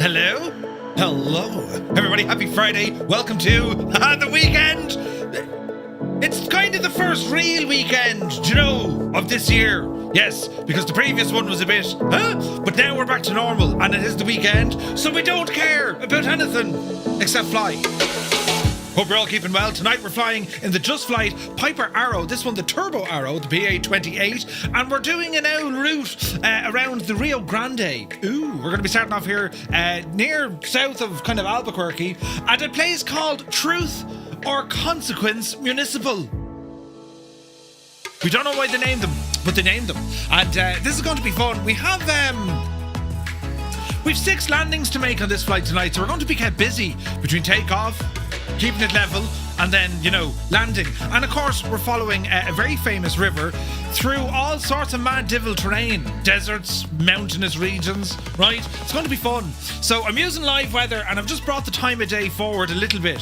Hello? Hello. Everybody, happy Friday. Welcome to the weekend. It's kind of the first real weekend, do you know, of this year. Yes, because the previous one was a bit, but now we're back to normal, and it is the weekend, so we don't care about anything except fly. Hope you're all keeping well. Tonight we're flying in the Just Flight Piper Arrow, this one the Turbo Arrow, the BA-28, and we're doing an owl route around the Rio Grande. Ooh, we're going to be starting off here near south of kind of Albuquerque at a place called Truth or Consequence Municipal. We don't know why they named them, but they named them. And this is going to be fun. We've 6 landings to make on this flight tonight, so we're going to be kept busy between takeoff, keeping it level, and then, you know, landing. And of course, we're following a very famous river through all sorts of mad divil terrain, deserts, mountainous regions, right? It's going to be fun. So I'm using live weather, and I've just brought the time of day forward a little bit.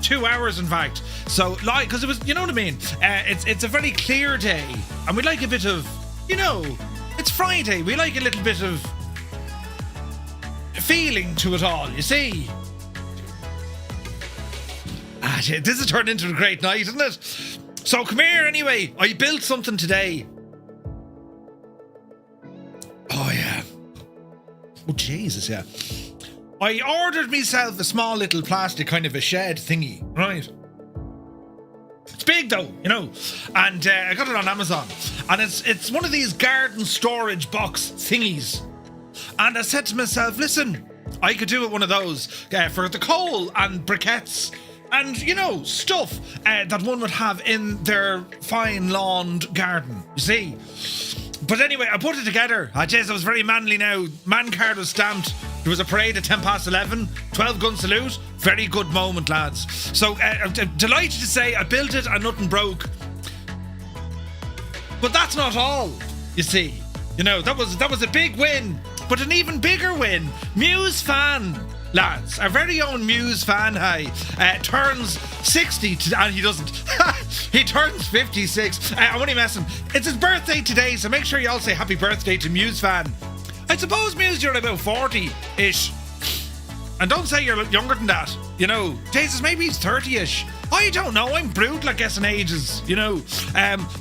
2 hours, in fact. So, like, because it was, you know what I mean? It's a very clear day, and we like a bit of, you know, it's Friday. We like a little bit of feeling to it all, you see. This has turned into a great night, isn't it? So come here anyway. I built something today. Oh yeah. Oh Jesus, yeah. I ordered myself a small little plastic kind of a shed thingy, right? It's big though, you know, and I got it on Amazon, and it's one of these garden storage box thingies. And I said to myself, listen, I could do it one of those for the coal and briquettes and, you know, stuff that one would have in their fine lawned garden, you see. But anyway, I put it together. Jeez, I was very manly now. Man card was stamped. There was a parade at 11:10, 12 gun salute. Very good moment, lads. So I'm delighted to say I built it and nothing broke. But that's not all, you see. You know, that was a big win. But an even bigger win. Muse fan, lads, our very own Muse fan, turns 60 and he doesn't. He turns 56. I'm only messing. It's his birthday today, so make sure you all say happy birthday to Muse fan. I suppose, Muse, you're about 40-ish. And don't say you're younger than that, you know. Jesus, maybe he's 30-ish. I don't know, I'm brutal at guessing ages, you know.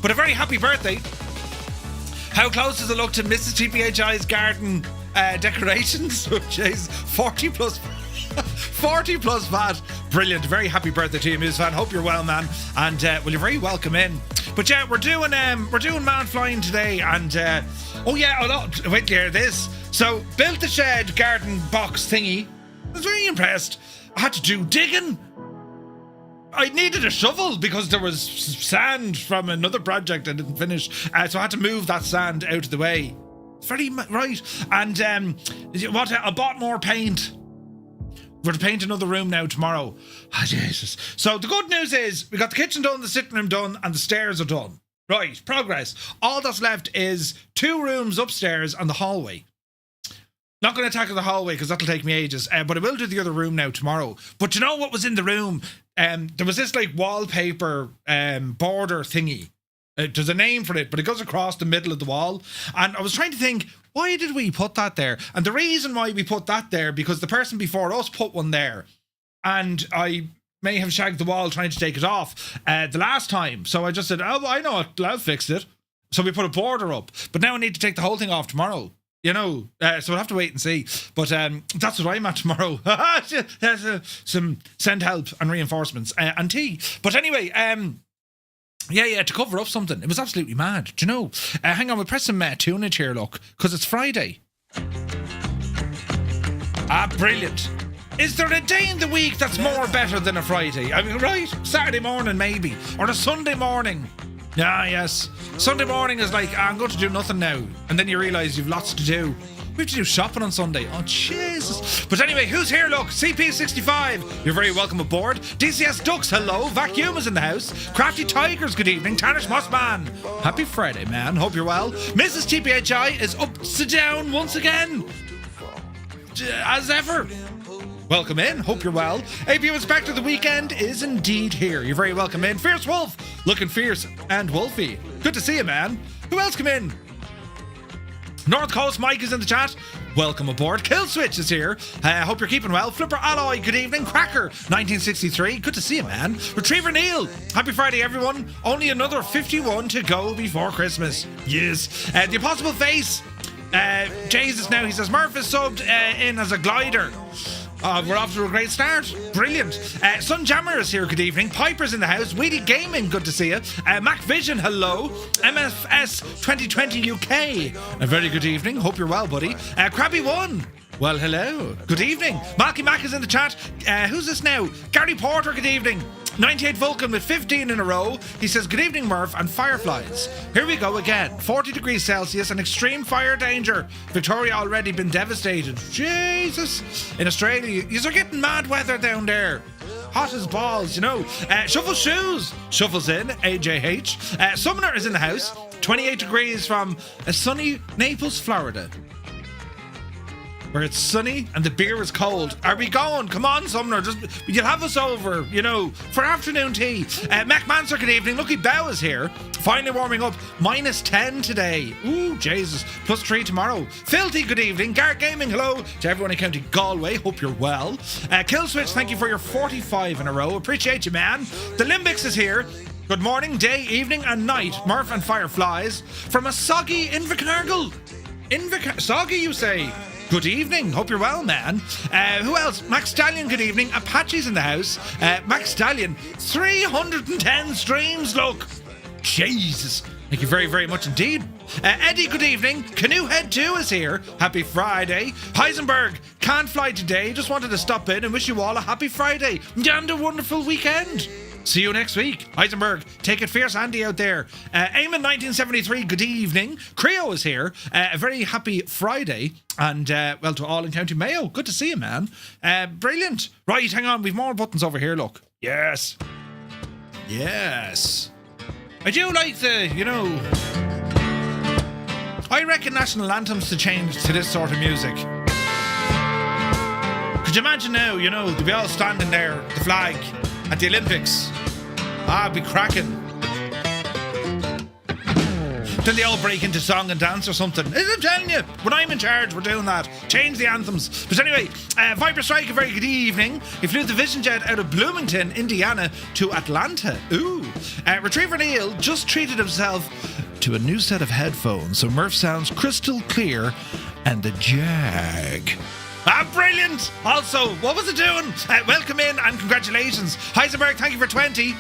But a very happy birthday. How close does it look to Mrs. TPHI's garden decorations? Jeez, 40 plus VAT. Brilliant. Very happy birthday to you, Muse fan. Hope you're well, man. And well, you're very welcome in. But yeah, we're doing mad flying today, and wait to hear this. So built the shed garden box thingy. I was very impressed. I had to do digging. I needed a shovel because there was sand from another project I didn't finish, so I had to move that sand out of the way. Very right. And I bought more paint. We're to paint another room now tomorrow. Jesus. So the good news is we got the kitchen done, the sitting room done, and the stairs are done. Right, progress. All that's left is 2 rooms upstairs and the hallway. Not going to tackle the hallway because that'll take me ages, but I will do the other room now tomorrow. But you know what was in the room? There was this like wallpaper border thingy. There's a name for it, but it goes across the middle of the wall. And I was trying to think, why did we put that there? And the reason why we put that there, because the person before us put one there. And I may have shagged the wall trying to take it off the last time. So I just said, oh, I know it, I'll fix it. So we put a border up. But now I need to take the whole thing off tomorrow. You know, so we'll have to wait and see. But that's what I'm at tomorrow. Some send help and reinforcements and tea. But anyway, to cover up something. It was absolutely mad. Do you know? Hang on, we'll press some tunage here, look, because it's Friday. Brilliant. Is there a day in the week that's more better than a Friday? I mean, right? Saturday morning, maybe. Or a Sunday morning. Yeah, yes. Sunday morning is like, I'm going to do nothing now. And then you realise you've lots to do. We have to do shopping on Sunday. Oh, Jesus. But anyway, who's here, look? CP65. You're very welcome aboard. DCS Ducks, hello. Vacuum is in the house. Crafty Tigers, good evening. Tannish Mossman. Happy Friday, man. Hope you're well. Mrs. TPHI is up to down once again. As ever. welcome in. Hope you're well. AP Inspector, the weekend is indeed here. You're very welcome in. Fierce Wolf, looking fierce and wolfy. Good to see you, man. Who else come in? North Coast Mike is in the chat. Welcome aboard. Killswitch is here. Hope you're keeping well. Flipper Alloy, good evening. Cracker, 1963. Good to see you, man. Retriever Neil, happy Friday, everyone. Only another 51 to go before Christmas. Yes. The Impossible Face, Jesus now, he says, Murph is subbed in as a glider. We're off to a great start. Brilliant. Sun Jammer is here. Good evening. Piper's in the house. Weedy Gaming. Good to see you. Mac Vision. Hello. MSFS 2020 UK. A very good evening. Hope you're well, buddy. Krabby One. Well, hello. Good evening. Malky Mac is in the chat. Who's this now? Gary Porter. Good evening. 98 Vulcan with 15 in a row. He says, good evening, Murph and Fireflies. Here we go again. 40 degrees Celsius and extreme fire danger. Victoria already been devastated. Jesus. In Australia, you're getting mad weather down there. Hot as balls, you know. Shuffle Shoes. Shuffles in. AJH. Summoner is in the house. 28 degrees from a sunny Naples, Florida, where it's sunny and the beer is cold. Are we going? Come on, Sumner. You'll have us over, you know, for afternoon tea. Mac Manser, good evening. Lucky Bow is here. Finally warming up. -10 today. Ooh, Jesus. +3 tomorrow. Filthy, good evening. Garrett Gaming, hello to everyone in County Galway. Hope you're well. Killswitch, thank you for your 45 in a row. Appreciate you, man. The Limbics is here. Good morning, day, evening, and night. Murph and Fireflies from a soggy Invercargill. Soggy, you say? Good evening. Hope you're well, man. Who else? Max Stallion, good evening. Apache's in the house. Max Stallion, 310 streams, look. Jesus. Thank you very, very much indeed. Eddie, good evening. Canoe Head 2 is here. Happy Friday. Heisenberg, can't fly today. Just wanted to stop in and wish you all a happy Friday and a wonderful weekend. See you next week. Heisenberg, take it fierce Andy out there. Eamon 1973, good evening. Creo is here. A very happy Friday. And, well, to all in County Mayo. Good to see you, man. Brilliant. Right, hang on. We've more buttons over here, look. Yes. Yes. I do like the, you know, I reckon national anthems to change to this sort of music. Could you imagine now, you know, they'd be all standing there, the flag, at the Olympics. It'd be cracking. Then they all break into song and dance or something. I'm telling you, when I'm in charge, we're doing that. Change the anthems. But anyway, Viper Strike, a very good evening. He flew the Vision Jet out of Bloomington, Indiana to Atlanta. Ooh. Retriever Neil just treated himself to a new set of headphones, so Murph sounds crystal clear and the Jag. Brilliant! Also, what was it doing? Welcome in and congratulations. Heisenberg, thank you for 20.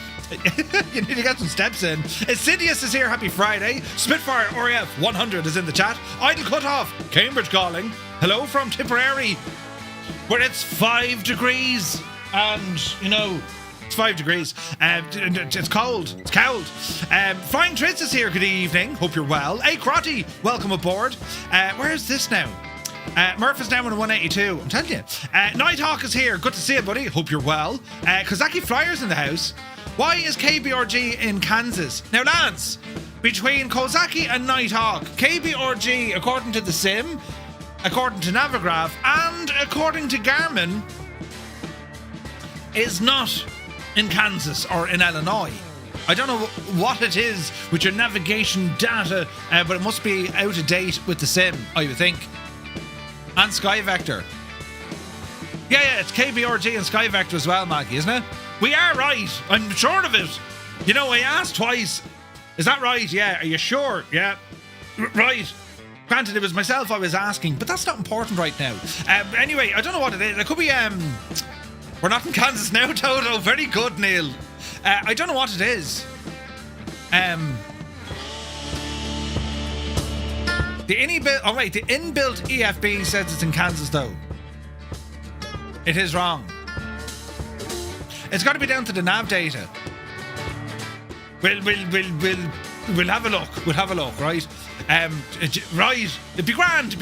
You need to get some steps in. Sidious is here. Happy Friday. Spitfire RF 100 is in the chat. Idle Cutoff, Cambridge calling. Hello from Tipperary, where it's 5 degrees. And, you know, it's 5 degrees. It's cold. It's cold. Flying Tritz is here. Good evening. Hope you're well. Hey, Crotty, welcome aboard. Where is this now? Murph is down on 182. I'm telling you. Nighthawk is here. Good to see you, buddy. Hope you're well. Kozaki Flyers in the house. Why is KBRG in Kansas? Now, lads, between Kozaki and Nighthawk, KBRG, according to the sim, according to Navigraph, and according to Garmin, is not in Kansas or in Illinois. I don't know what it is with your navigation data, but it must be out of date with the sim, I would think. And SkyVector. Yeah, it's KBRG and SkyVector as well, Maggie, isn't it? We are right. I'm sure of it. You know, I asked twice. Is that right? Yeah. Are you sure? Yeah. Right. Granted, it was myself I was asking, but that's not important right now. Anyway, I don't know what it is. It could be, we're not in Kansas now, Toto. Very good, Neil. I don't know what it is. The inbuilt EFB says it's in Kansas, though. It is wrong. It's got to be down to the nav data. We'll have a look. We'll have a look, right? Right. It'd be grand.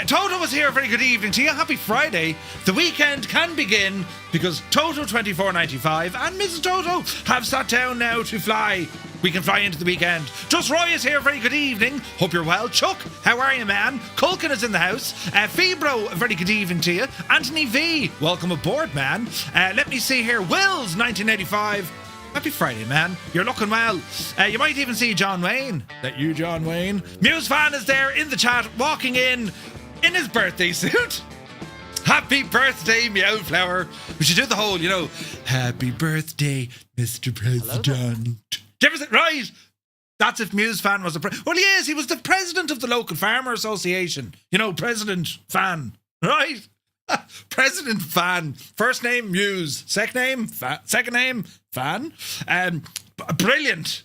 Toto was here. Very good evening to you. Happy Friday. The weekend can begin because Toto 2495 and Mrs. Toto have sat down now to fly we can fly into the weekend. Just Roy is here, very good evening. Hope you're well. Chuck, how are you, man? Culkin is in the house. Fibro, a very good evening to you. Anthony V, welcome aboard, man. Let me see here. Wills, 1985. Happy Friday, man. You're looking well. You might even see John Wayne. That you, John Wayne? Muse fan is there in the chat, walking in his birthday suit. Happy birthday, Meowflower. We should do the whole, happy birthday, Mr. President. Right. That's if Muse fan was well, he is. He was the president of the local farmer association. President fan. Right? President fan. First name Muse. Second name fan. Brilliant.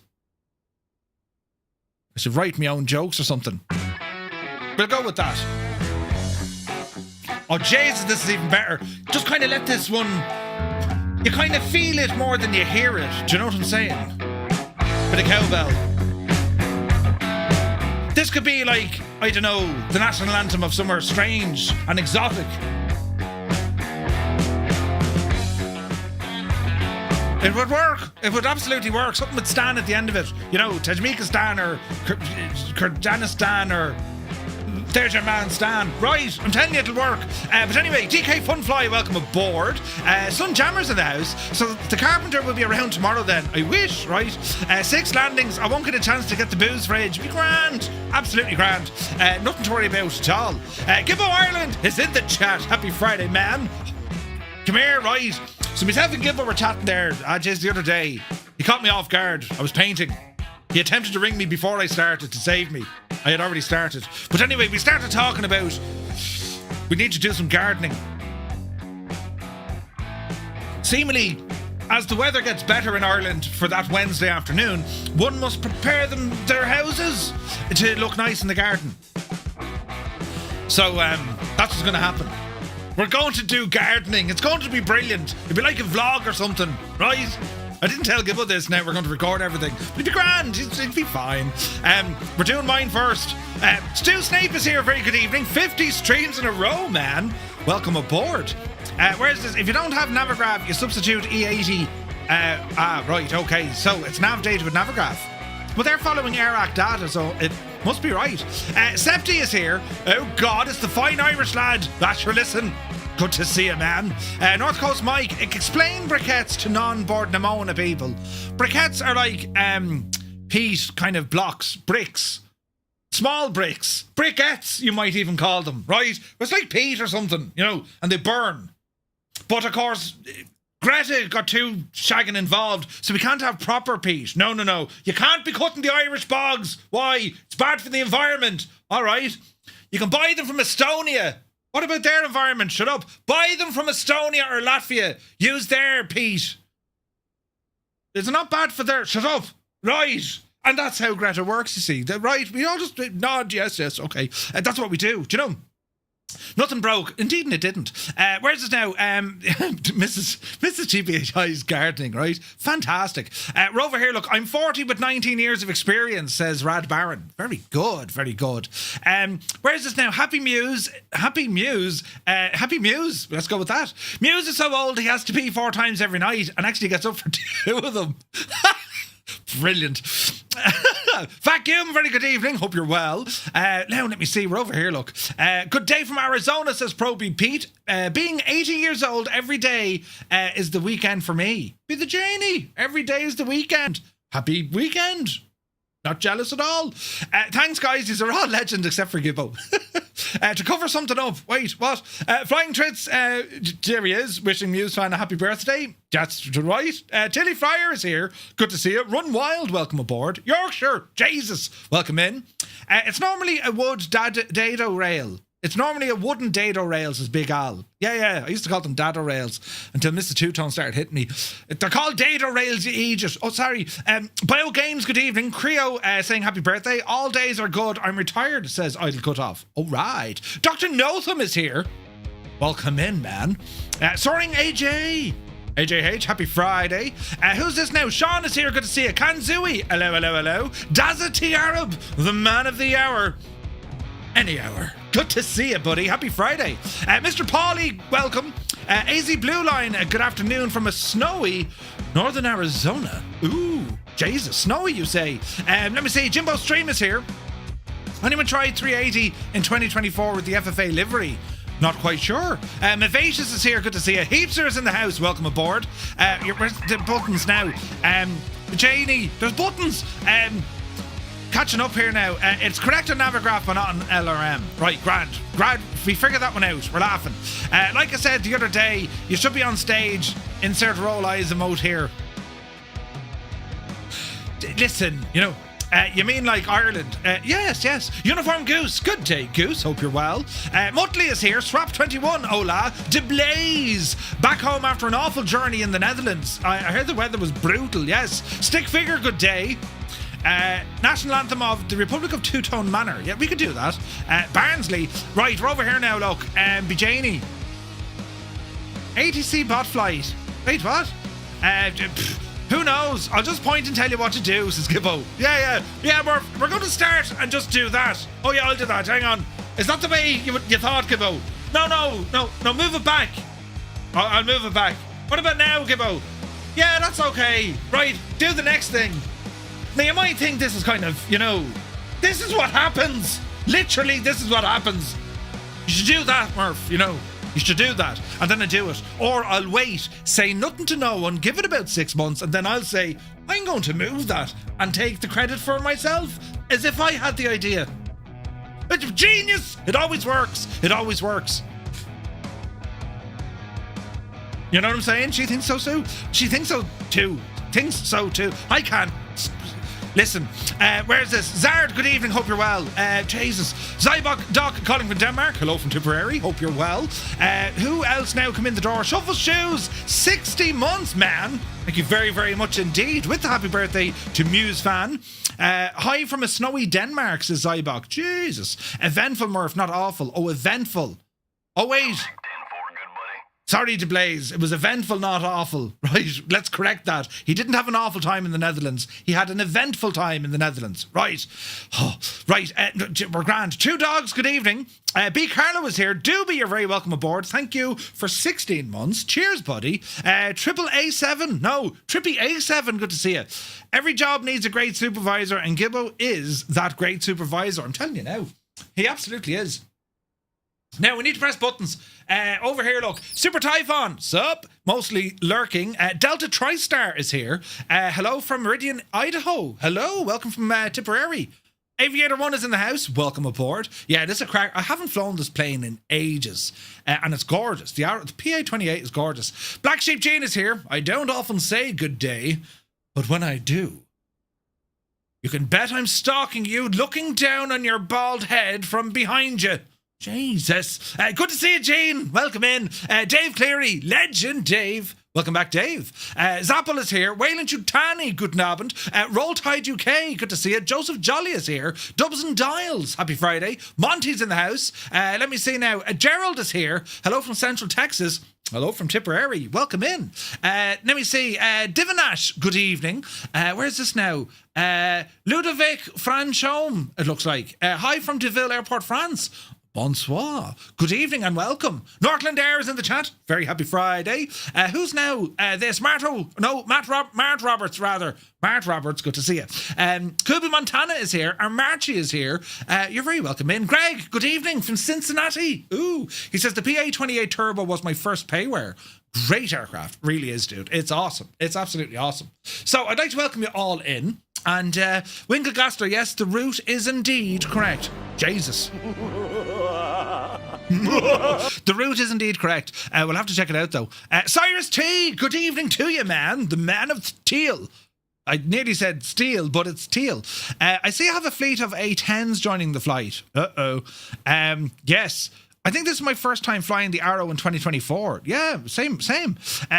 I should write my own jokes or something. We'll go with that. Oh, Jesus, this is even better. Just kind of let this one... You kind of feel it more than you hear it. Do you know what I'm saying? Bit of cowbell. This could be like, I don't know, the national anthem of somewhere strange and exotic. It would work. It would absolutely work. Something would stand at the end of it. Tajikistan or Kyrgyzstan or... There's your man, Stan. Right, I'm telling you it'll work. But anyway, DK Funfly, welcome aboard. Sun Jammer's in the house, so the carpenter will be around tomorrow then. I wish, right? 6 landings. I won't get a chance to get the booze fridge. Be grand. Absolutely grand. Nothing to worry about at all. Gibbo Ireland is in the chat. Happy Friday, man. Come here, right? So myself and Gibbo were chatting there just the other day. He caught me off guard. I was painting. He attempted to ring me before I started to save me. I had already started. But anyway, we started talking about we need to do some gardening. Seemingly, as the weather gets better in Ireland for that Wednesday afternoon, one must prepare their houses to look nice in the garden. So that's what's going to happen. We're going to do gardening. It's going to be brilliant. It'll be like a vlog or something, right? I didn't tell Gibbo this now. We're going to record everything. But it'll be grand. It'll be fine. We're doing mine first. Stu Snape is here. Very good evening. 50 streams in a row, man. Welcome aboard. Where's this? If you don't have Navigraph, you substitute E80. Right. Okay. So it's nav data with Navigraph. But they're following AirAct data, so it must be right. Septi is here. Oh, God. It's the fine Irish lad. Sure, listen. Good to see you, man. North Coast Mike, explain briquettes to non-board Namona people. Briquettes are like peat kind of blocks, bricks. Small bricks. Briquettes, you might even call them, right? It's like peat or something, and they burn. But of course, Greta got too shagging involved, so we can't have proper peat. No. You can't be cutting the Irish bogs. Why? It's bad for the environment. All right. You can buy them from Estonia. What about their environment? Shut up. Buy them from Estonia or Latvia. Use their peat. It's not bad for their... Shut up. Right. And that's how Greta works, you see. Right. We all just nod. Yes. Okay. That's what we do. Do you know? Nothing broke. Indeed, and it didn't. Where's this now? Mrs. GBHI's gardening, right? Fantastic. We're over here. Look, I'm 40 with 19 years of experience, says Rad Baron. Very good, very good. Where's this now? Happy Muse. Happy Muse. Let's go with that. Muse is so old he has to pee 4 times every night and actually gets up for 2 of them. Brilliant. Vacuum, very good evening. Hope you're well. Now, let me see. We're over here, look. Good day from Arizona, says Proby Pete. Being 80 years old every day is the weekend for me. Be the Janie. Every day is the weekend. Happy weekend. Not jealous at all. Thanks, guys. These are all legends except for Gibbo. To cover something up. Wait, what? Flying Trits. There he is. Wishing Muse fan a happy birthday. That's right. Tilly Fryer is here. Good to see you. Run Wild. Welcome aboard. Yorkshire. Jesus. Welcome in. It's normally a wood dado rail. It's normally a wooden dado rail, says Big Al. Yeah. I used to call them dado rails until Mr. Two-Tone started hitting me. They're called dado rails, you idiot. Oh, sorry. Bio Games, good evening. Creo saying happy birthday. All days are good. I'm retired, says Idle Cut Off. All right. Dr. Notham is here. Welcome in, man. Soaring AJ. AJH, happy Friday. Who's this now? Sean is here. Good to see you. Kanzui. Hello. Dazati Arab, the man of the hour. Any hour. Good to see you, buddy. Happy Friday. Mr. Paulie, welcome. AZ Blue Line, good afternoon from a snowy northern Arizona. Ooh. Jesus, snowy, you say. Let me see. Jimbo Stream is here. Anyone tried 380 in 2024 with the FFA livery? Not quite sure. Aviation is here. Good to see you. Heapsters in the house. Welcome aboard. Where's the buttons now? Janie, there's buttons. Catching up here now. It's correct on Navigraph, but not on LRM. Right, grand. We figured that one out. We're laughing. Like I said the other day, you should be on stage. Insert roll eyes emote here. Listen, you know. You mean like Ireland? Yes. Uniform Goose. Good day, Goose. Hope you're well. Muttley is here. Swap21. Hola. De Blaze. Back home after an awful journey in the Netherlands. I heard the weather was brutal. Yes. Stick Figure. Good day. National Anthem of the Republic of Two-Tone Manor. Yeah, we could do that. Barnsley. Right, we're over here now, look. Bijani. ATC bot flight. Wait, what? Who knows? I'll just point and tell you what to do, says Gibbo. Yeah, we're going to start and just do that. Oh yeah, I'll do that. Hang on. Is that the way you thought, Gibbo? No, move it back. I'll move it back. What about now, Gibbo? Yeah, that's okay. Right, do the next thing. Now, you might think this is kind of, this is what happens. Literally, this is what happens. You should do that, Murph, You should do that, and then I do it. Or I'll wait, say nothing to no one, give it about 6 months, and then I'll say, I'm going to move that and take the credit for myself, as if I had the idea. It's genius! It always works. It always works. You know what I'm saying? She thinks so too. She thinks so too. I can't. Listen, where's this? Zard, good evening, hope you're well. Jesus. Zybok Doc calling from Denmark. Hello from Tipperary, hope you're well. Who else now come in the door? Shuffle Shoes, 60 months, man. Thank you very, very much indeed. With the happy birthday to Muse fan. Hi from a snowy Denmark, says Zybok. Jesus. Eventful, Murph, not awful. Oh, eventful. Oh, wait. Sorry to Blaze, it was eventful, not awful. Right, let's correct that. He didn't have an awful time in the Netherlands. He had an eventful time in the Netherlands. Right. We're grand. Two Dogs, good evening. B. Carlo is here. Doobie, you're very welcome aboard. Thank you for 16 months. Cheers, buddy. Triple A7. No, Trippy A7, good to see you. Every job needs a great supervisor, and Gibbo is that great supervisor. I'm telling you now. He absolutely is. Now, we need to press buttons. Over here, look. Super Typhon, sup? Mostly lurking. Delta TriStar is here. Hello from Meridian, Idaho. Hello, welcome from Tipperary. Aviator 1 is in the house. Welcome aboard. Yeah, this is a crack. I haven't flown this plane in ages. And it's gorgeous. The PA-28 is gorgeous. Black Sheep Jean is here. I don't often say good day, but when I do, you can bet I'm stalking you, looking down on your bald head from behind you. Jesus. Good to see you, Gene. Welcome in. Dave Cleary. Legend Dave. Welcome back, Dave. Zappel is here. Wayland Chutani. Good Abend. Roll Tide UK. Good to see you. Joseph Jolly is here. Dubs and Dials. Happy Friday. Monty's in the house. Let me see now. Gerald is here. Hello from Central Texas. Hello from Tipperary. Welcome in. Let me see. Divanash, good evening. Where's this now? Ludovic Franchome, it looks like. Hi from Deville Airport, France. Bonsoir. Good evening and welcome. Northland Air is in the chat. Very happy Friday. Who's now? This Matt Roberts, rather. Mart Roberts, good to see you. Kubi Montana is here. Our Marchie is here. You're very welcome in. Greg, good evening from Cincinnati. Ooh. He says the PA-28 Turbo was my first payware. Great aircraft. Really is, dude. It's awesome. It's absolutely awesome. So I'd like to welcome you all in. And Winkelgaster, yes, the route is indeed correct. Jesus. The route is indeed correct. We'll have to check it out, though. Cyrus T, good evening to you, man. The man of teal. I nearly said steel, but it's teal. I see you have a fleet of A-10s joining the flight. Uh-oh. Yes. I think this is my first time flying the Arrow in 2024. Yeah, same.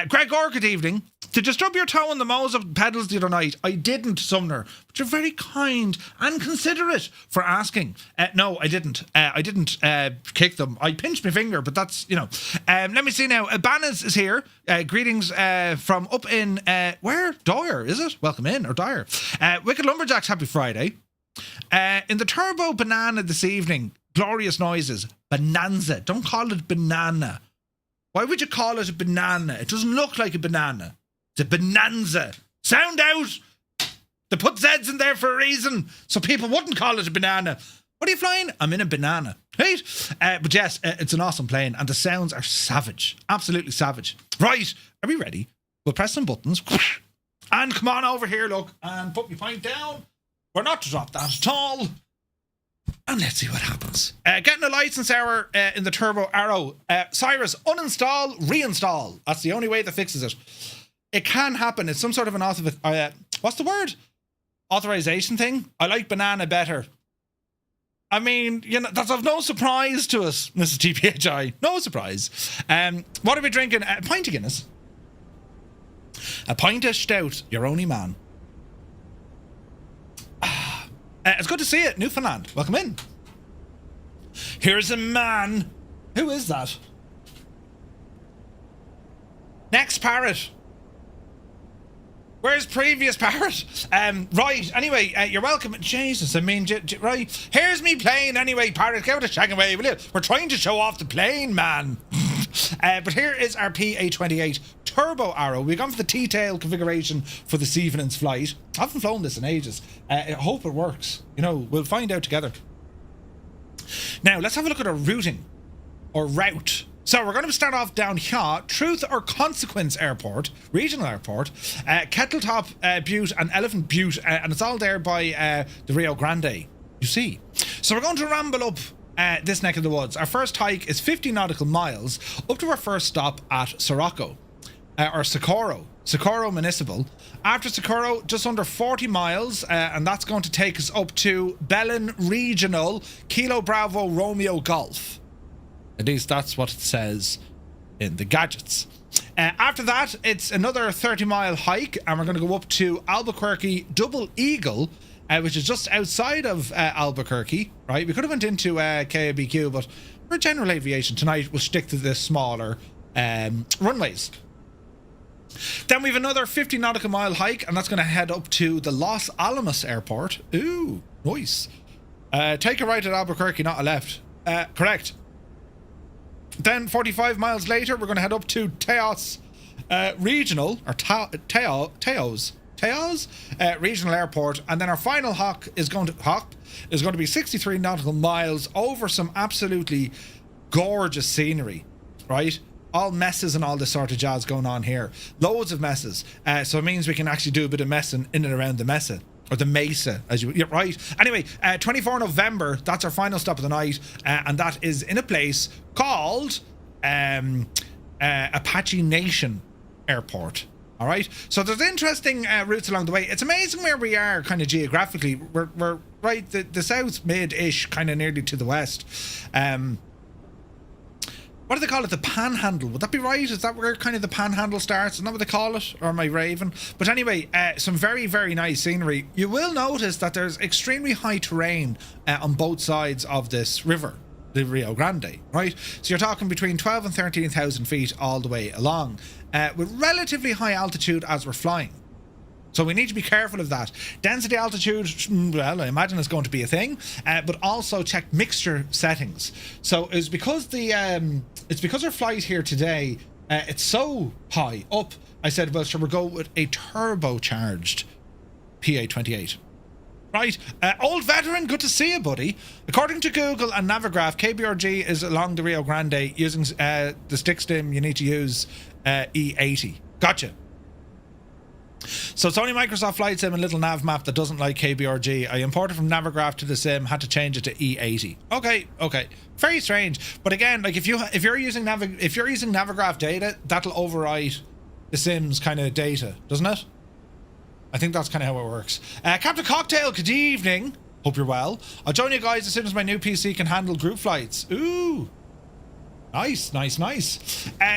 Greg Orr, good evening. Did you stub your toe on the Mose pedals the other night? I didn't, Sumner. But you're very kind and considerate for asking. No, I didn't. I didn't kick them. I pinched my finger, but that's, let me see now. Banas is here. Greetings from up in, where? Dyer, is it? Welcome in, or Dyer. Wicked Lumberjacks, happy Friday. In the Turbo Banana this evening, glorious noises. Bonanza. Don't call it banana. Why would you call it a banana? It doesn't look like a banana. It's a bonanza. Sound out. They put Z's in there for a reason, so people wouldn't call it a banana. What are you flying? I'm in a banana, right? But yes, it's an awesome plane, and the sounds are savage. Absolutely savage. Right, are we ready? We'll press some buttons. And come on over here, look, and put my point down. We're not to drop that at all. And let's see what happens. Getting a license error in the Turbo Arrow. Cyrus, uninstall, reinstall. That's the only way that fixes it. It can happen. It's some sort of an what's the word? Authorization thing. I like banana better. I mean, you know, that's of no surprise to us, Mrs. TPHI. No surprise. What are we drinking? A pint of Guinness. A pint of stout. Your only man. It's good to see you, Newfoundland. Welcome in. Here's a man. Who is that? Next parrot. Where's previous parrot? Right, anyway, you're welcome. Jesus, I mean, right. Here's me plane anyway, parrot. Give it a check away, will you? We're trying to show off the plane, man. But here is our PA-28 Turbo Arrow. We've gone for the T-tail configuration for this evening's flight. I haven't flown this in ages. I hope it works. You know, we'll find out together. Now, let's have a look at our routing, or route. So we're going to start off down here, Truth or Consequence Airport, regional airport, Kettletop Butte and Elephant Butte, and it's all there by the Rio Grande, you see. So we're going to ramble up this neck of the woods. Our first hike is 50 nautical miles up to our first stop at Socorro Municipal. After Socorro, just under 40 miles, and that's going to take us up to Belen Regional, Kilo Bravo Romeo Golf. At least that's what it says in the gadgets. After that, it's another 30-mile hike, and we're going to go up to Albuquerque Double Eagle, which is just outside of Albuquerque, right? We could have went into KBRG, but for general aviation tonight, we'll stick to the smaller runways. Then we have another 50 nautical mile hike, and that's going to head up to the Los Alamos Airport. Ooh, nice. Take a right at Albuquerque, not a left. Correct. Then 45 miles later, we're going to head up to Teos Regional, or Teos Regional Airport, and then our final hop is going to be 63 nautical miles over some absolutely gorgeous scenery, right? All messes and all this sort of jazz going on here. Loads of messes. So it means we can actually do a bit of messing in and around the mesa. Or the mesa, as you're right. Anyway, 24 November, that's our final stop of the night. And that is in a place called Apache Nation Airport. All right. So there's interesting routes along the way. It's amazing where we are kind of geographically. We're right, the south mid-ish, kind of nearly to the west. What do they call it? The Panhandle. Would that be right? Is that where kind of the Panhandle starts? Isn't that what they call it? Or am I raving? But anyway, some very, very nice scenery. You will notice that there's extremely high terrain on both sides of this river, the Rio Grande, right? So you're talking between 12 and 13,000 feet all the way along, with relatively high altitude as we're flying. So we need to be careful of that. Density altitude, well, I imagine it's going to be a thing, but also check mixture settings. So it's because our flight here today, it's so high up, I said, well, shall we go with a turbocharged PA-28? Right, old veteran, good to see you, buddy. According to Google and Navigraph, KBRG is along the Rio Grande using the stick stim. You need to use E80. Gotcha. So it's only Microsoft Flight Sim and little nav map that doesn't like KBRG. I imported from Navigraph to the sim, had to change it to E80. Okay. Very strange. But again, like if you're using Navigraph data, that'll override the sim's kind of data, doesn't it? I think that's kind of how it works. Captain Cocktail, good evening. Hope you're well. I'll join you guys as soon as my new PC can handle group flights. Ooh. Nice.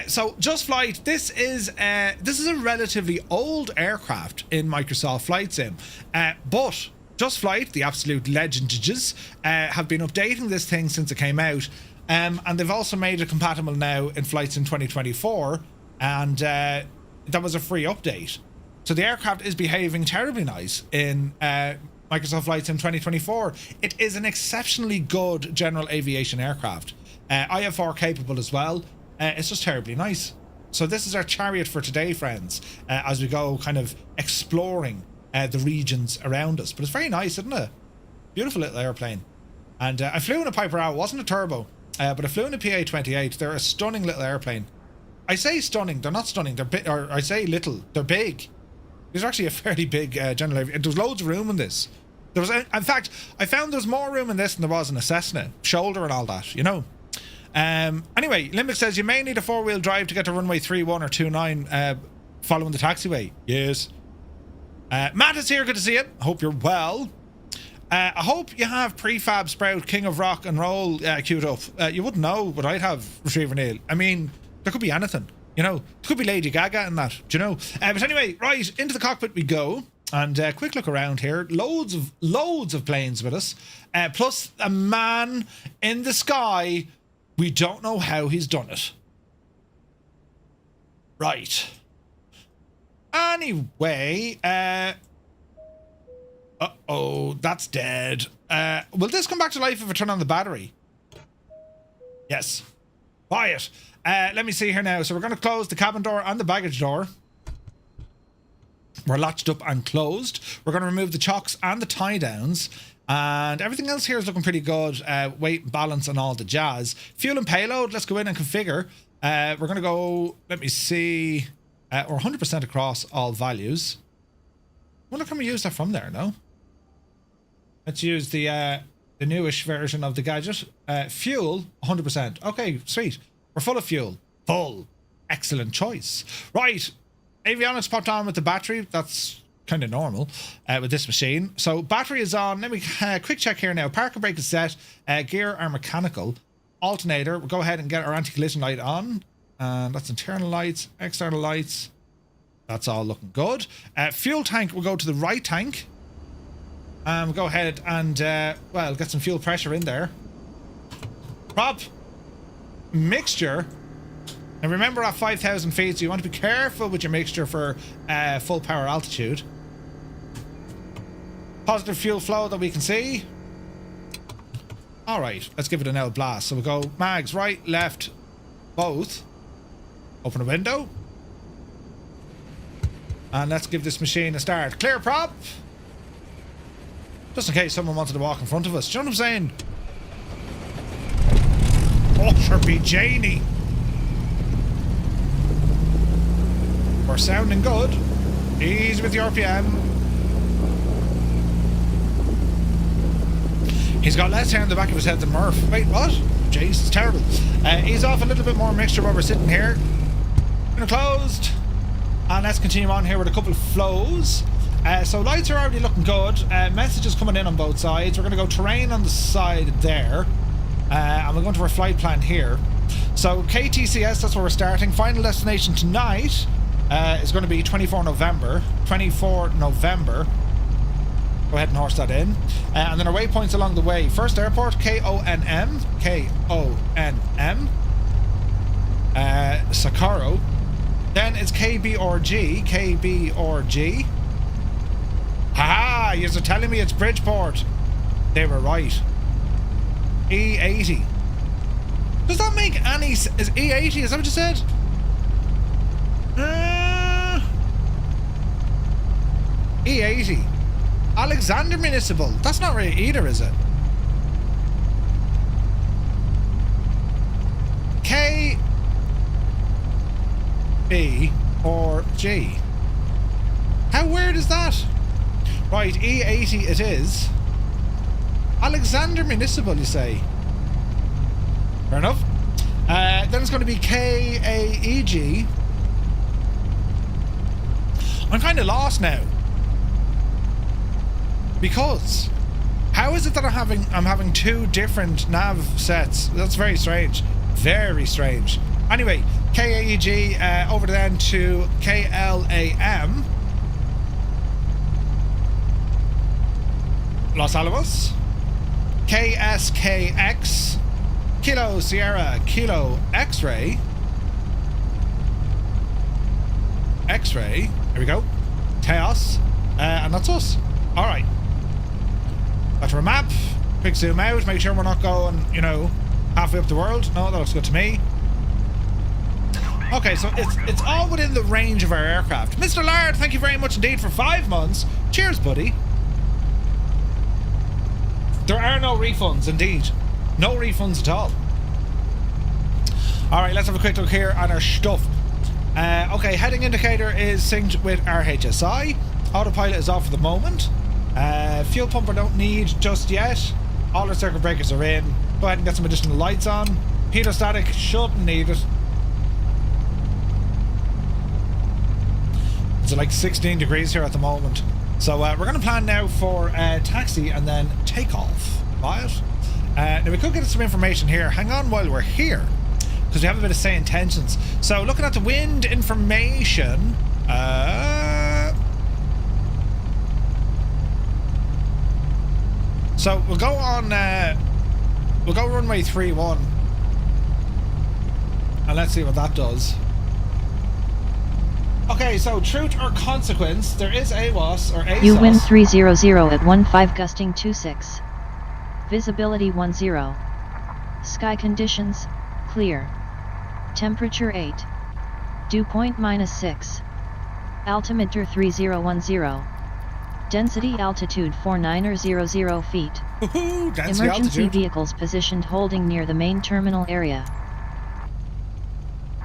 So Just Flight, this is a relatively old aircraft in Microsoft Flight Sim, but Just Flight, the absolute legendages, have been updating this thing since it came out, and they've also made it compatible now in Flight Sim 2024, and that was a free update. So the aircraft is behaving terribly nice in Microsoft Flight Sim 2024. It is an exceptionally good general aviation aircraft. IFR capable as well. It's just terribly nice. So this is our chariot for today, friends, as we go kind of exploring the regions around us. But it's very nice, isn't it? Beautiful little airplane. And I flew in a Piper Owl. It wasn't a turbo, but I flew in a PA-28. They're a stunning little airplane. I say stunning, they're not stunning, they're big, or I say little, they're big. These are actually a fairly big general aviation. There's loads of room in this. There was, in fact, I found there's more room in this than there was in a Cessna. Shoulder and all that, you know. Anyway, Limbic says you may need a 4-wheel drive to get to runway 31 or 29 following the taxiway. Yes. Matt is here, good to see you. Hope you're well. I hope you have Prefab Sprout King of Rock and Roll queued up. You wouldn't know, but I'd have Retriever Neil. I mean, there could be anything, you know. There could be Lady Gaga in that, do you know? But anyway, right, into the cockpit we go. And quick look around here. Loads of planes with us. Plus a man in the sky. We don't know how he's done it. Right. Anyway, uh-oh, that's dead. Will this come back to life if I turn on the battery? Yes. Buy it. Let me see here now. So we're going to close the cabin door and the baggage door. We're latched up and closed. We're going to remove the chocks and the tie downs. And everything else here is looking pretty good. Weight, balance, and all the jazz. Fuel and payload, let's go in and configure. We're going to go, let me see. We're 100% across all values. I wonder can we use that from there, no? Let's use the newish version of the gadget. Fuel, 100%. Okay, sweet. We're full of fuel. Full. Excellent choice. Right. Avionics popped on with the battery. That's kind of normal with this machine. So battery is on. Let me quick check here now. Park and brake is set. Gear are mechanical. Alternator. We'll go ahead and get our anti-collision light on. And that's internal lights, external lights. That's all looking good. Fuel tank, we'll go to the right tank. We'll go ahead and, well, get some fuel pressure in there. Prop. Mixture. And remember at 5,000 feet, so you want to be careful with your mixture for full power altitude. Positive fuel flow that we can see. Alright, let's give it an L blast. So we'll go mags, right, left, both. Open a window. And let's give this machine a start. Clear prop. Just in case someone wanted to walk in front of us. Do you know what I'm saying? Oh, sure be Janie. We're sounding good. Easy with the RPM. He's got less hair on the back of his head than Murph. Wait, what? Jeez, it's terrible. Ease off a little bit more mixture while we're sitting here. Closed. And let's continue on here with a couple of flows. So lights are already looking good. Messages coming in on both sides. We're going to go terrain on the side there. And we're going to our flight plan here. So KTCS, that's where we're starting. Final destination tonight is going to be 24 November. 24 November. Go ahead and horse that in. And then our waypoints along the way. First airport, KONM. KONM. Sakaro. Then it's KBRG. KBRG. Haha! You're telling me it's Bridgeport. They were right. E80. Does that make any... Is E80? Is that what you said? E80. Alexander Municipal. That's not right either, is it? K... B or G. How weird is that? Right, E80 it is. Alexander Municipal, you say? Fair enough. Then it's going to be KAEG. I'm kind of lost now. Because how is it that I'm having two different nav sets? That's very strange. Very strange. Anyway, KAEG over then to KLAM. Los Alamos. KSKX. Kilo Sierra Kilo X-ray. X-ray. Here we go. Teos. And that's us. Alright. Got our map. Quick zoom out. Make sure we're not going, you know, halfway up the world. No, that looks good to me. Okay, so it's all within the range of our aircraft. Mr. Lard, thank you very much indeed for 5 months. Cheers, buddy. There are no refunds, indeed. No refunds at all. Alright, let's have a quick look here on our stuff. Okay, heading indicator is synced with RHSI. Autopilot is off for the moment. Fuel pump I don't need just yet. All our circuit breakers are in. Go ahead and get some additional lights on. Heater-static, shouldn't need it. It's like 16 degrees here at the moment. So we're going to plan now for taxi and then takeoff. Right? Now we could get some information here. Hang on while we're here, because we have a bit of say intentions. So looking at the wind information, so we'll go on, we'll go runway 31, and let's see what that does. Okay, so truth or consequence, there is AWOS or ASOS. You win 300 at 15 gusting 26. Visibility 10. Sky conditions, clear. Temperature 8. Dew point -6. Altimeter 3010. Density altitude 4900 feet. Woohoo! Density Emergency altitude. vehicles positioned holding near the main terminal area.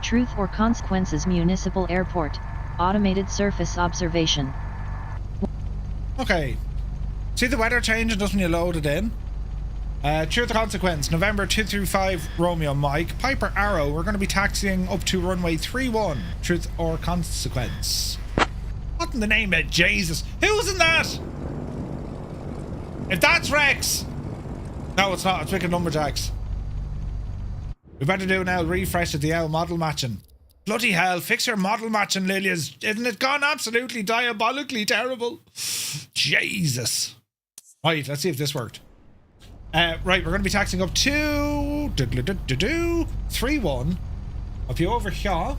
Truth or consequences municipal airport. Automated surface observation. Okay. See the weather changing just when you load it in? Truth or consequence, November 235 Romeo Mike, Piper Arrow, we're going to be taxiing up to runway 31. Truth or consequence? What in the name of Jesus? Who's in that? If that's Rex! No, it's not. It's Wicked Lumberjacks. We better do now, refresh at the L model matching. Bloody hell, fix your model matching, Lilias. Isn't it gone absolutely diabolically terrible? Jesus. Right, let's see if this worked. Right, we're going to be taxing up to 31 up you over here,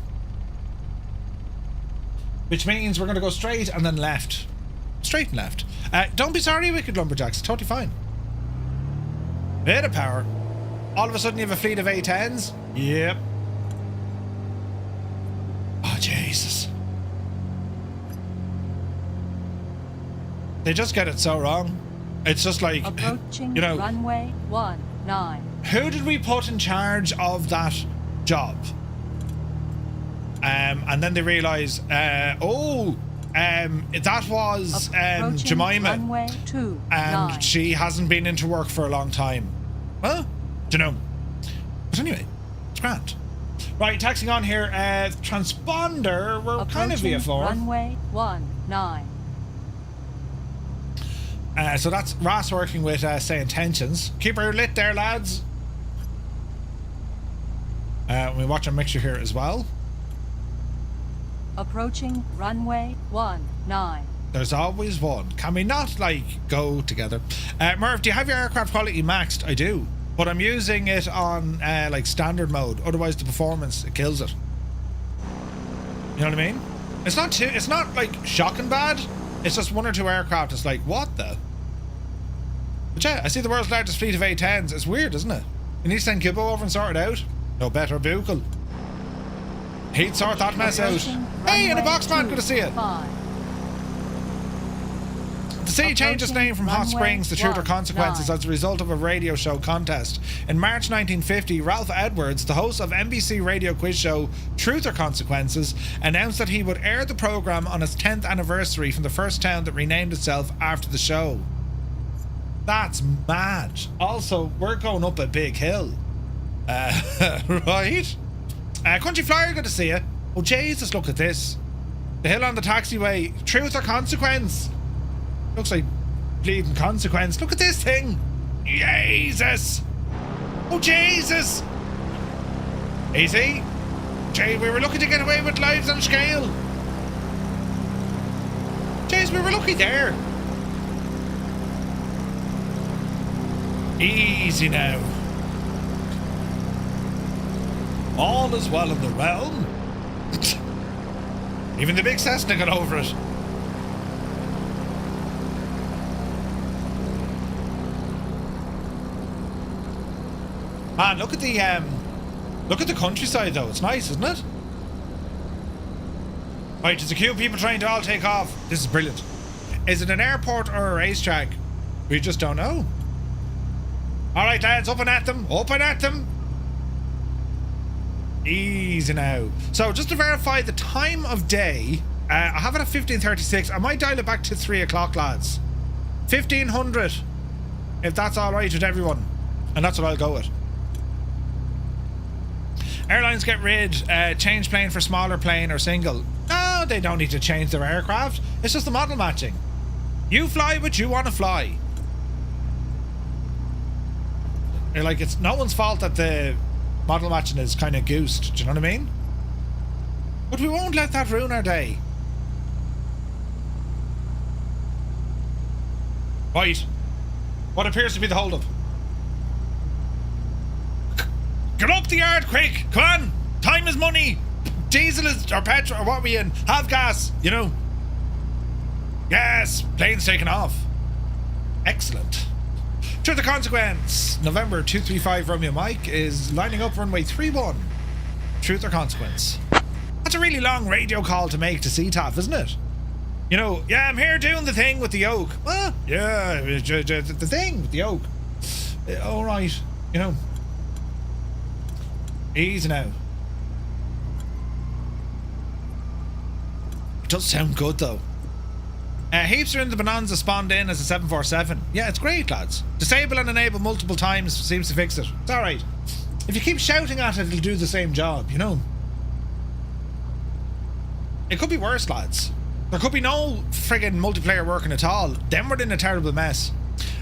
which means we're going to go straight and then left. Straight and left. Don't be sorry, Wicked Lumberjacks. Totally fine. Bit of power. All of a sudden you have a fleet of A10s? Yep. Oh, Jesus. They just get it so wrong. It's just like, approaching, you know, runway 19. Who did we put in charge of that job? And then they realise, that was Jemima, runway 29. and she hasn't been into work for a long time. Well, dunno. But anyway, it's grand. Right, taxing on here, transponder, we're kind of VFR. Runway 19. So that's Ross working with say intentions. Keep her lit there, lads. We watch our mixture here as well. Approaching runway 19. There's always one. Can we not, like, go together? Murph, do you have your aircraft quality maxed? I do. But I'm using it on, like, standard mode. Otherwise, the performance, it kills it. You know what I mean? It's not, like, shocking bad. It's just one or two aircraft. It's like, what the? But yeah, I see the world's largest fleet of A10s. It's weird, isn't it? You need to send Gibbo over and sort it out. No better buckle. He'd sort that mess out. Hey, in a box, man. Good to see you. The city changed its name from Hot Springs to Truth or Consequences as a result of a radio show contest. In March 1950, Ralph Edwards, the host of NBC radio quiz show Truth or Consequences, announced that he would air the program on its 10th anniversary from the first town that renamed itself after the show. That's mad. Also, we're going up a big hill. Right? Country Flyer, good to see you. Oh, Jesus, look at this. The hill on the taxiway. Truth or Consequence? Looks like bleeding consequence. Look at this thing. Jesus. Oh, Jesus. Easy. Jay, we were lucky to get away with lives on scale. Jeez, we were lucky there. Easy now. All is well in the realm. Even the big Cessna got over it. Man, look at the countryside though. It's nice, isn't it? Right, there's a queue of people trying to all take off. This is brilliant. Is it an airport or a racetrack? We just don't know. Alright lads, up and at them. Up and at them. Easy now. So just to verify the time of day, I have it at 15:36. I might dial it back to 3 o'clock, lads. 1500. If that's alright with everyone. And that's what I'll go with. Airlines get rid, change plane for smaller plane or single. No, they don't need to change their aircraft. It's just the model matching. You fly what you want to fly. You're like, it's no one's fault that the model matching is kind of goosed. Do you know what I mean? But we won't let that ruin our day. Right. What appears to be the hold-up? Get up the yard quick! Come on! Time is money! Diesel is, or petrol, or what are we in? Have gas, you know. Yes! Plane's taking off. Excellent. To the consequence. November 235 Romeo Mike is lining up runway 31. Truth or consequence? That's a really long radio call to make to CTAF, isn't it? You know, yeah, I'm here doing the thing with the yoke. Well, yeah, the thing with the yoke. All right, you know. Easy now. It does sound good though. Heaps are in the Bonanza spawned in as a 747. Yeah, it's great, lads. Disable and enable multiple times seems to fix it. It's alright. If you keep shouting at it, it'll do the same job, you know. It could be worse, lads. There could be no friggin' multiplayer working at all. Then we're in a terrible mess.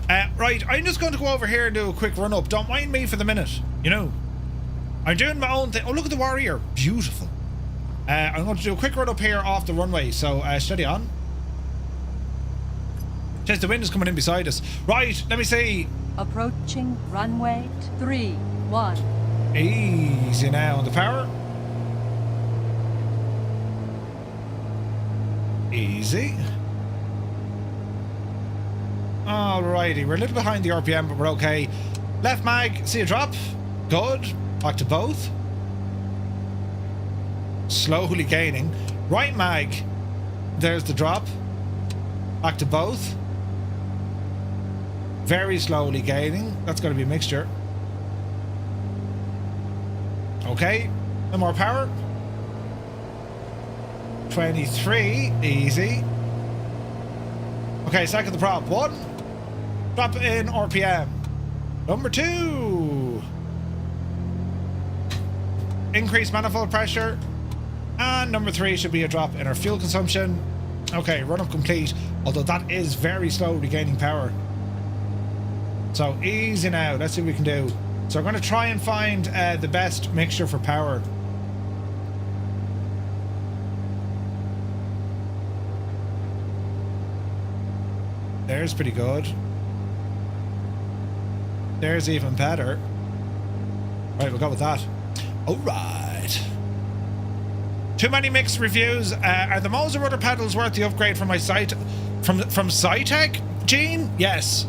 Right, I'm just going to go over here and do a quick run up. Don't mind me for the minute, you know. I'm doing my own thing. Oh, look at the Warrior. Beautiful. I'm going to do a quick run up here off the runway. So, steady on. Says the wind is coming in beside us. Right, let me see. Approaching runway 31. Easy now on the power. Easy. Alrighty, we're a little behind the RPM, but we're okay. Left mag, see a drop. Good. Back to both. Slowly gaining. Right mag, there's the drop. Back to both. Very slowly gaining. That's going to be a mixture. Okay. No more power. 23. Easy. Okay, second the prop. 1. Drop in RPM. Number 2. Increase manifold pressure. And number 3 should be a drop in our fuel consumption. Okay, run up complete. Although that is very slowly gaining power. So easy now. Let's see what we can do. So I'm going to try and find the best mixture for power. There's pretty good. There's even better. Right, we'll go with that. Alright. Too many mixed reviews. Are the Moser rudder pedals worth the upgrade from my site? From Cytec, Gene? Yes.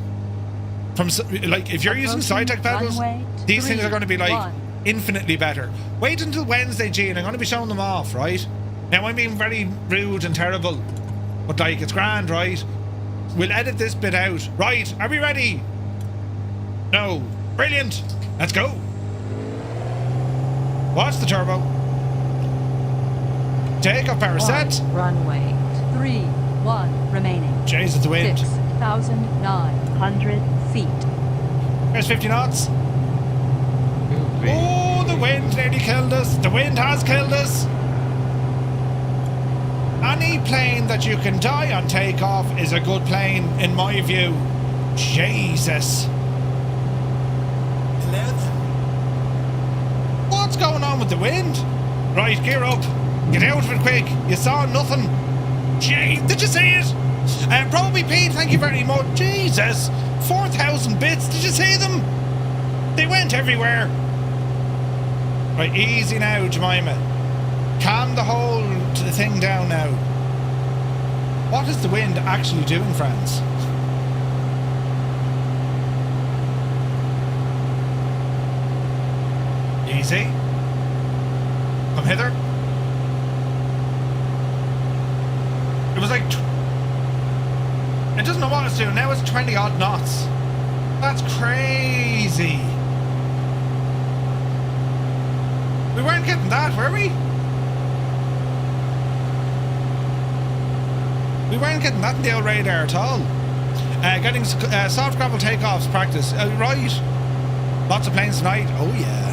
From, like, if you're using Cytec pedals, these things are going to be like infinitely better. Wait until Wednesday, Gene. I'm going to be showing them off, right? Now I'm being very rude and terrible, but like, it's grand, right? We'll edit this bit out. Right, are we ready? No. Brilliant. Let's go. Watch the turbo. Take off power set. Runway 31 remaining. Jesus, the wind. 6,900 feet. There's 50 knots. Oh, the wind nearly killed us. The wind has killed us. Any plane that you can die on takeoff is a good plane, in my view. Jesus. What's going on with the wind? Right, gear up. Get out of it quick. You saw nothing. Gee, did you see it? Probably Pete, thank you very much. Jesus. 4,000 bits. Did you see them? They went everywhere. Right, easy now, Jemima. Calm the whole thing down now. What is the wind actually doing, friends? Easy. Come hither. It was like... It doesn't know what it's doing. Now it's 20 odd knots. That's crazy. We weren't getting that, were we? We weren't getting that in the old radar at all. Getting soft gravel takeoffs practice. Right. Lots of planes tonight. Oh, yeah.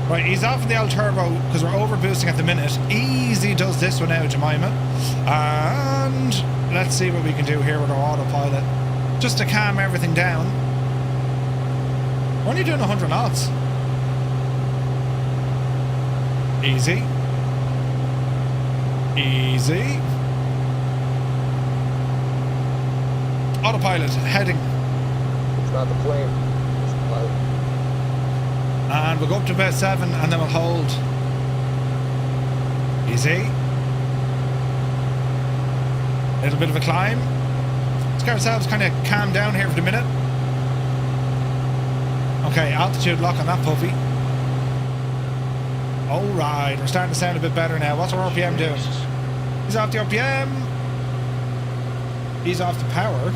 Right, he's off in the old turbo because we're over boosting at the minute. Easy does this one out, Jemima. And let's see what we can do here with our autopilot. Just to calm everything down. We're only doing 100 knots. Easy. Easy. Autopilot heading. It's not the plane. It's the pilot. And we'll go up to about 7 and then we'll hold. Easy. Little bit of a climb. Let's get ourselves kind of calm down here for the minute. Okay, altitude lock on that puppy. Alright, we're starting to sound a bit better now. What's our RPM doing? He's off the RPM. He's off the power.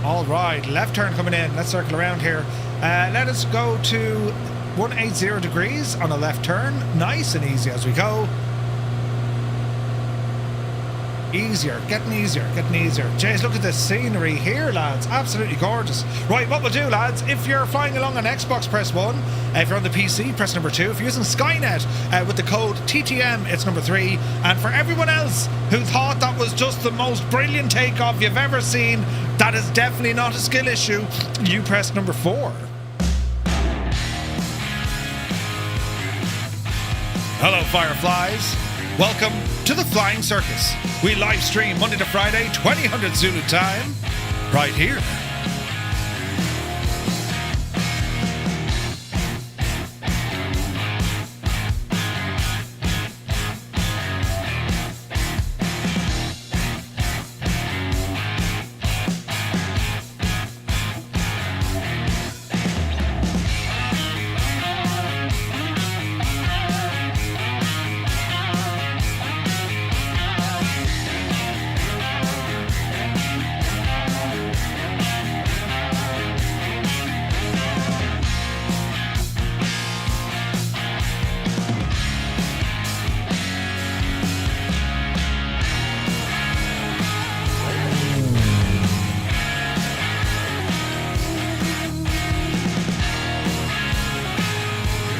Alright, left turn coming in. Let's circle around here. Let us go to 180 degrees on a left turn. Nice and easy as we go. Easier, getting easier, getting easier. Jeez, look at the scenery here, lads. Absolutely gorgeous. Right, what we'll do, lads, if you're flying along on Xbox, press 1. If you're on the PC, press number 2. If you're using Skynet with the code TTM, it's number 3. And for everyone else who thought that was just the most brilliant takeoff you've ever seen, that is definitely not a skill issue. You press number 4. Hello, Fireflies. Welcome to the Flying Circus. We live stream Monday to Friday, 2000 Zulu time, right here.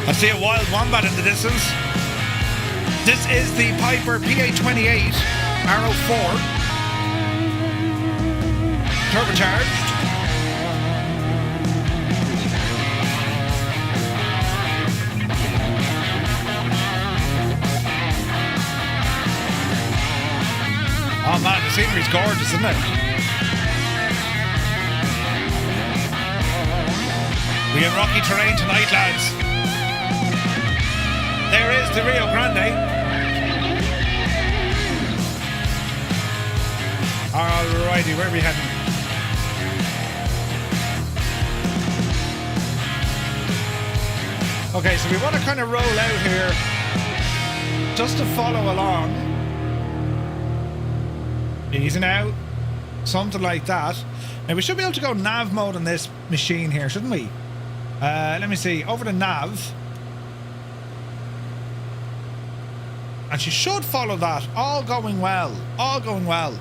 I see a wild wombat in the distance. This is the Piper PA-28 Arrow 4. Turbocharged. Oh man, the scenery's gorgeous, isn't it? We in rocky terrain tonight, lads. There is the Rio Grande. Alrighty, where are we heading? Okay, so we want to kind of roll out here just to follow along. Easing out. Something like that. Now we should be able to go nav mode on this machine here, shouldn't we? Let me see. Over to nav. And she should follow that. All going well. All going well.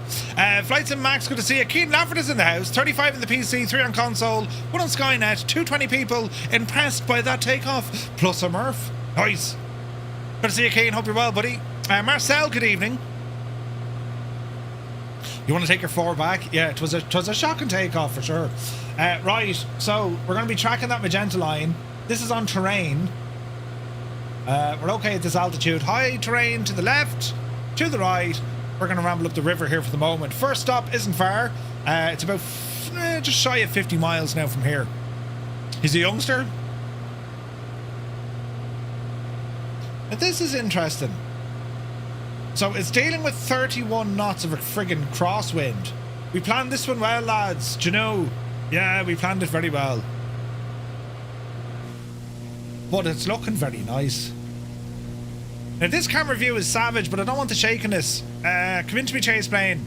Flights in Max, good to see you. Keen Lafford is in the house. 35 in the PC, 3 on console, 1 on Skynet, 220 people impressed by that takeoff. Plus a Murph. Nice. Good to see you, Keen. Hope you're well, buddy. Marcel, good evening. You want to take your 4 back? Yeah, it was a shocking takeoff for sure. Right, so we're going to be tracking that magenta line. This is on terrain. We're okay at this altitude. High terrain to the left, to the right. We're going to ramble up the river here for the moment. First stop isn't far. It's about just shy of 50 miles now from here. He's a youngster. Now this is interesting. So it's dealing with 31 knots of a friggin' crosswind. We planned this one well, lads. Do you know? Yeah, we planned it very well. But it's looking very nice. Now this camera view is savage, but I don't want the shakiness. Come into me, chase plane.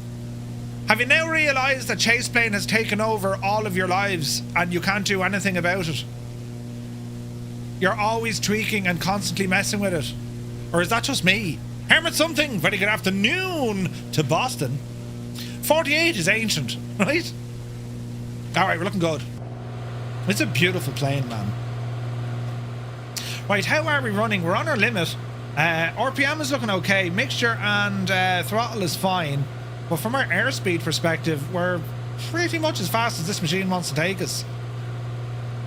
Have you now realised that chase plane has taken over all of your lives and you can't do anything about it? You're always tweaking and constantly messing with it. Or is that just me? Hermit something, very good afternoon to Boston. 48 is ancient, right? Alright, we're looking good. It's a beautiful plane, man. Right, how are we running? We're on our limit. RPM is looking okay. Mixture and throttle is fine. But from our airspeed perspective, we're pretty much as fast as this machine wants to take us.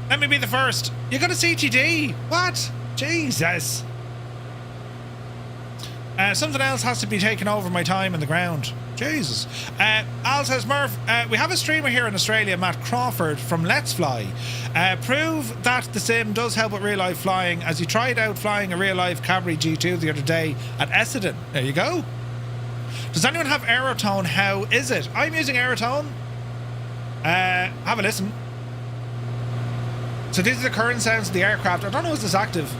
Let me be the first. You got a CTD? What? Jesus. Something else has to be taking over my time on the ground. Jesus. Al says, Murph, we have a streamer here in Australia, Matt Crawford from Let's Fly. Prove that the sim does help with real life flying, as he tried out flying a real life Cabri G2 the other day at Essendon. There you go. Does anyone have Aerotone? How is it? I'm using Aerotone. Have a listen. So these are the current sounds of the aircraft. I don't know if this is active.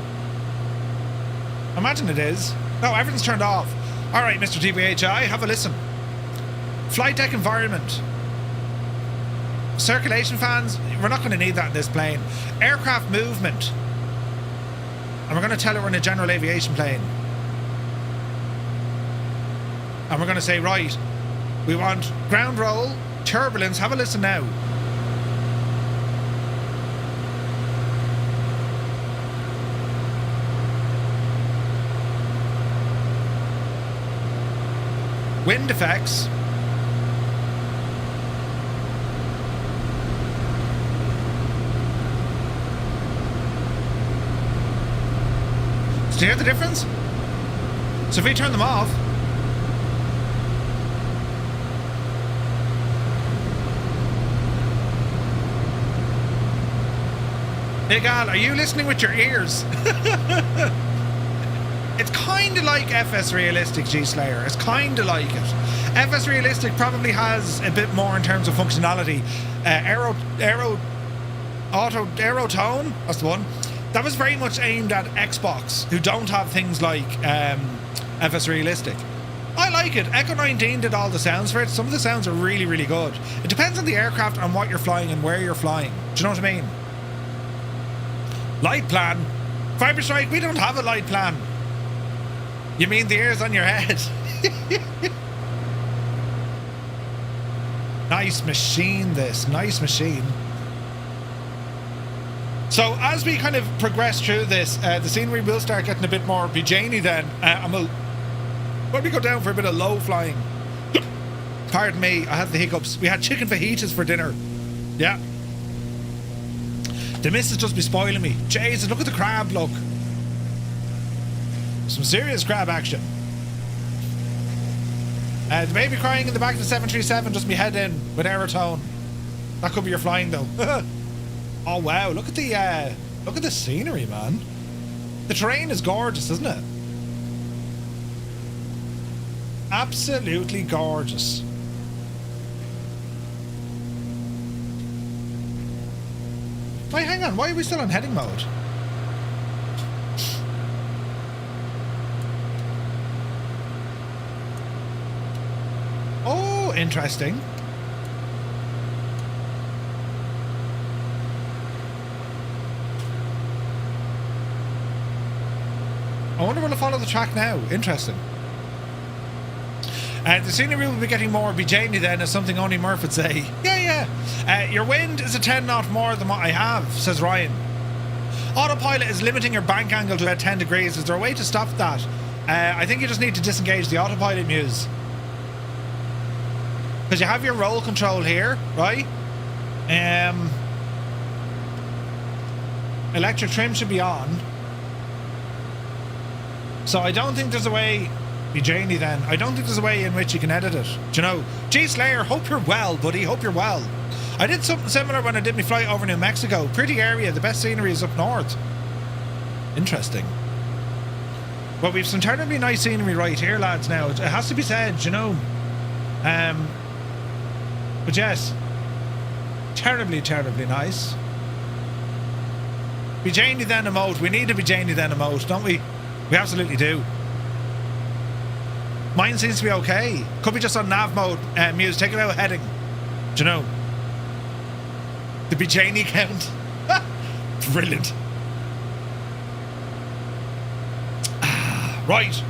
Imagine it is. No, everything's turned off. Alright, Mr. TBHI, have a listen. Flight deck environment. Circulation fans. We're not going to need that in this plane. Aircraft movement. And we're going to tell it we're in a general aviation plane. And we're going to say, right, we want ground roll, turbulence. Have a listen now. Wind effects. So do you hear the difference? So if we turn them off, hey gal, are you listening with your ears? It's kind of like FS Realistic, G-Slayer. It's kind of like it. FS Realistic probably has a bit more in terms of functionality. Aerotone, that's the one. That was very much aimed at Xbox, who don't have things like FS Realistic. I like it. Echo 19 did all the sounds for it. Some of the sounds are really, really good. It depends on the aircraft and what you're flying and where you're flying. Do you know what I mean? Light plan. Fiber Strike, we don't have a light plan. You mean the ears on your head? Nice machine, this. Nice machine. So, as we kind of progress through this, the scenery will start getting a bit more BJany then. And we'll probably go down for a bit of low flying. Pardon me, I had the hiccups. We had chicken fajitas for dinner. Yeah. The missus just be spoiling me. Jesus, look at the crab, look. Some serious crab action. The baby crying in the back of the 737, just be head in with Aerotone. That could be your flying though. Oh wow, look at the scenery, man. The terrain is gorgeous, isn't it? Absolutely gorgeous. Wait, hang on, why are we still on heading mode? Oh, interesting. I wonder will it follow the track now? Interesting. The scenery will be getting more BJany then, as something only Murph would say. Yeah. Your wind is a 10 knot more than what I have, says Ryan. Autopilot is limiting your bank angle to about 10 degrees. Is there a way to stop that? I think you just need to disengage the autopilot, Muse. Because you have your roll control here, right? Electric trim should be on. So I don't think there's a way... BJany then. I don't think there's a way in which you can edit it. Do you know? G-Slayer, hope you're well, buddy. Hope you're well. I did something similar when I did my flight over New Mexico. Pretty area. The best scenery is up north. Interesting. Well, we've some terribly nice scenery right here, lads, now. It has to be said, you know. But yes. Terribly, terribly nice. BJany then emote. We need a BJany then emote, don't we? We absolutely do. Mine seems to be okay. Could be just on nav mode. Muse, take it out heading. Do you know? The Bijani count. Brilliant. Right.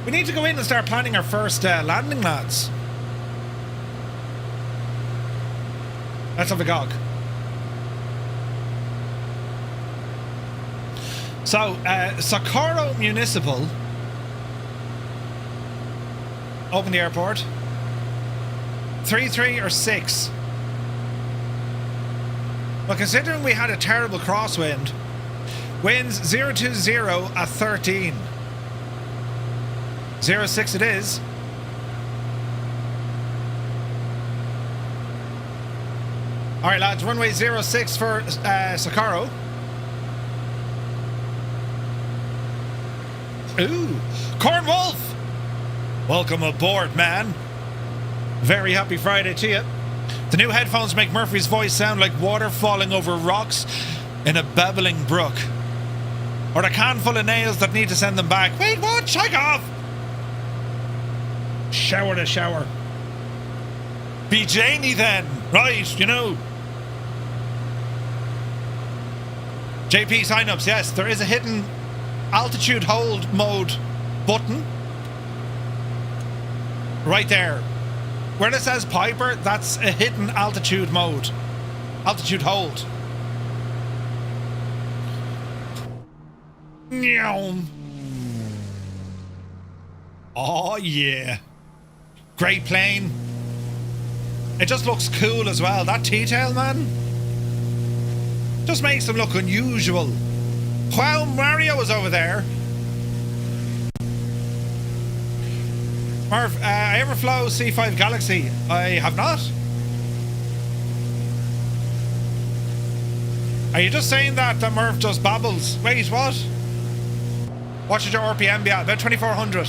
We need to go in and start planning our first landing, lads. Let's have a gog. So, Socorro Municipal. Open the airport. 3-3 or 6. Well, considering we had a terrible crosswind, winds 020 at 13. 06 it is. Alright lads, runway 06 for Socorro. Ooh, Corn Wolf! Welcome aboard, man. Very happy Friday to you. The new headphones make Murphy's voice sound like water falling over rocks in a babbling brook. Or a can full of nails that need to send them back. Wait, what? Check off! Shower to shower. Be Janie then. Right, you know. JP sign-ups, yes, there is a hidden altitude hold mode button. Right there. Where it says Piper, that's a hidden altitude mode. Altitude hold. Meow. Oh yeah. Great plane. It just looks cool as well. That T-tail, man, just makes them look unusual. Wow, Mario was over there. Merv, I ever flew C5 Galaxy? I have not. Are you just saying that Merv just babbles? Wait, what? What should your RPM be at? About 2400.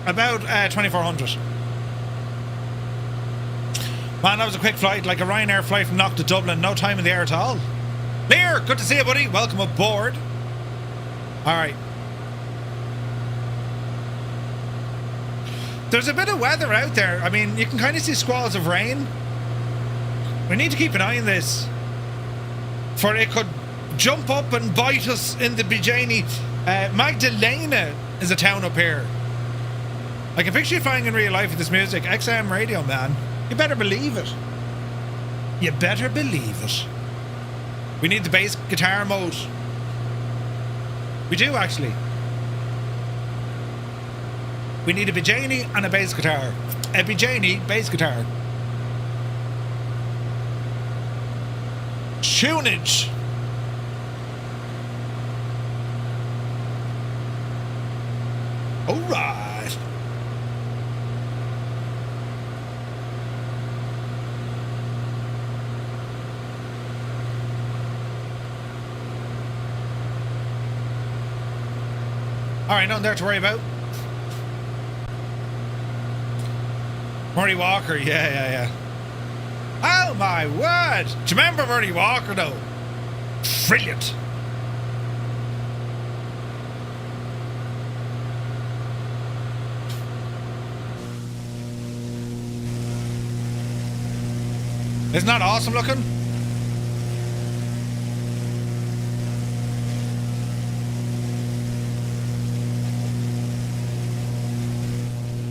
About 2400. Man, that was a quick flight, like a Ryanair flight from Knock to Dublin. No time in the air at all. Lear, good to see you, buddy. Welcome aboard. Alright. There's a bit of weather out there. I mean, you can kind of see squalls of rain. We need to keep an eye on this, for it could jump up and bite us in the Bijani. Magdalena is a town up here. I can picture you flying in real life with this music. XM radio, man. You better believe it. You better believe it. We need the bass guitar mode. We do, actually. We need a Bijani and a bass guitar. A Bijani bass guitar. Tunage. Alright. Alright, nothing there to worry about. Murray Walker, yeah. Oh my word! Do you remember Murray Walker though? Brilliant! Isn't that awesome looking?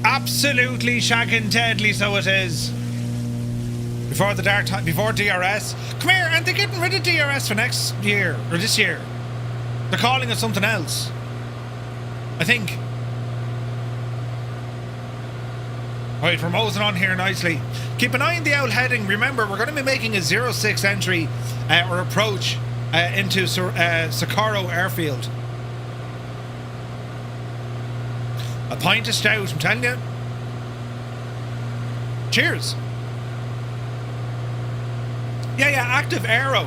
Absolutely shagging deadly, so it is. Before the dark time, before DRS. Come here, aren't they getting rid of DRS for next year or this year? They're calling it something else, I think. Right, we're mosing on here nicely. Keep an eye on the owl heading. Remember, we're going to be making a 06 entry or approach into Socorro airfield. A pint of stout, I'm telling you. Cheers. Yeah, active aero.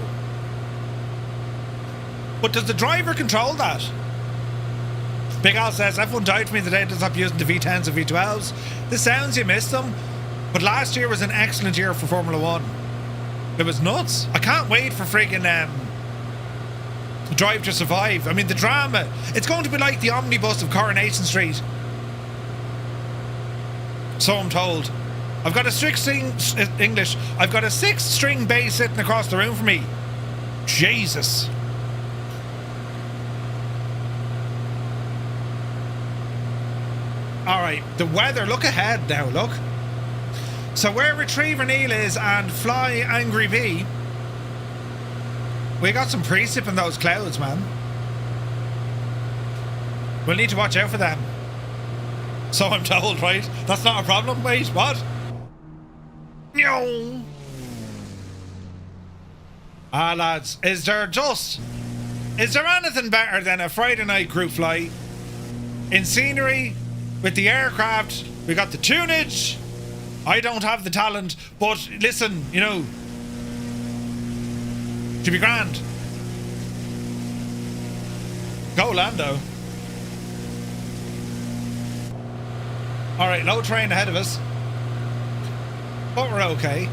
But does the driver control that? Big Al says, F1 died for me the day to stop using the V10s and V12s. This sounds you missed them, but last year was an excellent year for Formula 1. It was nuts. I can't wait for friggin' Drive to Survive. I mean, the drama. It's going to be like the omnibus of Coronation Street. So I'm told. I've got a English. I've got a 6-string bass sitting across the room from me. Jesus. Alright, the weather. Look ahead now, look. So where Retriever Neil is and Fly Angry Bee, we got some precip in those clouds, man. We'll need to watch out for them. So I'm told, right? That's not a problem. Wait, what? No. Ah, lads, is there anything better than a Friday night group flight in scenery with the aircraft? We got the tunage. I don't have the talent, but listen, you know, to be grand. Go Lando. Alright, low train ahead of us. But we're okay.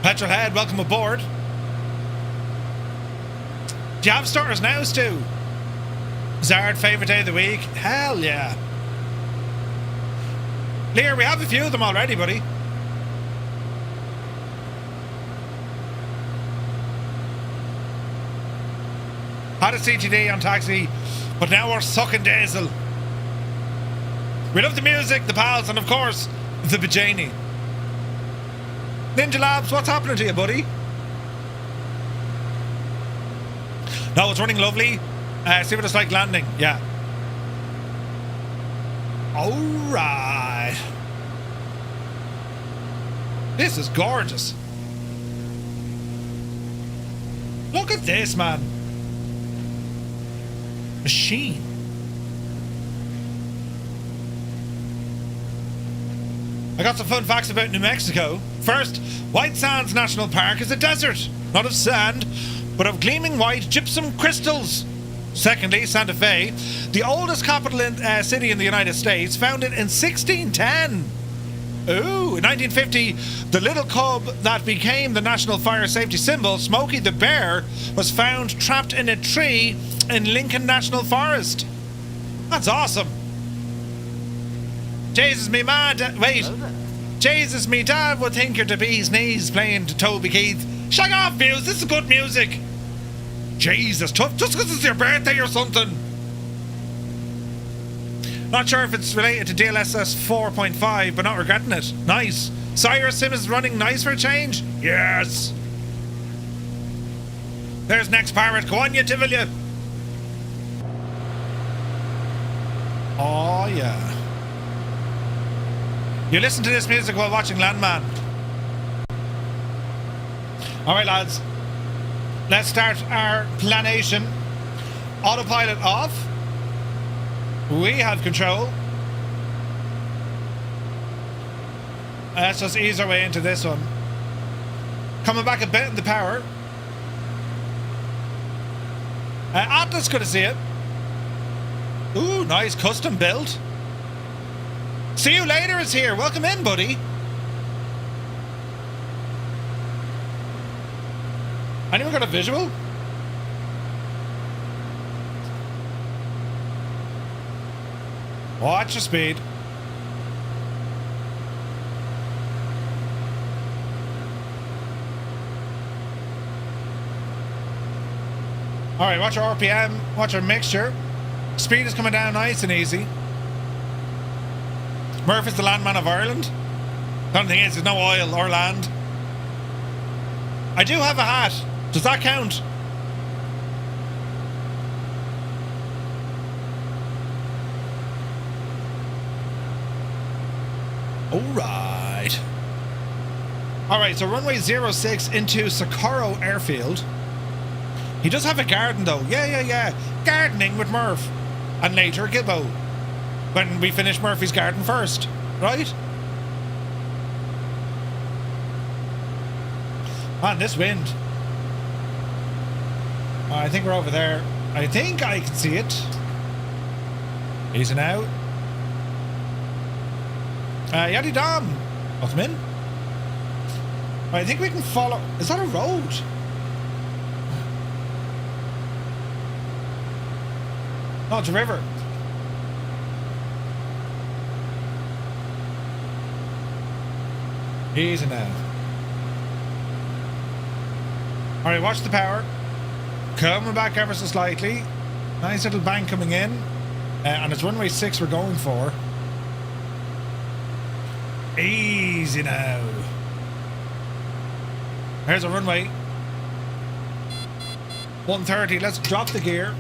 Petrolhead, welcome aboard. Do you have starters now, Stu? Zard, favourite day of the week? Hell yeah. Lear, we have a few of them already, buddy. Had a CTD on taxi, but now we're sucking diesel. We love the music, the pals, and of course, the Bajani. Ninja Labs, what's happening to you, buddy? No, it's running lovely. See what it's like landing. Yeah. Alright. This is gorgeous. Look at this, man. Machine. I got some fun facts about New Mexico. First, White Sands National Park is a desert, not of sand, but of gleaming white gypsum crystals. Secondly, Santa Fe, the oldest capital city in the United States, founded in 1610. Ooh, in 1950, the little cub that became the national fire safety symbol, Smokey the Bear, was found trapped in a tree in Lincoln National Forest. That's awesome. Jesus, me dad would think you're the bee's knees playing to Toby Keith. Shag off, Muse, this is good music. Jesus, tough, just because it's your birthday or something. Not sure if it's related to DLSS 4.5, but not regretting it. Nice. Cyrus Sim is running nice for a change? Yes. There's next pirate. Go on, you Tivilya. Oh, yeah. You listen to this music while watching Landman. Alright, lads. Let's start our planation. Autopilot off. We have control. Let's just ease our way into this one. Coming back a bit in the power. Atlas, good to see it. Ooh, nice custom build. See you later is here. Welcome in, buddy. Anyone got a visual? Watch your speed. Alright, watch our RPM, watch our mixture. Speed is coming down nice and easy. Murph is the landman of Ireland. The only thing is, there's no oil or land. I do have a hat. Does that count? Alright. Alright, so runway 06 into Socorro Airfield. He does have a garden though. Yeah. Gardening with Murph. And later Gibbo. When we finish Murphy's garden first. Right? Man, this wind. I think we're over there. I think I can see it. Easing out. Yaddy Dom. Welcome in. I think we can follow. Is that a road? No, it's a river. Easy now. Alright, watch the power. Coming back ever so slightly. Nice little bank coming in. And it's runway 6 we're going for. Easy now. Here's a runway. 130. Let's drop the gear.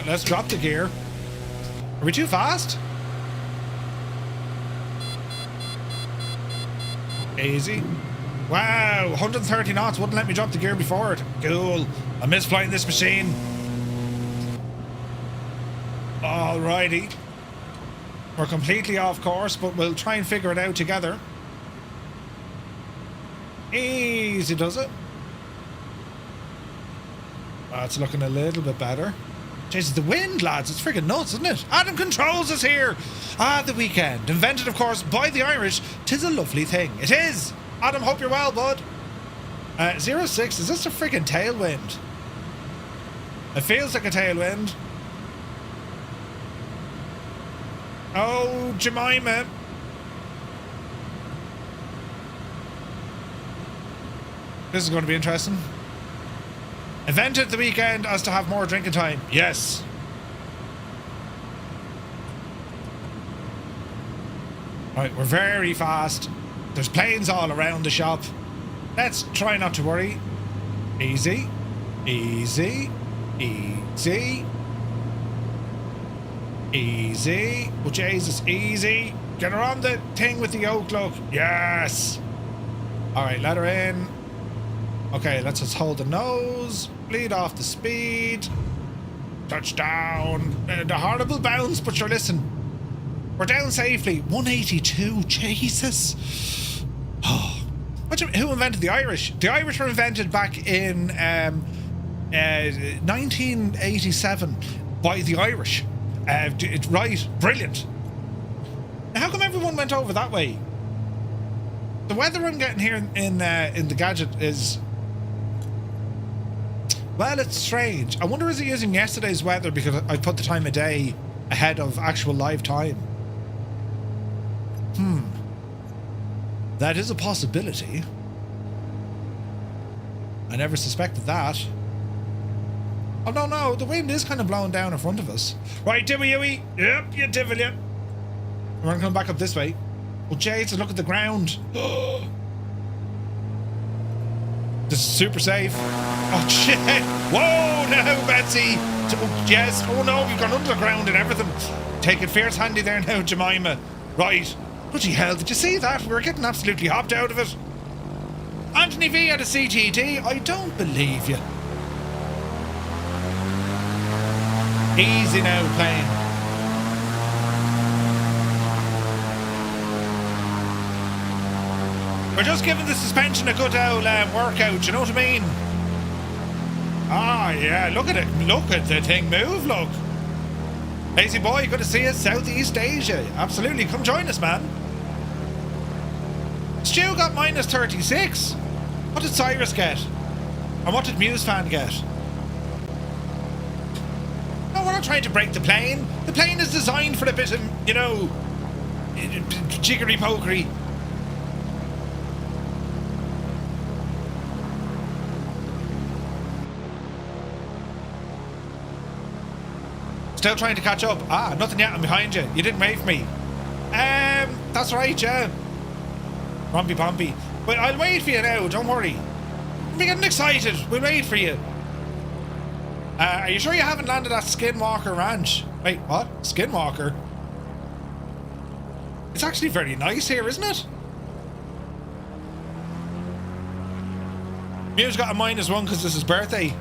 Let's drop the gear. Are we too fast? Easy. Wow, 130 knots wouldn't let me drop the gear before it. Cool. I miss flying this machine. Alrighty. We're completely off course, but we'll try and figure it out together. Easy does it. That's looking a little bit better. Jesus, the wind, lads. It's freaking nuts, isn't it? Adam Controls is here. Ah, the weekend. Invented, of course, by the Irish. 'Tis a lovely thing. It is. Adam, hope you're well, bud. 06, is this a freaking tailwind? It feels like a tailwind. Oh, Jemima. This is going to be interesting. Invented the weekend as to have more drinking time. Yes. Right, we're very fast. There's planes all around the shop. Let's try not to worry. Easy. Easy. Easy. Easy. Oh, Jesus. Easy. Get her on the thing with the oak look. Yes. Alright, let her in. Okay, let's just hold the nose. Bleed off the speed. Touchdown. The horrible bounce, but sure, listen. We're down safely. 182. Jesus. Oh. Who invented the Irish? The Irish were invented back in 1987 by the Irish. Right. Brilliant. Now, how come everyone went over that way? The weather I'm getting here in the gadget is... Well, it's strange. I wonder, is he using yesterday's weather because I put the time of day ahead of actual live time? That is a possibility. I never suspected that. Oh, no, the wind is kind of blowing down in front of us. Right, Dewey. Yep, you divil, yep. We're going to come back up this way. Oh, Jesus, look at the ground. This is super safe. Oh, shit. Whoa, no, Betsy. Oh, yes. Oh, no, we've gone underground and everything. Taking fierce handy there now, Jemima. Right. Bloody hell, did you see that? We were getting absolutely hopped out of it. Anthony V had a CTD. I don't believe you. Easy now, plane. We're just giving the suspension a good old workout, you know what I mean? Ah, yeah, look at it. Look at the thing move, look. Lazy boy, good to see us. Southeast Asia. Absolutely, come join us, man. Stu got minus 36. What did Cyrus get? And what did Muse Fan get? No, we're not trying to break the plane. The plane is designed for a bit of, you know, jiggery-pokery. Still trying to catch up. Ah, nothing yet. I'm behind you. You didn't wait for me. That's right, yeah. Rompy Pompy. But I'll wait for you now, don't worry. I'm getting excited. We'll wait for you. Are you sure you haven't landed at Skinwalker Ranch? Wait, what? Skinwalker? It's actually very nice here, isn't it? Mew's got a -1 because it's his birthday.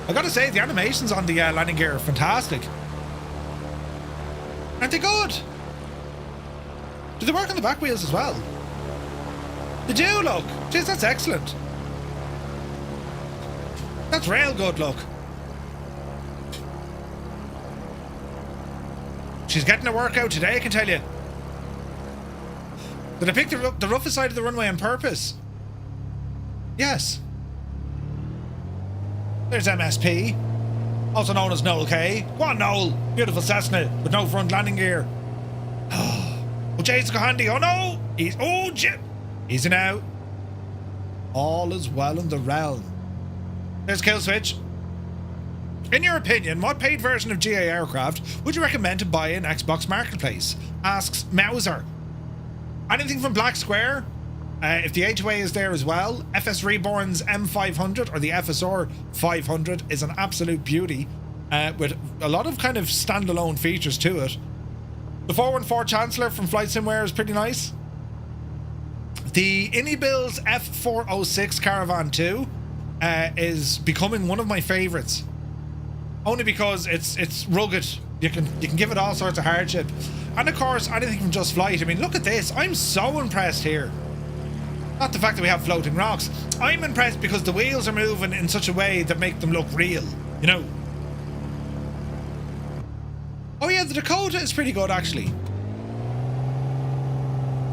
I gotta say, the animations on the landing gear are fantastic. Aren't they good? Do they work on the back wheels as well? They do, look. Jeez, that's excellent. That's real good, look. She's getting a workout today, I can tell you. Did I pick the roughest side of the runway on purpose? Yes. There's MSP, also known as Noel K. Go on, Noel. Beautiful Cessna with no front landing gear. Oh, Jay's go handy. Oh no! Easy now. All is well in the realm. There's kill switch. In your opinion, what paid version of GA aircraft would you recommend to buy in Xbox Marketplace? Asks Mauser. Anything from Black Square? If the HOA is there as well, FS Reborn's M500 or the FSR 500 is an absolute beauty, with a lot of kind of standalone features to it. The 414 Chancellor from Flight Simware is pretty nice. The Innibil's F406 Caravan 2 is becoming one of my favourites, only because it's rugged. You can give it all sorts of hardship, and of course anything from Just Flight. I mean, look at this. I'm so impressed here. Not the fact that we have floating rocks. I'm impressed because the wheels are moving in such a way that make them look real, you know. Oh yeah, the Dakota is pretty good actually.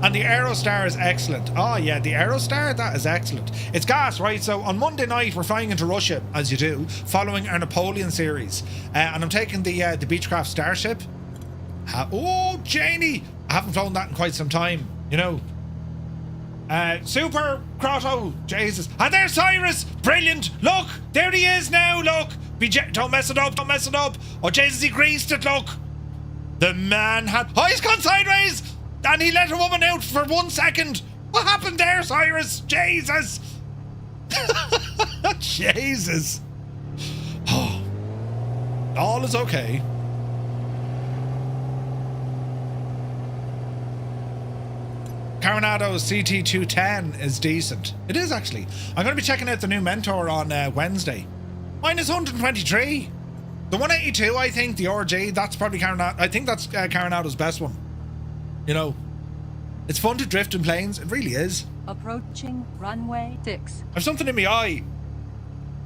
And the Aerostar is excellent. Oh yeah, the Aerostar, that is excellent. It's gas, right? So on Monday night we're flying into Russia, as you do, following our Napoleon series. And I'm taking the Beechcraft Starship. Oh, Janie! I haven't flown that in quite some time, you know. Super Grotto, Jesus. And there's Cyrus! Brilliant! Look! There he is now, look! Don't mess it up, don't mess it up! Oh, Jesus, he greased it, look! The man had... Oh, he's gone sideways! And he let a woman out for 1 second! What happened there, Cyrus? Jesus! Jesus! Oh. All is okay. Coronado's CT210 is decent. It is actually. I'm going to be checking out the new Mentor on Wednesday. Minus 123. The 182, I think, the RG, that's probably Coronado. I think that's Coronado's best one. You know, it's fun to drift in planes. It really is. Approaching runway 6. I've something in my eye.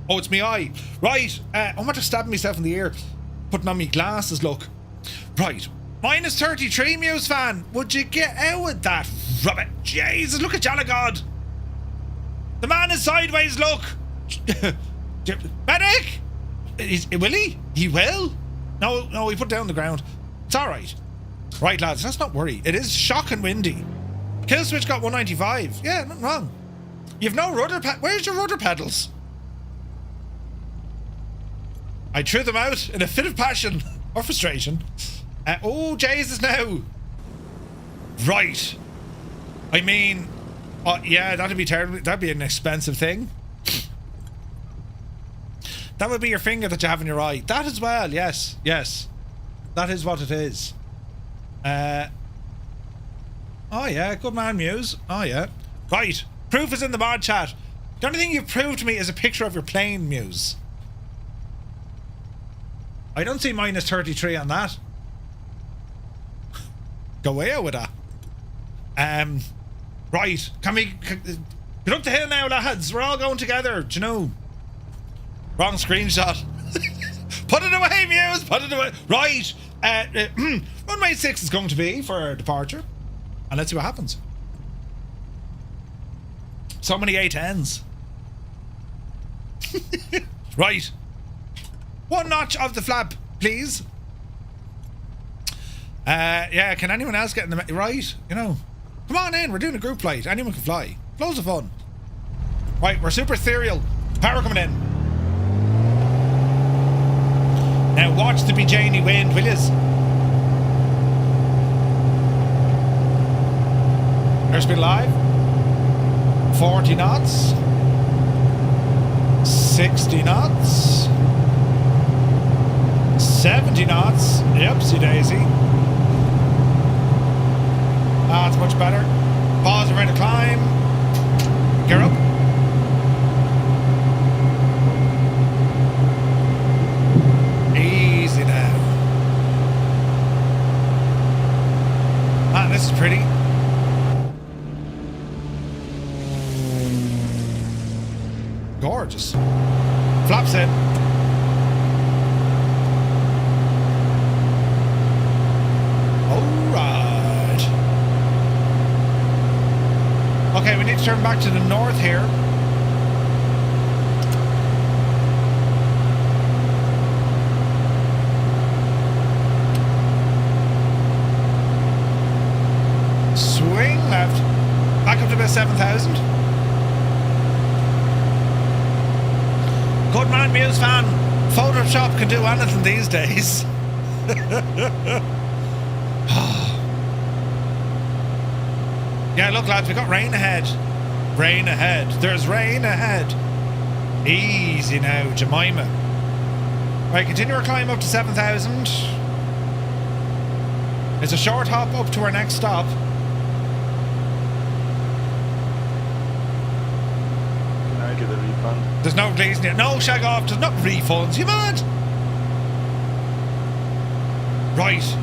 Oh, it's my eye. Right. I'm about to stab myself in the ear. Putting on my glasses, look. Right. Minus 33, Muse fan. Would you get out with that rubbish? Jesus, look at Jalagod. The man is sideways, look. Medic! Will he? He will? No, he put it down on the ground. It's alright. Right, lads, let's not worry. It is shocking windy. Kill switch got 195. Yeah, nothing wrong. You've no rudder where's your rudder pedals? I threw them out in a fit of passion or frustration. Oh, Jesus, now. Right. I mean, yeah, that'd be terrible. That'd be an expensive thing. That would be your finger that you have in your eye. That as well, yes. Yes. That is what it is. Oh, yeah, good man, Muse. Oh, yeah. Right. Proof is in the mod chat. The only thing you've proved to me is a picture of your plane, Muse. I don't see minus 33 on that. Go away with that. Right. Can we get up the hill now, lads? We're all going together. Do you know? Wrong screenshot. Put it away, Muse. Put it away. Right. Runway 6 is going to be for departure. And let's see what happens. So many A10s. Right. One notch of the flap, please. Yeah, can anyone else get in the... Right, you know. Come on in, we're doing a group flight. Anyone can fly. Loads of fun. Right, we're super ethereal. Power coming in. Now watch the Bejanie wind, will yous? Airspeed live. 40 knots. 60 knots. 70 knots. Yepsy daisy. That's much better. Pause, we're ready to climb. Gear up. Easy now. Man, this is pretty. Gorgeous. Flaps in. Alright. Okay, we need to turn back to the north here. Swing left. Back up to about 7,000. Good man, Muse fan. Photoshop can do anything these days. Yeah, look lads, we got rain ahead. Rain ahead. There's rain ahead. Easy now, Jemima. Right, continue our climb up to 7,000. It's a short hop up to our next stop. Can I get a refund? There's no reason here. No, shag off. There's not refunds. You mad? Right.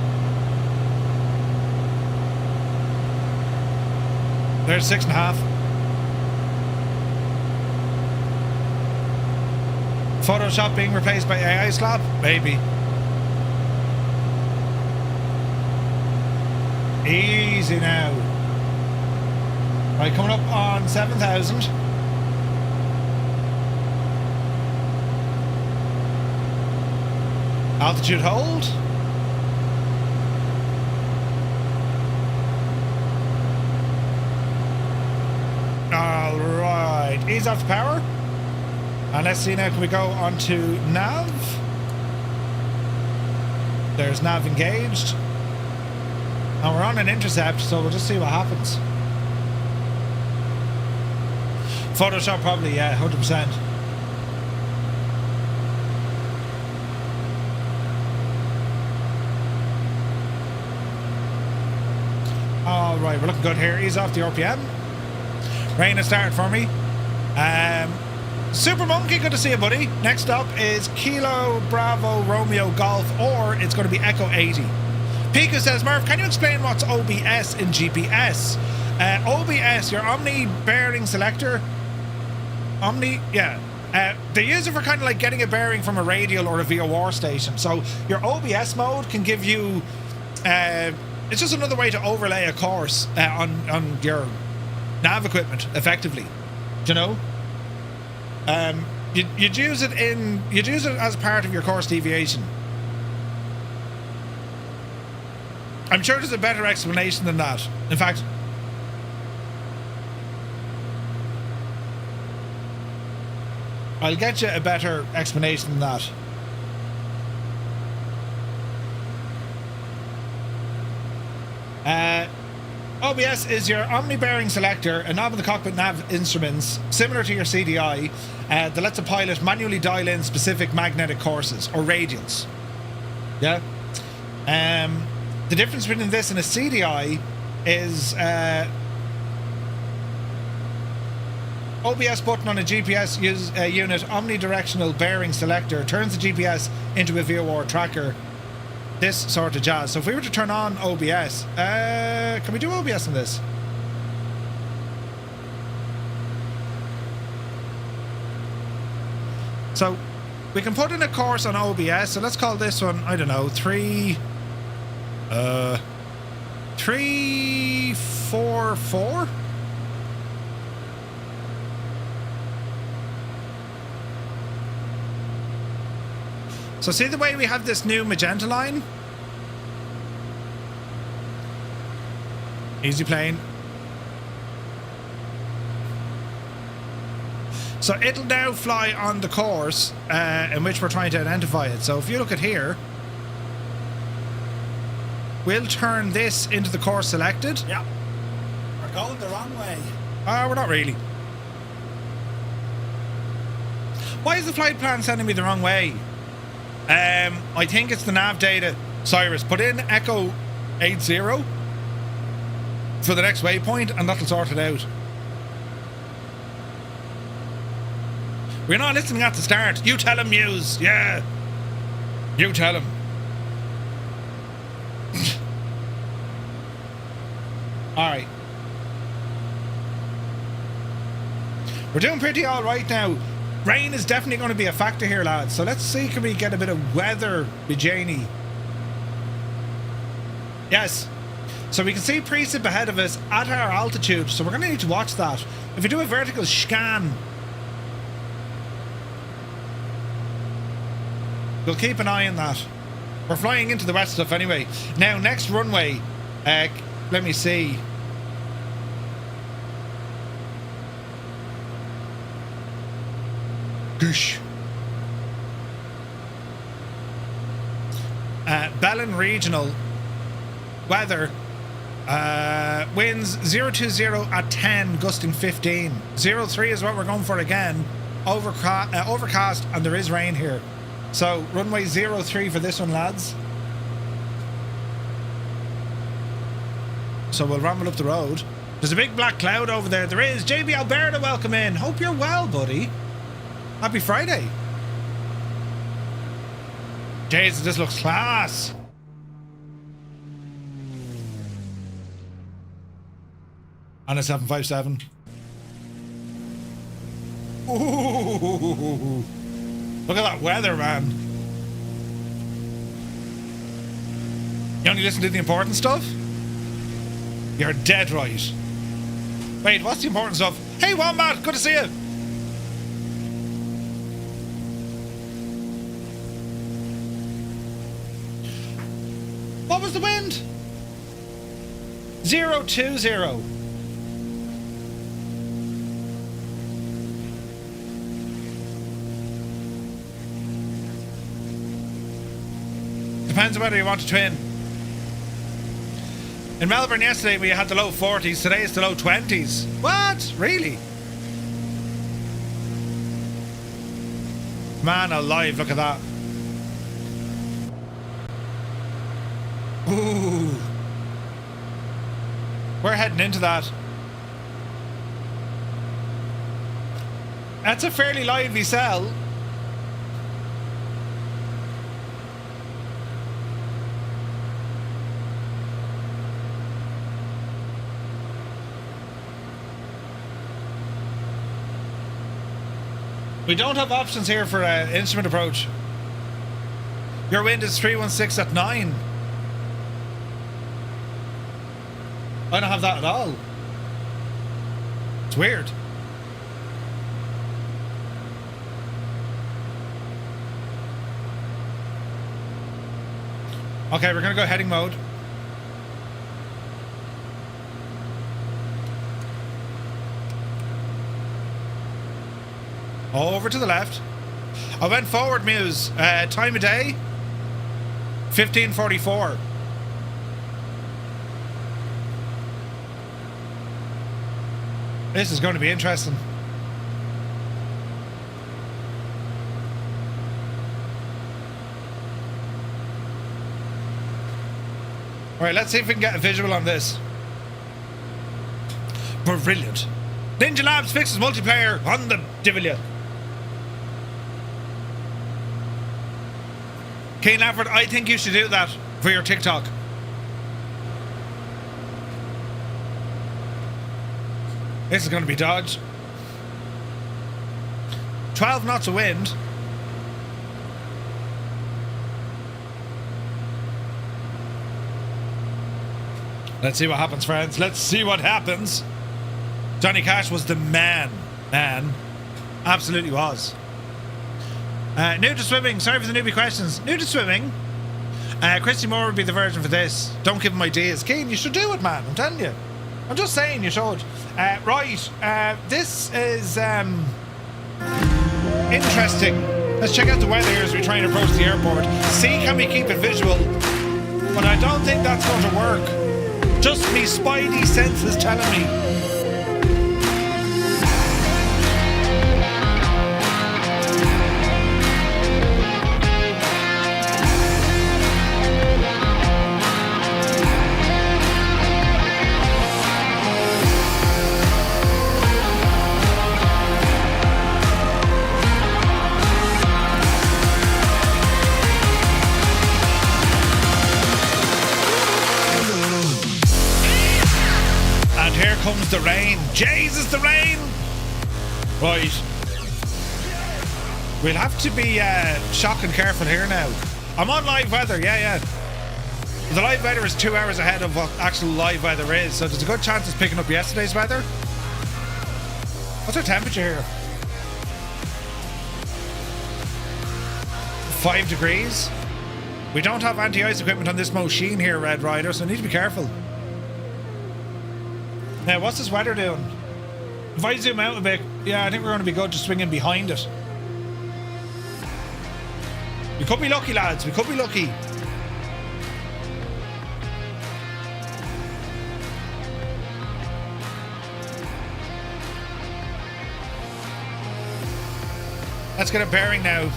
There's 6.5. Photoshop being replaced by AI slab? Maybe. Easy now. Right, coming up on 7,000. Altitude hold. Alright, ease off the power. And let's see now, can we go on to nav? There's nav engaged. And we're on an intercept, so we'll just see what happens. Photoshop probably, yeah, 100%. Alright, we're looking good here. Ease off the RPM. Rain has started for me. Super Monkey, good to see you, buddy. Next up is Kilo Bravo Romeo Golf, or it's going to be Echo 80. Pico says, Murph, can you explain what's OBS in GPS? OBS, your Omni Bearing Selector. Omni, yeah. They use it for kind of like getting a bearing from a radial or a VOR station. So your OBS mode can give you... it's just another way to overlay a course on your nav equipment, effectively. Do you know? You'd use it as part of your course deviation. I'm sure there's a better explanation than that. In fact, I'll get you a better explanation than that. OBS is your omni-bearing selector, a knob in the cockpit nav instruments, similar to your CDI, that lets a pilot manually dial in specific magnetic courses, or radials. Yeah? The difference between this and a CDI is OBS button on a GPS unit omnidirectional bearing selector turns the GPS into a VOR tracker. This sort of jazz. So if we were to turn on OBS, can we do OBS in this? So we can put in a course on OBS. So let's call this one, I don't know, 344. So see the way we have this new magenta line? Easy plane. So it'll now fly on the course in which we're trying to identify it. So if you look at here, we'll turn this into the course selected. Yeah. We're going the wrong way. We're not really. Why is the flight plan sending me the wrong way? I think it's the nav data. Cyrus, put in Echo 80 for the next waypoint and that'll sort it out. We're not listening at the start. You tell him, Muse. Yeah. You tell him. Alright. We're doing pretty alright now. Rain is definitely going to be a factor here, lads. So let's see, can we get a bit of weather, Bijani? Yes. So we can see precip ahead of us at our altitude. So we're going to need to watch that. If we do a vertical scan, we'll keep an eye on that. We're flying into the west stuff anyway. Now, next runway. Let me see. Goosh. Bellin Regional. Weather. Winds 020 at 10, gusting 15. 03 is what we're going for again. Overcast, and there is rain here. So, runway 03 for this one, lads. So we'll ramble up the road. There's a big black cloud over there. There is. JB Alberta, welcome in. Hope you're well, buddy. Happy Friday. Jesus, this looks class. And a 757. Ooh. Look at that weather, man. You only listen to the important stuff? You're dead right. Wait, what's the important stuff? Hey, Wombat, good to see you. What was the wind? 020. Depends on whether you want to twin. In Melbourne yesterday we had the low 40s, today it's the low 20s. What? Really? Man alive, look at that. Ooh. We're heading into that. That's a fairly lively cell. We don't have options here for instrument approach. Your wind is 316 at 9. I don't have that at all. It's weird. Okay, we're going to go heading mode. Over to the left. I went forward, Muse. Time of day 15:44. This is going to be interesting. Alright, let's see if we can get a visual on this. Brilliant. Ninja Labs fixes multiplayer on the Divilia. Kane Lafford, I think you should do that for your TikTok. This is going to be dodge. 12 knots of wind. Let's see what happens, friends. Let's see what happens. Johnny Cash was the man. Absolutely was. New to swimming. Sorry for the newbie questions. New to swimming. Christy Moore would be the virgin for this. Don't give him ideas. Keen, you should do it, man. I'm telling you. I'm just saying you should. Right. This is interesting. Let's check out the weather here as we try and approach the airport. See, can we keep it visual? But I don't think that's going to work. Just me spidey senses telling me. Comes the rain. Jesus, the rain. Right. We'll have to be shocking careful here now. I'm on live weather, yeah. The live weather is 2 hours ahead of what actual live weather is, so there's a good chance it's picking up yesterday's weather. What's our temperature here? 5 degrees. We don't have anti-ice equipment on this machine here, Red Rider, so I need to be careful. Now, what's this weather doing? If I zoom out a bit, yeah, I think we're going to be good to swing in behind it. We could be lucky, lads. We could be lucky. Let's get a bearing now.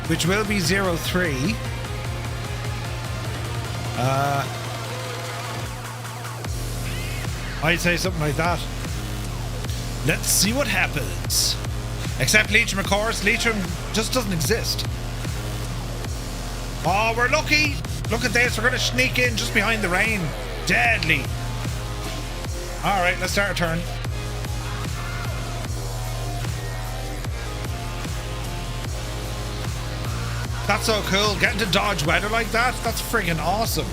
Which will be 03. I'd say something like that. Let's see what happens. Except Leitrim, of course. Leitrim just doesn't exist. Oh, we're lucky. Look at this. We're going to sneak in just behind the rain. Deadly. All right, let's start a turn. That's so cool. Getting to dodge weather like that, that's friggin' awesome.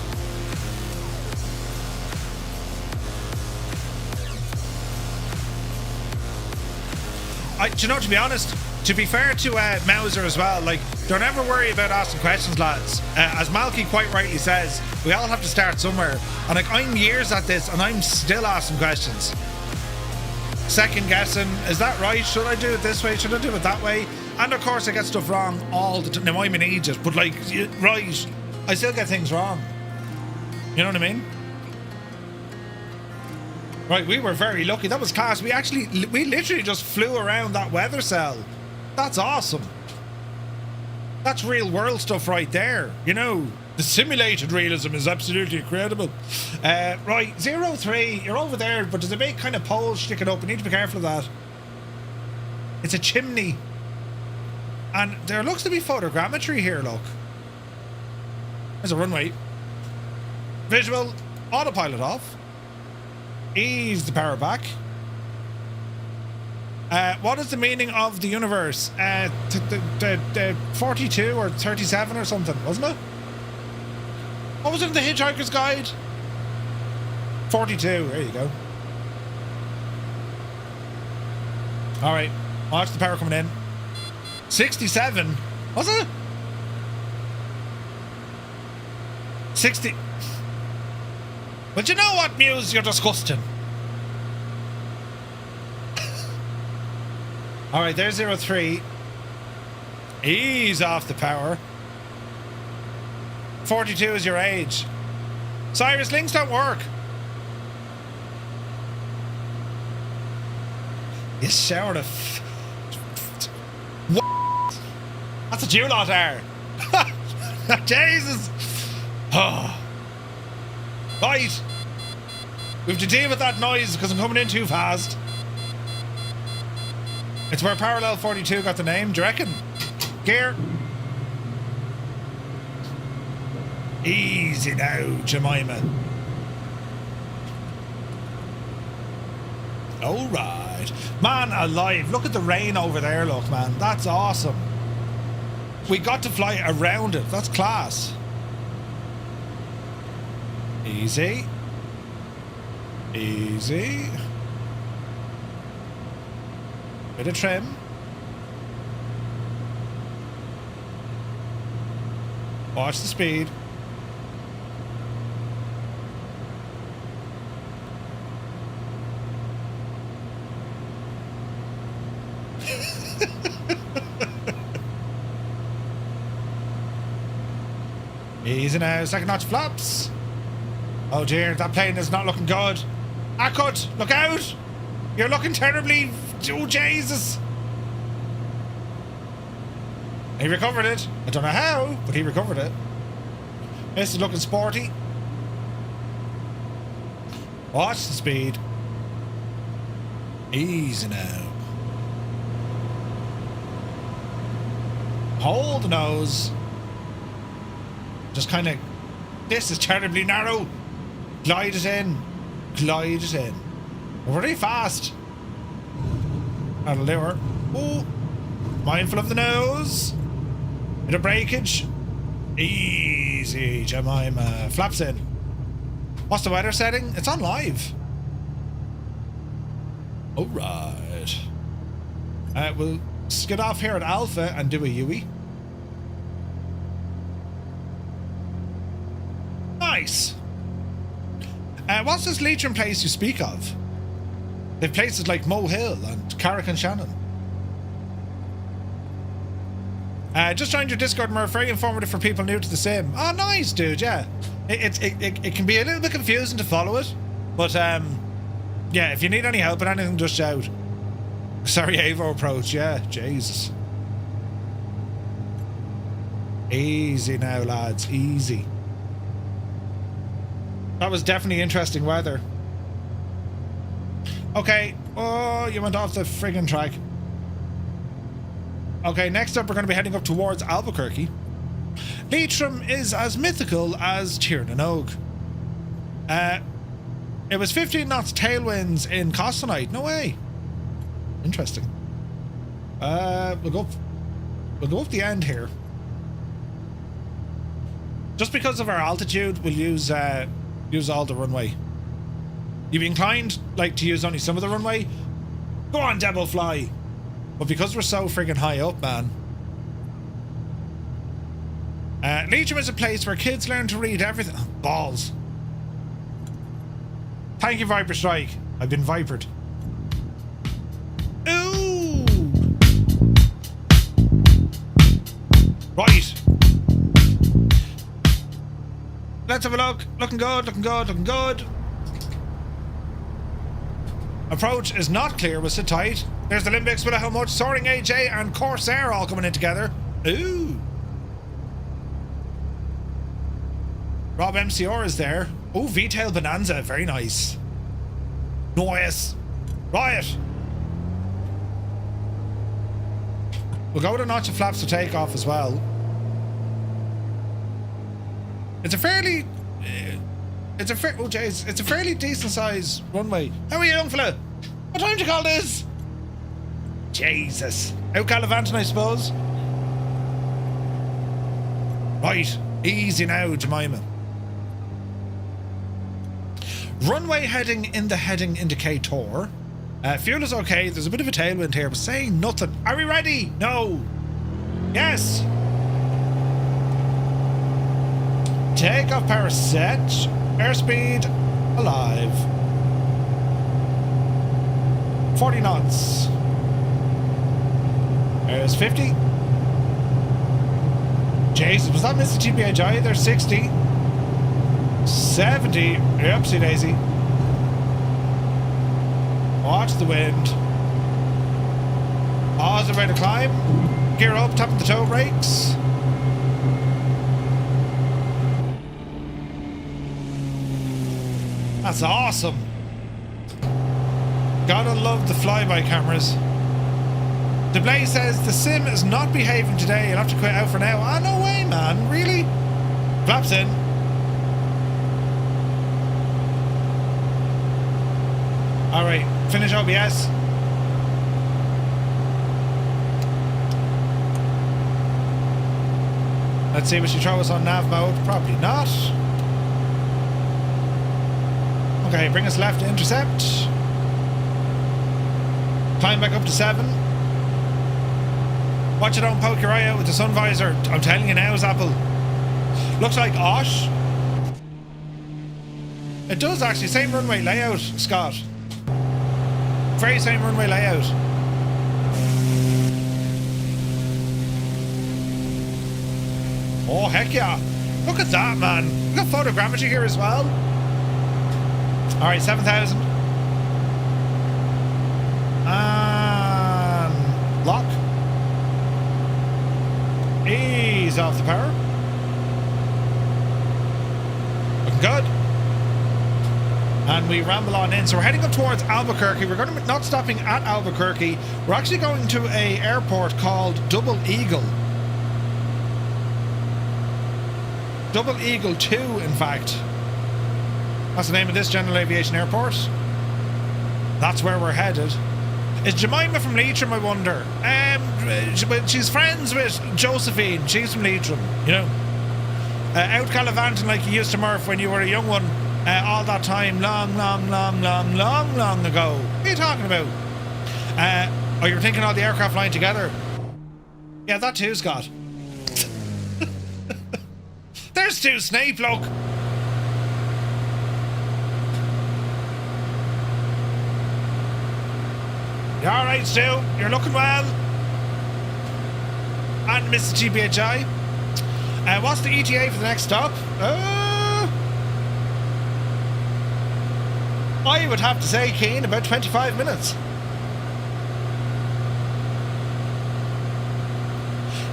Do you know, to be honest, to be fair to Mauser as well, like, don't ever worry about asking questions, lads. As Malky quite rightly says, we all have to start somewhere. And like, I'm years at this and I'm still asking questions. Second guessing, is that right? Should I do it this way? Should I do it that way? And of course I get stuff wrong all the time. Now I'm an idiot, but like, right, I still get things wrong. You know what I mean? Right, we were very lucky. That was class. We literally just flew around that weather cell. That's awesome. That's real world stuff right there. You know, the simulated realism is absolutely incredible. Right, 03, you're over there, but there's a big kind of pole sticking up. We need to be careful of that. It's a chimney. And there looks to be photogrammetry here, look. There's a runway. Visual, autopilot off. Ease the power back. What is the meaning of the universe? 42 or 37 or something, wasn't it? What was it in the Hitchhiker's Guide? 42, there you go. Alright, watch the power coming in. 67, was it? 60. But you know what, Muse? You're disgusting. Alright, there's 03. Ease off the power. 42 is your age. Cyrus, links don't work. You sort of... What? That's what you lot are. Jesus. Oh. Right. We have to deal with that noise because I'm coming in too fast. It's where Parallel 42 got the name, do you reckon? Gear. Easy now, Jemima. Alright. Man alive, look at the rain over there, look, man. That's awesome. We got to fly around it. That's class. Easy. Easy. Bit of trim. Watch the speed. Easy now, second notch flaps. Oh dear, that plane is not looking good. Akut, look out! You're looking terribly... Oh, Jesus! He recovered it. I don't know how, but he recovered it. This is looking sporty. Watch the speed. Easy now. Hold the nose. Just kind of... This is terribly narrow. Glide it in. Glide it in. We're very fast. That'll do her. Oh, mindful of the nose. Bit of breakage. Easy, Jemima. Flaps in. What's the weather setting? It's on live. Alright. We'll skid off here at Alpha and do a Yui. Nice. What's this Leitrim place you speak of? They've places like Moe Hill and Carrick and Shannon. Just joined your Discord, Murph. Very informative for people new to the sim. Oh, nice, dude. Yeah, it can be a little bit confusing to follow it, but yeah. If you need any help with anything, just shout. Sorry, Avo approach. Yeah, Jesus. Easy now, lads. Easy. That was definitely interesting weather. Okay. Oh, you went off the friggin' track. Okay, next up we're going to be heading up towards Albuquerque. Leitrim is as mythical as Tirnanog. It was 15 knots tailwinds in Costanite. No way. Interesting. We'll go up the end here. Just because of our altitude, we'll use all the runway. You'd be inclined like to use only some of the runway. Go on, Devil Fly. But because we're so friggin' high up, man. Leitrim is a place where kids learn to read everything. Oh, balls. Thank you, Viper Strike. I've been vipered. Ooh. Right. Let's have a look. Looking good, looking good, looking good. Approach is not clear. We'll sit tight. There's the Limbics with a how much. Soaring AJ and Corsair all coming in together. Ooh. Rob MCR is there. Oh, V-tail Bonanza. Very nice. Nice. Riot. We'll go with a notch of flaps to take off as well. It's a fairly... It's a fairly decent sized runway. How are you, young fella? What time do you call this? Jesus. Out Calavanton, I suppose. Right. Easy now, Jemima. Runway heading in the heading indicator. Fuel is okay. There's a bit of a tailwind here, but saying nothing. Are we ready? No. Yes. Takeoff power set. Airspeed alive. 40 knots. There's 50. Jesus, was that Mr. TPHI? There's 60. 70. Oopsie daisy. Watch the wind. Pause the way to climb. Gear up, tapping the toe brakes. That's awesome. Gotta love the flyby cameras. DeBlay says the sim is not behaving today. You'll have to quit out for now. Ah, no way, man. Really? Flaps in. Alright, finish OBS. Let's see, will she throw us on nav mode? Probably not. Okay, bring us left to intercept. Climb back up to 7. Watch it, don't poke your eye out with the sun visor. I'm telling you now, Apple. Looks like Osh. It does actually, same runway layout, Scott. Very same runway layout. Oh, heck yeah. Look at that, man. We got photogrammetry here as well. Alright, 7,000. And lock. Ease off the power. Looking good. And we ramble on in. So we're heading up towards Albuquerque. We're going to be not stopping at Albuquerque. We're actually going to a airport called Double Eagle. Double Eagle 2, in fact. That's the name of this general aviation airport. That's where we're headed. Is Jemima from Leitrim, I wonder? She's friends with Josephine. She's from Leitrim, you know. Out gallivanting like you used to, Murph, when you were a young one. All that time, long ago. What are you talking about? Oh, you're thinking all the aircraft flying together? Yeah, that too, Scott. There's Stu Snape, look. You alright, Stu? You're looking well? And Mrs. GBHI. What's the ETA for the next stop? I would have to say, Keen, about 25 minutes.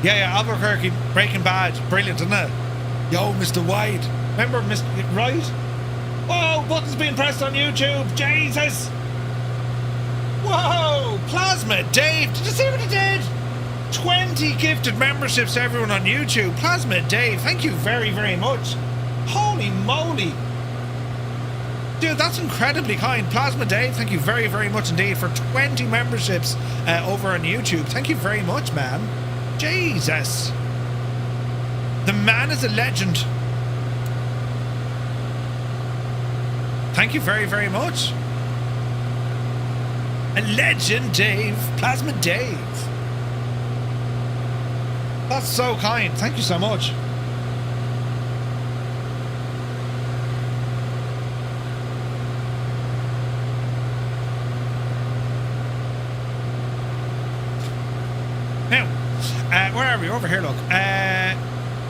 Yeah, Albuquerque, Breaking Bad. Brilliant, isn't it? Yo, Mr. White. Remember Mr. Right? Whoa, buttons being pressed on YouTube. Jesus. Whoa, Plasma Dave. Did you see what he did? 20 gifted memberships to everyone on YouTube. Plasma Dave, thank you very, very much. Holy moly. Dude, that's incredibly kind. Plasma Dave, thank you very, very much indeed for 20 memberships over on YouTube. Thank you very much, man. Jesus. The man is a legend. Thank you very, very much. A legend, Dave. Plasma Dave. That's so kind. Thank you so much. Now, where are we? Over here, look.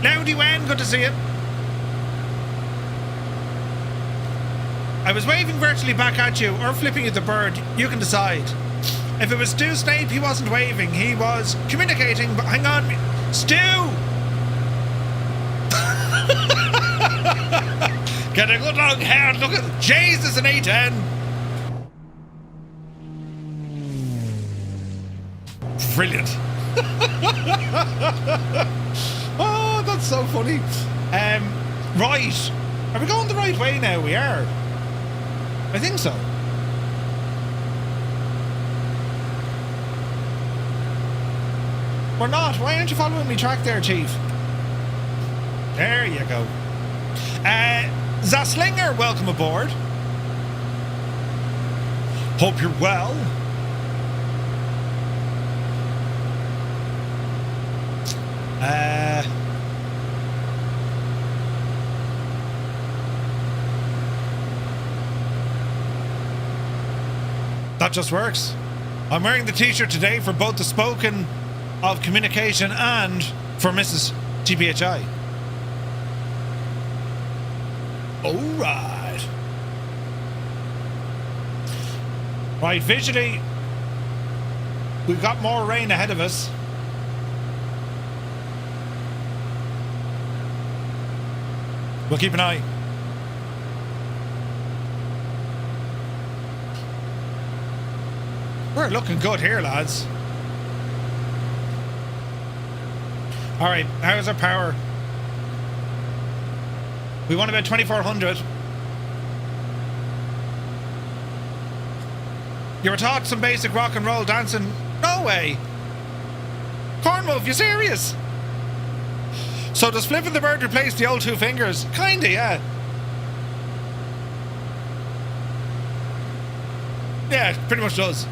Loudy Wen, good to see you. I was waving virtually back at you or flipping at the bird. You can decide. If it was Stu Snape, he wasn't waving. He was communicating. But hang on. Stu! Get a good long hair. Look at Jesus, an A10. Brilliant. Oh, that's so funny. Right. Are we going the right way now? We are. I think so. We're not. Why aren't you following me track there, Chief? There you go. Zaslinger, welcome aboard. Hope you're well. That just works. I'm wearing the t-shirt today for both the spoken of communication and for Mrs. GBHI. Alright. Right, visually, we've got more rain ahead of us. We'll keep an eye. We're looking good here, lads. Alright, how's our power? We want about 2400. You were taught some basic rock and roll dancing? No way! Cornwolf, you serious? So does flipping the bird replace the old two fingers? Kinda, yeah. Yeah, it pretty much does.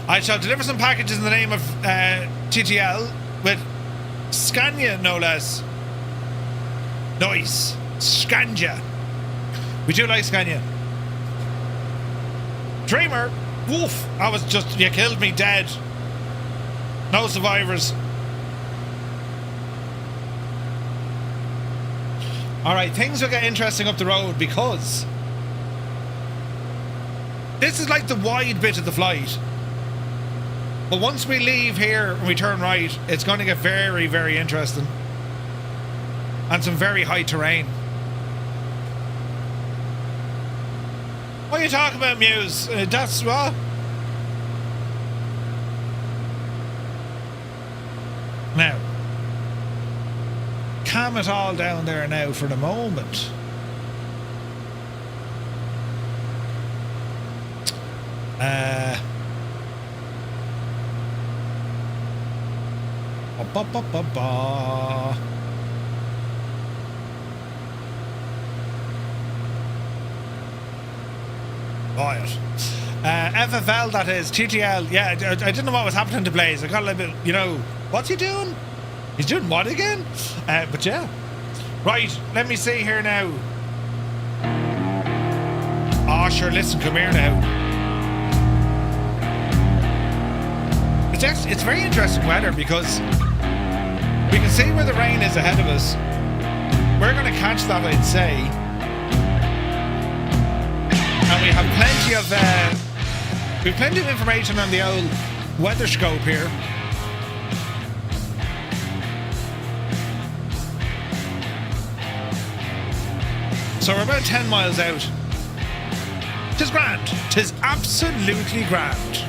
I shall deliver some packages in the name of TTL with Scania, no less. Nice. Scania. We do like Scania. Dreamer. Woof. I was just, you killed me dead. No survivors. Alright, things will get interesting up the road because this is like the wide bit of the flight. But once we leave here and we turn right, it's going to get very, very interesting. And some very high terrain. What are you talking about, Muse? That's what? Now, calm it all down there now for the moment. Ba, ba, ba, ba. Right. FFL, that is. TTL. Yeah, I didn't know what was happening to Blaze. I got a little bit, you know, what's he doing? He's doing what again? But yeah. Right, let me see here now. Oh, sure, listen, come here now. It's very interesting weather because we can see where the rain is ahead of us. We're going to catch that, I'd say. And we have plenty of information on the old weather scope here. So we're about 10 miles out. 'Tis grand. 'Tis absolutely grand.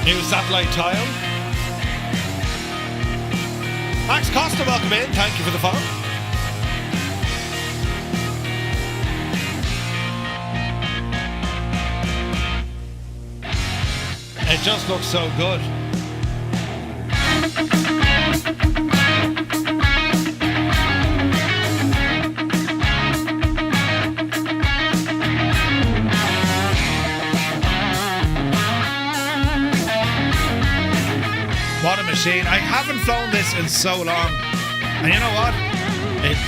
New satellite tile. Max Costa, welcome in. Thank you for the follow. It just looks so good. What a machine. I haven't flown this in so long. And you know what?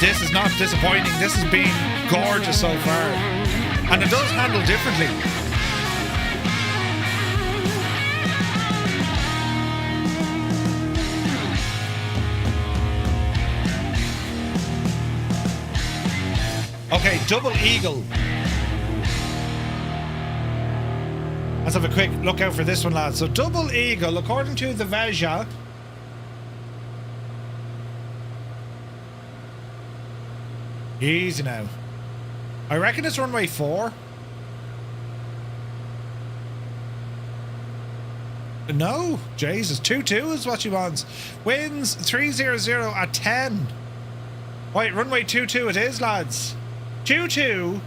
This is not disappointing. This has been gorgeous so far. And it does handle differently. Okay, double eagle. Let's have a quick look out for this one, lads. So double eagle, according to the Veja. Easy now. I reckon it's runway 4. No, Jesus, 22 is what she wants. Winds 300 at 10. Right, runway 22 it is, lads. 22.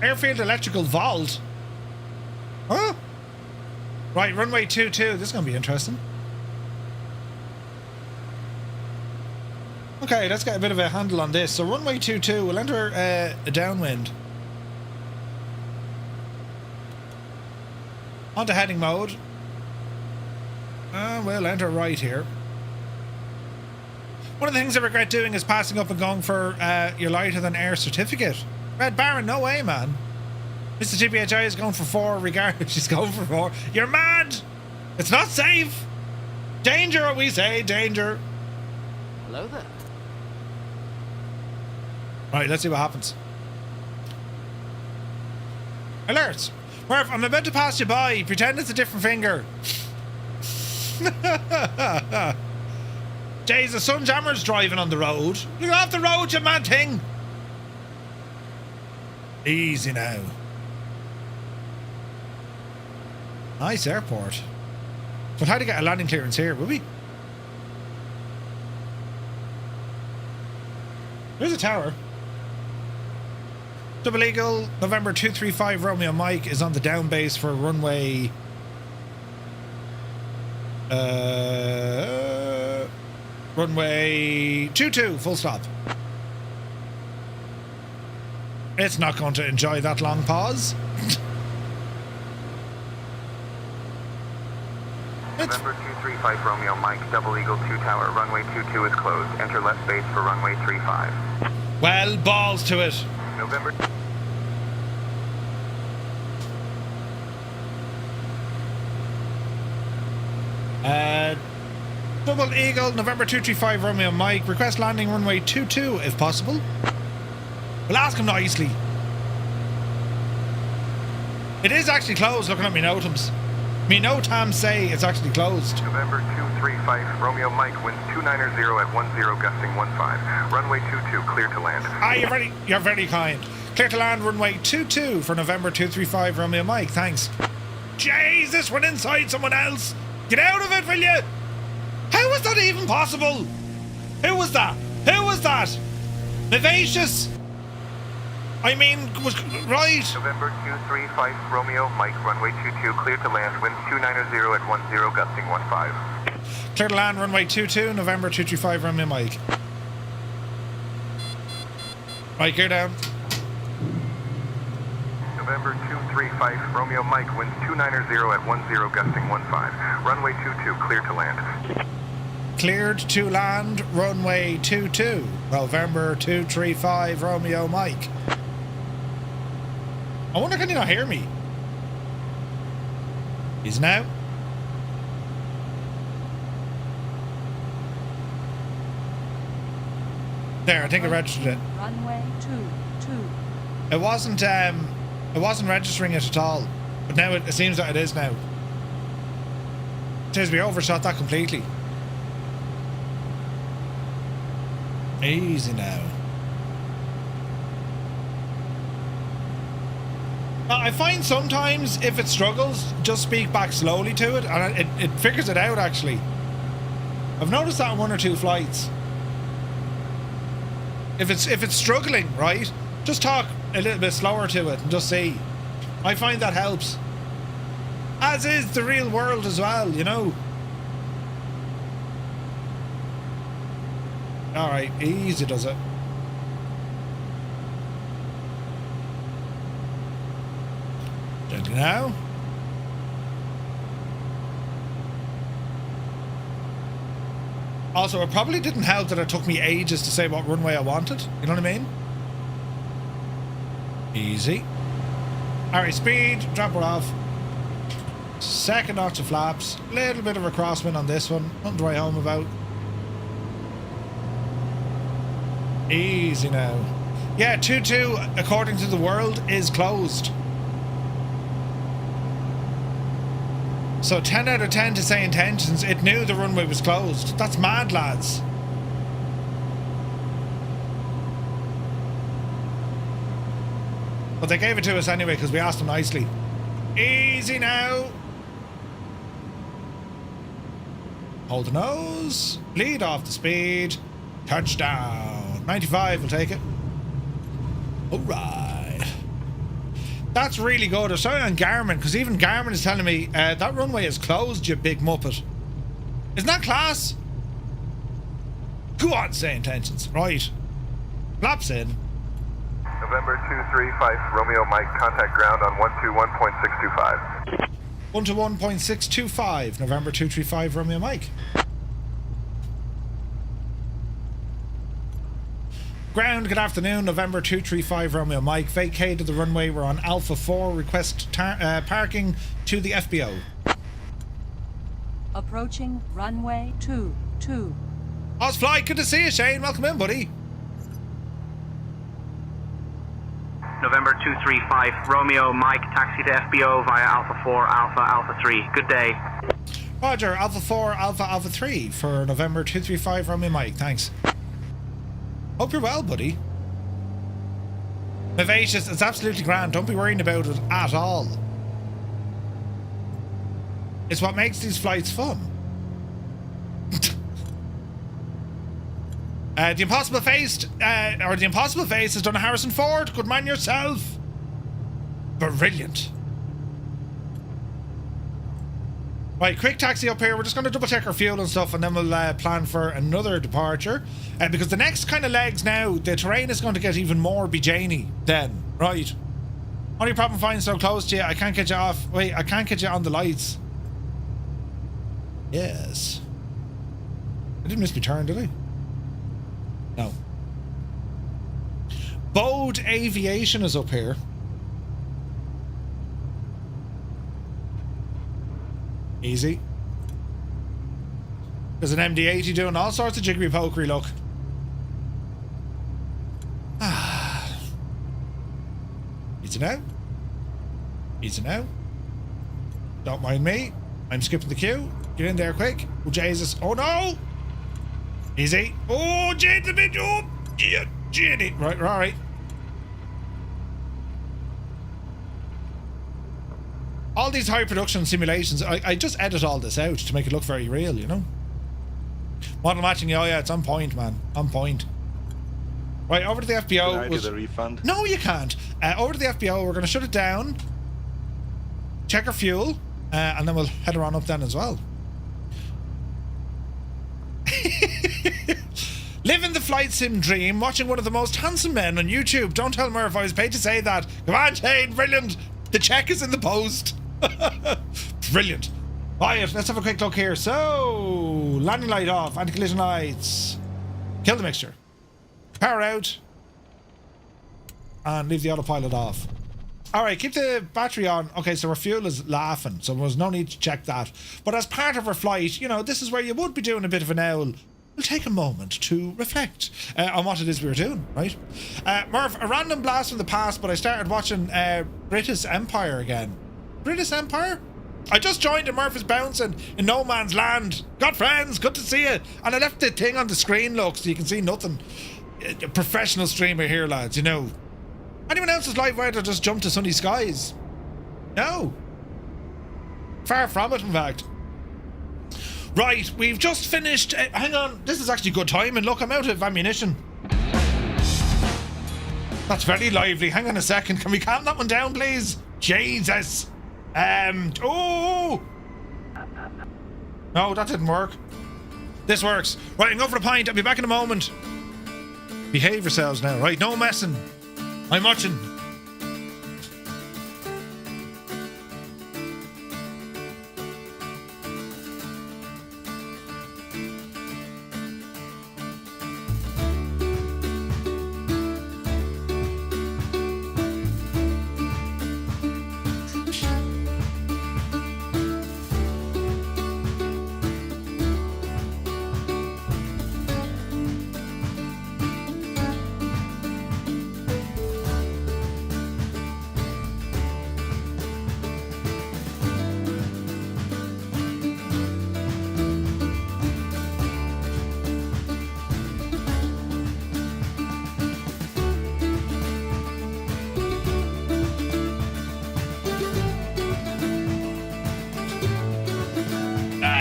Airfield electrical vault. Huh? Right, runway 22. This is going to be interesting. Okay, let's get a bit of a handle on this. So runway 22, we'll enter a downwind. Onto heading mode. We'll enter right here. One of the things I regret doing is passing up and going for your lighter than air certificate. Red Baron, no way, man. Mr. GPHI is going for 4 regardless. She's going for 4. You're mad! It's not safe! Danger, we say, danger. Hello there. Right, let's see what happens. Alert! Murph, I'm about to pass you by. Pretend it's a different finger. Jeez, the Sunjammer's driving on the road. Look off the road, you mad thing! Easy now. Nice airport. But how to get a landing clearance here, will we? There's a tower. Double Eagle, November 235 Romeo Mike is on the down base for runway... runway 22, full stop. It's not going to enjoy that long pause. November 235 Romeo Mike, Double Eagle 2 Tower, runway 22 is closed. Enter left base for runway 35. Well, balls to it. November... Double Eagle, November 235 Romeo Mike, request landing runway 22 if possible. We'll ask him nicely. It is actually closed, looking at me notams. Me notams say it's actually closed. November 235 Romeo Mike, winds 290 at 10, gusting 15. Runway 22, clear to land. Ah, you're very kind. Clear to land runway 22 for November 235 Romeo Mike, thanks. Jeez, this went inside someone else. Get out of it, will you? How is that even possible? Who was that? Who was that? Vivacious? I mean, was right. November 235 Romeo, Mike, runway 22, clear to land, winds 290 at 10, gusting 15. Clear to land, runway 22, November 235 Romeo, Mike. Right, gear down. November 235 Romeo, Mike, winds 290 at 10, gusting 15. Runway 22, clear to land. Cleared to land, runway 22, November 235 Romeo, Mike. I wonder, can you not hear me? He's now. There, I think I registered it. Runway 22. It wasn't registering it at all, but now it seems that it is now. It says we overshot that completely. Easy now. I find sometimes if it struggles, just speak back slowly to it, and it figures it out actually. I've noticed that on 1 or 2 flights. If it's struggling, right, just talk a little bit slower to it and just see. I find that helps. As is the real world as well, you know. Alright, easy does it. Gently now. Also, it probably didn't help that it took me ages to say what runway I wanted. You know what I mean? Easy. Alright, speed, drop her off. Second notch of flaps. Little bit of a crosswind on this one. Nothing to write home about. Easy now. Yeah, 2-2, according to the world, is closed. So 10 out of 10 to say intentions. It knew the runway was closed. That's mad, lads. But they gave it to us anyway because we asked them nicely. Easy now. Hold the nose. Lead off the speed. Touchdown. 95, we'll take it. Alright. That's really good. I'm sorry on Garmin, because even Garmin is telling me that runway is closed, you big muppet. Isn't that class? Go on, say intentions. Right. Flaps in. November 235 Romeo, Mike, contact ground on 121.625. 121.625, November 235 Romeo, Mike. Ground, good afternoon, November 235 Romeo Mike. Vacated the runway, we're on Alpha 4. Request parking to the FBO. Approaching runway 22. Ozfly, good to see you, Shane. Welcome in, buddy. November 235 Romeo Mike, taxi to FBO via Alpha 4, Alpha 3. Good day. Roger, Alpha 4, Alpha 3 for November 235 Romeo Mike. Thanks. Hope you're well, buddy. Vivacious, it's absolutely grand. Don't be worrying about it at all. It's what makes these flights fun. The Impossible Face, the Impossible Face has done a Harrison Ford. Good man yourself. Brilliant. Right, quick taxi up here. We're just going to double check our fuel and stuff, and then we'll plan for another departure. Because the next kind of legs now, the terrain is going to get even more bejaney then. Right. Only problem flying so close to you, I can't get you off. Wait, I can't get you on the lights. Yes. I didn't miss my turn, did I? No. Bode Aviation is up here. Easy. There's an MD-80 doing all sorts of jiggery pokery, look. Easy now. Easy now. Don't mind me. I'm skipping the queue. Get in there quick. Oh, Jesus. Oh, no. Easy. Oh, gentlemen. Oh, yeah, Jenny. Right, right. All these high production simulations, I just edit all this out to make it look very real, you know? Model matching, oh yeah, it's on point, man. On point. Right, over to the FBO. Can I do the refund? No, you can't. Over to the FBO, we're going to shut it down. Check our fuel. And then we'll head on up then as well. Living the flight sim dream, watching one of the most handsome men on YouTube. Don't tell Murph I was paid to say that. Come on, Shane, brilliant. The check is in the post. Brilliant. Right, let's have a quick look here. So, landing light off, anti-collision lights. Kill the mixture. Power out. And leave the autopilot off. Alright, keep the battery on. Okay, so our fuel is laughing, so there's no need to check that. But as part of our flight, you know, this is where you would be doing a bit of an owl. We'll take a moment to reflect on what it is we were doing, right? Murph, a random blast from the past, but I started watching British Empire again. British Empire? I just joined and Murph is bouncing in no man's land. Got friends, good to see you. And I left the thing on the screen, look, so you can see nothing. A professional streamer here, lads, you know. Anyone else's live wire to just jump to sunny skies? No. Far from it, in fact. Right, we've just finished. Hang on, this is actually good timing. Look, I'm out of ammunition. That's very lively. Hang on a second. Can we calm that one down, please? Jesus. Oh! No, that didn't work. This works. Right, I'm going for a pint. I'll be back in a moment. Behave yourselves now, right? No messing. I'm watching.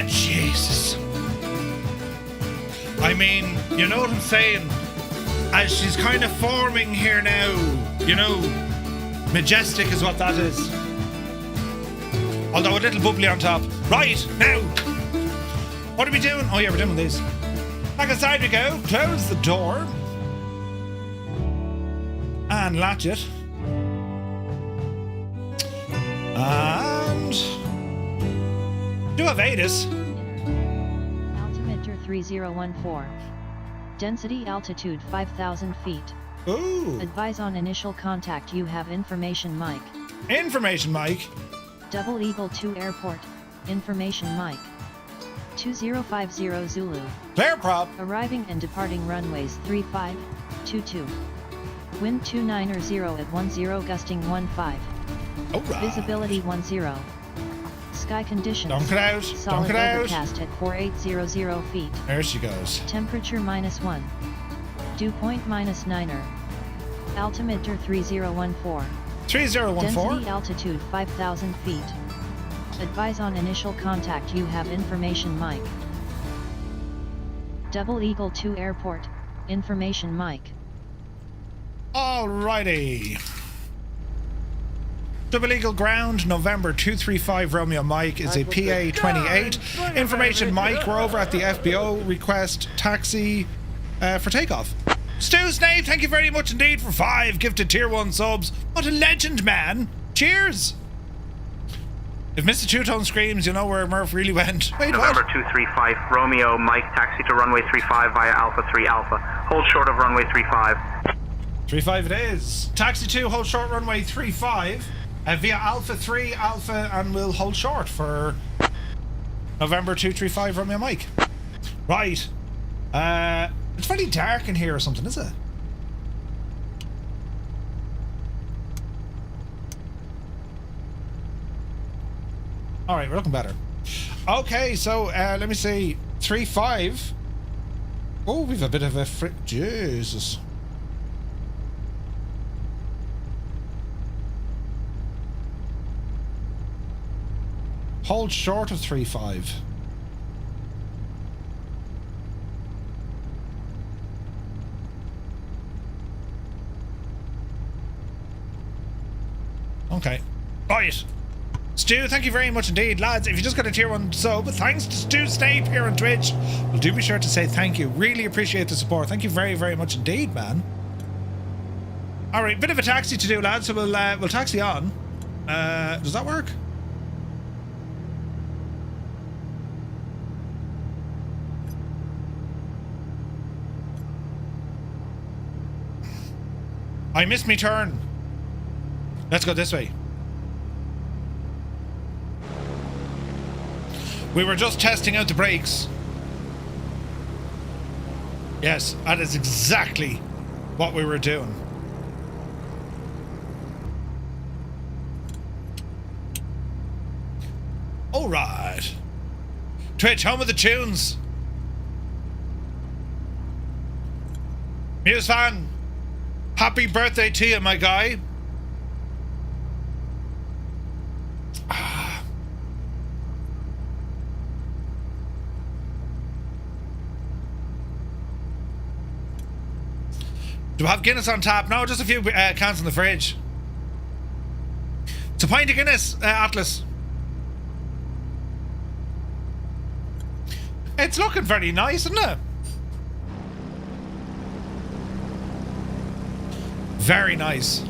Jesus. I mean, you know what I'm saying? As she's kind of forming here now, you know, majestic is what that is. Although a little bubbly on top. Right, now. What are we doing? Oh yeah, we're doing these. Back inside we go. Close the door. And latch it. And do a Vetus. Altimeter 3014. Density altitude 5,000 feet. Ooh. Advise on initial contact. You have information, Mike. Information, Mike. Double Eagle 2 Airport. Information, Mike. 2050 Zulu. Clear prop. Arriving and departing runways 3522. Wind 290 at 10, gusting 15. Alright. Visibility 10. Sky conditions. Don't cut out. Solid Don't cut out. overcast at 4800 feet. There she goes. Temperature -1. Dew point -9er. Altimeter 3014. 3014. Density altitude 5,000 feet. Advise on initial contact. You have information, Mike. Double Eagle 2 Airport. Information, Mike. Alrighty. Double Eagle Ground, November 235 Romeo Mike is a PA-28. Information, Mike, we're over at the FBO. Request taxi for takeoff. Stu Snape, thank you very much indeed for 5 gifted tier 1 subs. What a legend, man. Cheers. If Mr. Two-Tone screams, you know where Murph really went. Wait, November what? 235 Romeo Mike, taxi to runway 35 via Alpha 3 Alpha. Hold short of runway 35. 35 it is. Taxi 2, hold short runway 35 via Alpha 3 Alpha, and we'll hold short for November 235 Romeo Mike. Right. It's very dark in here or something, is it? Alright, we're looking better. Okay, so let me see. 35. Oh, we've a bit of a Jesus. Hold short of 35. Okay. Right. Stu, thank you very much indeed. Lads, if you just got a tier 1 sub, thanks to Stu Snape here on Twitch. Well, do be sure to say thank you. Really appreciate the support. Thank you very, very much indeed, man. Alright, bit of a taxi to do, lads, so we'll taxi on. Does that work? I missed me turn. Let's go this way. We were just testing out the brakes. Yes, that is exactly what we were doing. All right. Twitch, home of the tunes. Muse fan, happy birthday to you, my guy. Do we have Guinness on tap? No, just a few cans in the fridge. It's a pint of Guinness, Atlas. It's looking very nice, isn't it? Very nice.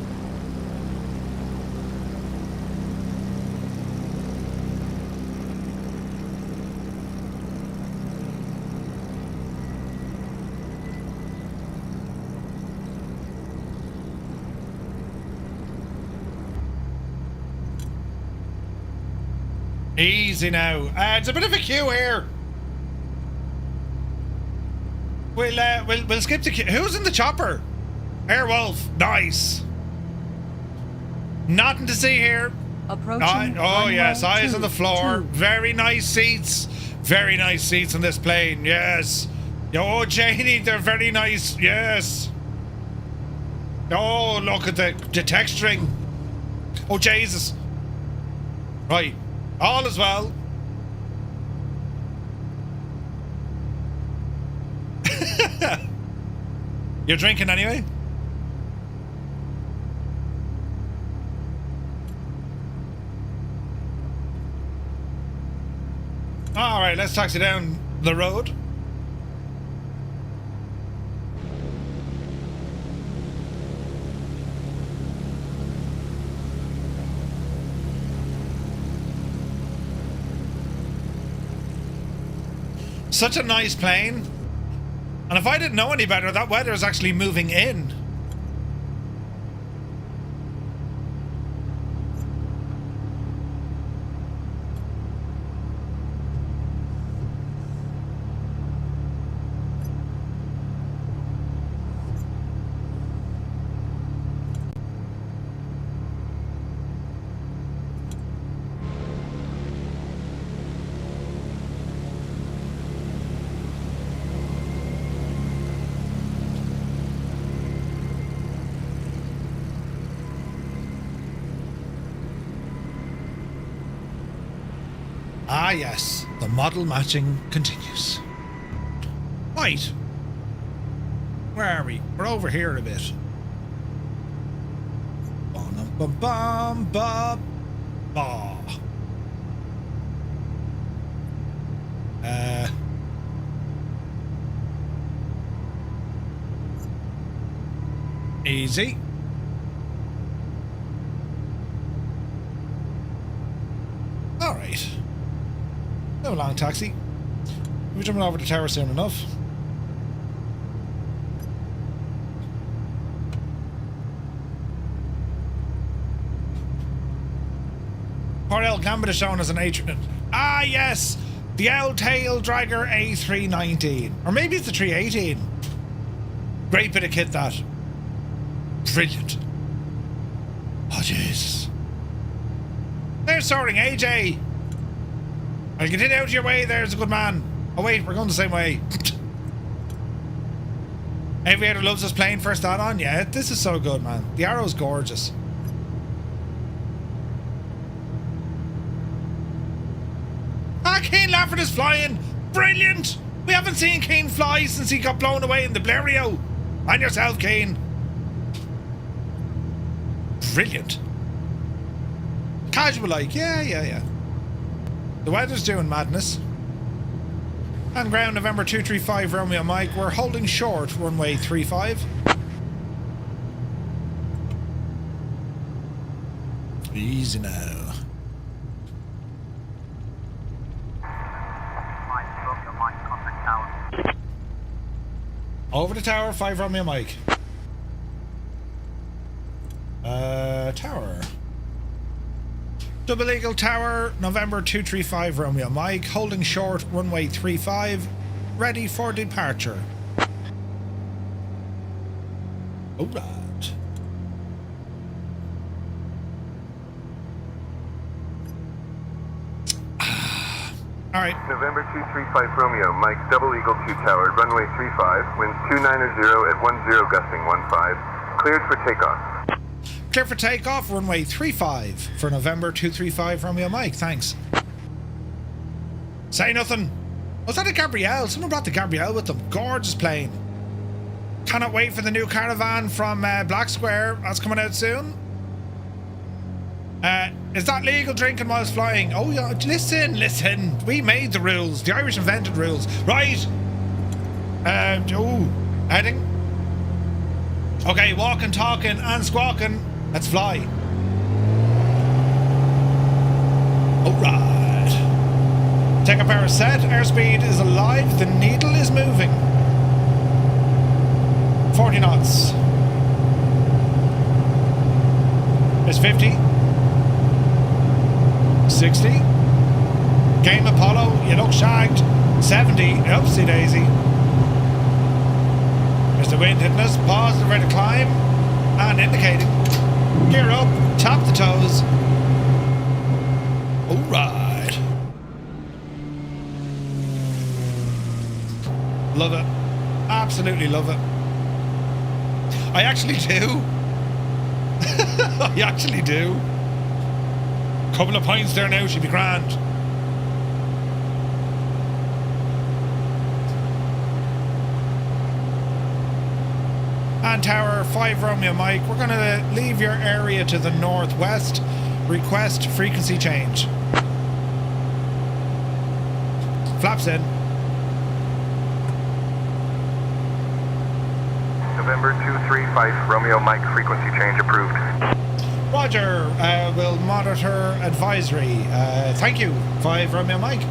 Easy now. It's a bit of a queue here. We'll skip the queue. Who's in the chopper? Airwolf. Nice. Nothing to see here. Approaching. Oh yes, eyes on the floor. 2. Very nice seats. Very nice seats on this plane. Yes. Oh, Janie, they're very nice. Yes. Oh, look at the texturing. Oh, Jesus. Right. All is well. You're drinking anyway? Alright, let's taxi down the road. Such a nice plane. And if I didn't know any better, that weather is actually moving in. Ah yes, the model matching continues. Right. Where are we? We're over here a bit. Easy. All right. No long taxi. We're jumping over the tower soon enough. Porel Gambit is shown as an Atron. Ah, yes! The L-Tail Dragger A319. Or maybe it's the 318. Great bit of kit, that. Brilliant. Oh, Jesus. They're soaring, AJ! I'll get it out of your way, there's a good man. Oh, wait, we're going the same way. Aviator loves this plane, first add-on. Yeah, this is so good, man. The Arrow's gorgeous. Keen Lafford is flying! Brilliant! We haven't seen Keen fly since he got blown away in the Blériot. And yourself, Keen. Brilliant. Casual like, yeah. The weather's doing madness. And ground November 235 Romeo Mike, we're holding short, runway 35. Easy now. Over the tower, 5 Romeo Mike. Tower. Double Eagle Tower, November 235 Romeo Mike, holding short, runway 35, ready for departure. Alright. Alright. November 235 Romeo, Mike, Double Eagle 2 Tower, runway 35, winds 290 at 10 gusting 15, cleared for takeoff. Clear for takeoff, runway 35 for November 235 Romeo Mike, thanks. Say nothing. Was that a Gabrielle? Someone brought the Gabrielle with them. Gorgeous plane. Cannot wait for the new Caravan from Black Square. That's coming out soon. Is that legal drinking whilst flying? Oh yeah, listen. We made the rules. The Irish invented rules. Right. Heading. Okay, walking, talking and squawking. Let's fly. Alright. Take a power set. Airspeed is alive. The needle is moving. 40 knots. It's 50. 60. Game Apollo, you look shagged. 70. Oopsie daisy. There's the wind hitting us. Pause, ready to climb. And indicating. Gear up, tap the toes. Alright. Love it. Absolutely love it. I actually do. I actually do. Couple of points there now, she'd be grand. And Tower 5 Romeo Mike, we're going to leave your area to the northwest. Request frequency change. Flaps in. November 235 Romeo Mike, frequency change approved. Roger, we'll monitor advisory. Thank you, 5 Romeo Mike.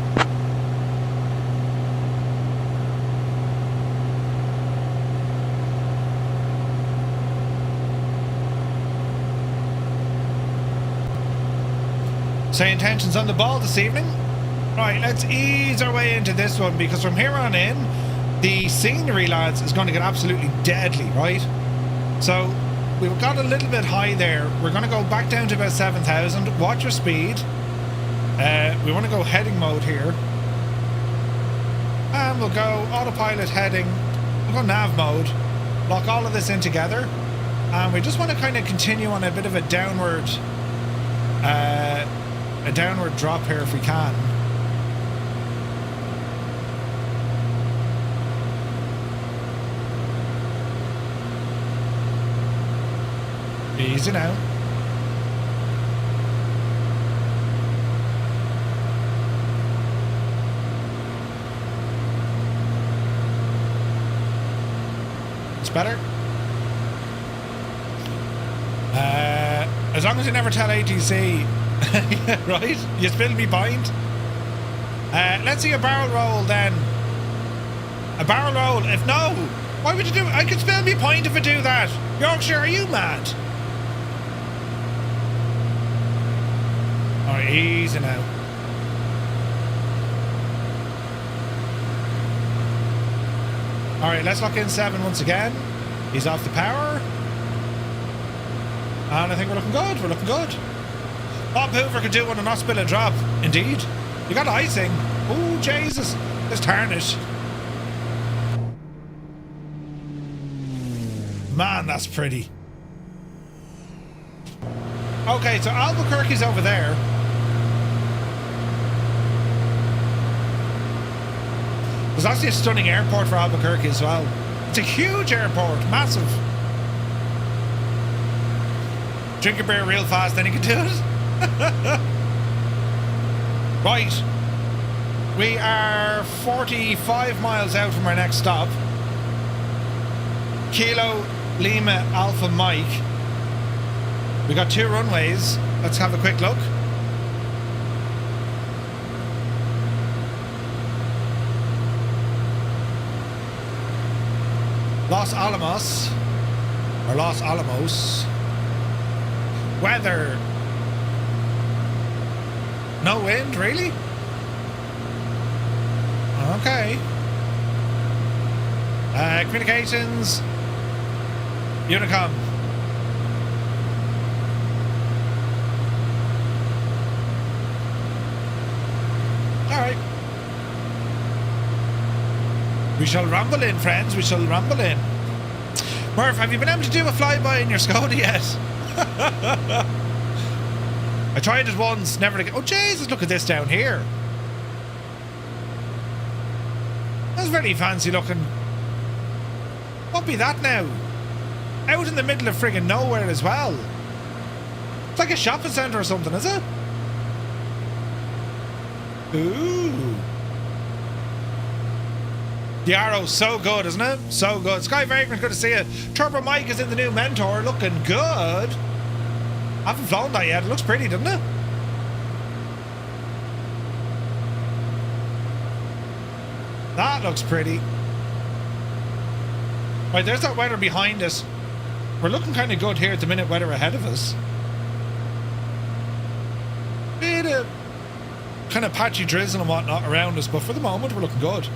Say intentions on the ball this evening. Right, let's ease our way into this one because from here on in, the scenery, lads, is going to get absolutely deadly, right? So, we've got a little bit high there. We're going to go back down to about 7,000. Watch your speed. We want to go heading mode here. And we'll go autopilot heading. We'll go nav mode. Lock all of this in together. And we just want to kind of continue on a bit of a downward drop here if we can. Easy now. It's better. As long as you never tell ATC, right? You spill me pint. Let's see a barrel roll then. A barrel roll. If no, why would you do it? I could spill me pint if I do that. Yorkshire, are you mad? Alright, easy now. Alright, let's lock in 7 once again. He's off the power. And I think we're looking good. We're looking good. Bob Hoover could do one and not spill a drop. Indeed. You got icing. Oh, Jesus. Just tarnish. Man, that's pretty. Okay, so Albuquerque's over there. There's actually a stunning airport for Albuquerque as well. It's a huge airport, massive. Drink a beer real fast, then you can do it. Right. We are 45 miles out from our next stop. Kilo Lima Alpha Mike. We got 2 runways. Let's have a quick look. Los Alamos. Or Los Alamos. Weather. No wind, really? Okay. Communications. Unicom. Alright. We shall rumble in, friends. We shall rumble in. Murph, have you been able to do a flyby in your Skoda yet? I tried it once, never again. Oh, Jesus, look at this down here. That's very fancy looking. What be that now? Out in the middle of friggin' nowhere as well. It's like a shopping centre or something, is it? Ooh. The Arrow's so good, isn't it? So good. Sky Vagrant, good to see you. Turbo Mike is in the new Mentor, looking good. I haven't flown that yet. It looks pretty, doesn't it? That looks pretty. Right, there's that weather behind us. We're looking kind of good here at the minute, weather ahead of us. Bit of kind of patchy drizzle and whatnot around us, but for the moment, we're looking good.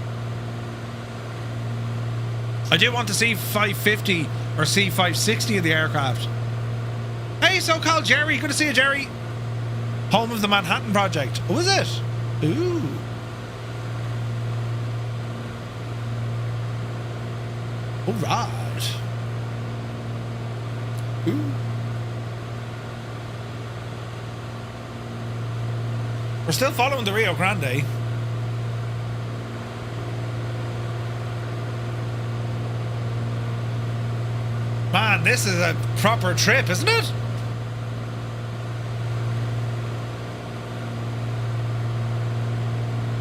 I do want to see 550 or see 560 of the aircraft. Hey, so-called Jerry. Good to see you, Jerry. Home of the Manhattan Project. Oh, is it? Ooh. All right. Ooh. We're still following the Rio Grande. Man, this is a proper trip, isn't it?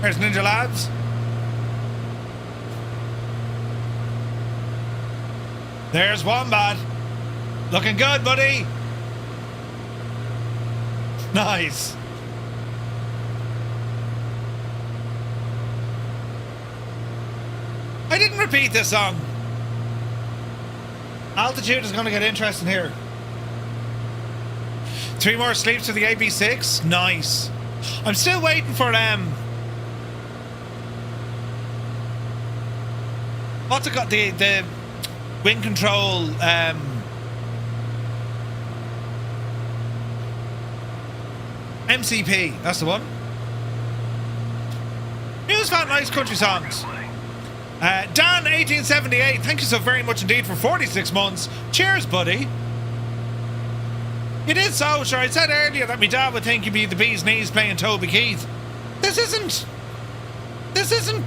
There's Ninja Lads. There's Wombat. Looking good, buddy. Nice. I didn't repeat this song. Altitude is going to get interesting here. 3 more sleeps to the AB6. Nice. I'm still waiting for what's it got? The wind control MCP. That's the one. News Fan Nice Country Songs. Dan 1878, thank you so very much indeed for 46 months. Cheers, buddy. It is so, sure. I said earlier that my dad would think he'd be the bee's knees playing Toby Keith. This isn't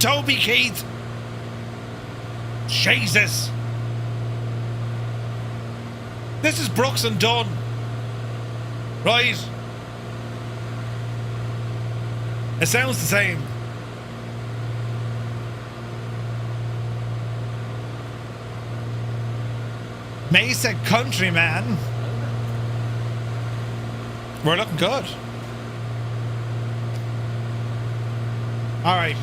Toby Keith. Jesus. This is Brooks and Dunn. Right. It sounds the same. Mesa Countryman. We're looking good. All right.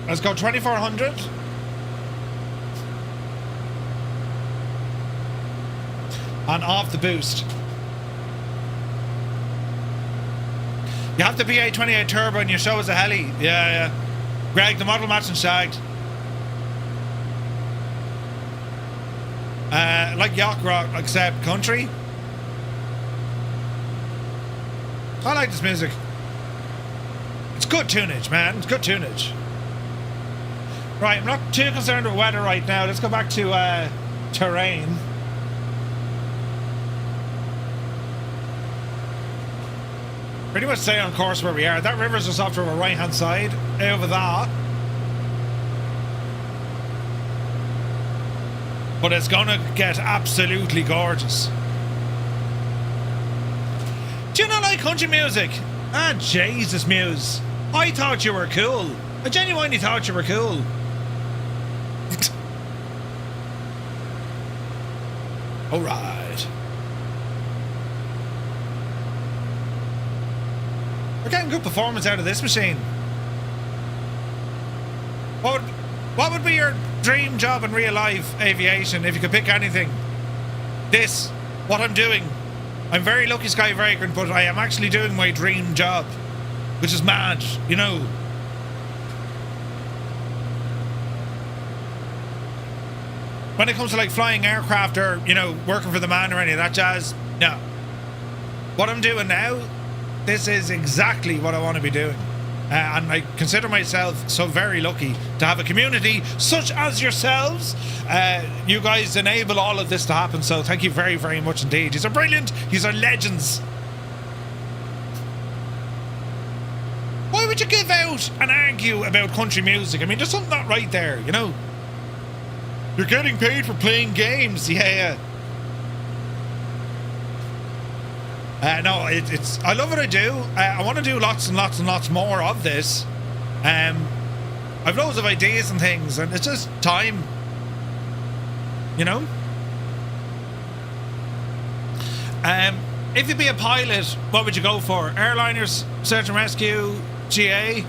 Let's go 2400. And off the boost. You have the BA28 turbo and your show is a heli. Yeah. Greg, the model matching shagged. Like Yacht Rock, except country. I like this music. It's good tunage, man. It's good tunage. Right, I'm not too concerned with weather right now. Let's go back to terrain. Pretty much stay on course where we are. That river's just off to our right hand side. Over that. but it's gonna get absolutely gorgeous. Do you not like country music? Ah, Jesus, Muse. I thought you were cool. I genuinely thought you were cool. Alright. We're getting good performance out of this machine. What would be your dream job in real life, Aviation, if you could pick anything? This, what I'm doing. I'm very lucky, Sky Vagrant, but I am actually doing my dream job, which is mad, you know. When it comes to like flying aircraft or, you know, working for the man or any of that jazz, no. What I'm doing now, this is exactly what I want to be doing. And I consider myself so very lucky to have a community such as yourselves. You guys enable all of this to happen, so thank you very, very much indeed. These are brilliant. These are legends. Why would you give out and argue about country music? I mean, there's something not right there, you know. You're getting paid for playing games. Yeah. No, it's. I love what I do. I want to do lots and lots and lots more of this. I've loads of ideas and things, and it's just time. You know. If you'd be a pilot, what would you go for? Airliners, search and rescue, GA.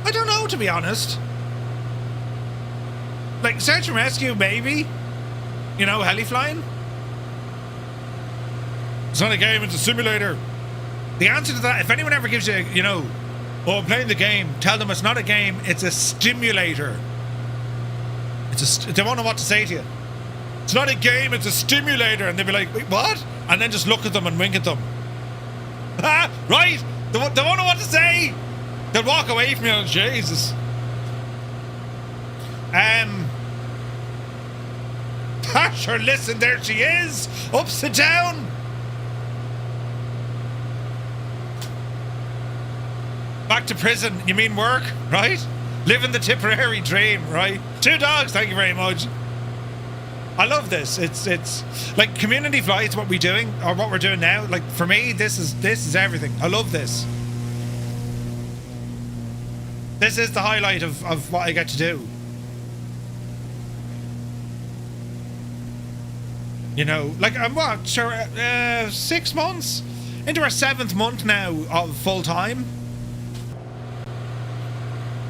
I don't know, to be honest. Like, search and rescue, maybe. You know, heli flying. It's not a game, it's a simulator. The answer to that, if anyone ever gives you, you know, oh, I'm playing the game, tell them it's not a game, it's a stimulator. They won't know what to say to you. It's not a game, it's a stimulator. And they'll be like, wait, what? And then just look at them and wink at them. Right? They won't know what to say. They'll walk away from you. Oh, Jesus. Sure, listen, there she is. Upside down. Back to prison. You mean work, right? Living the Tipperary dream, right? 2 dogs, thank you very much. I love this. It's like community flights, what we're doing, or what we're doing now. Like, for me, this is everything. I love this. This is the highlight of what I get to do. You know, like, I'm what, sure, 6 months into our 7th month now of full time.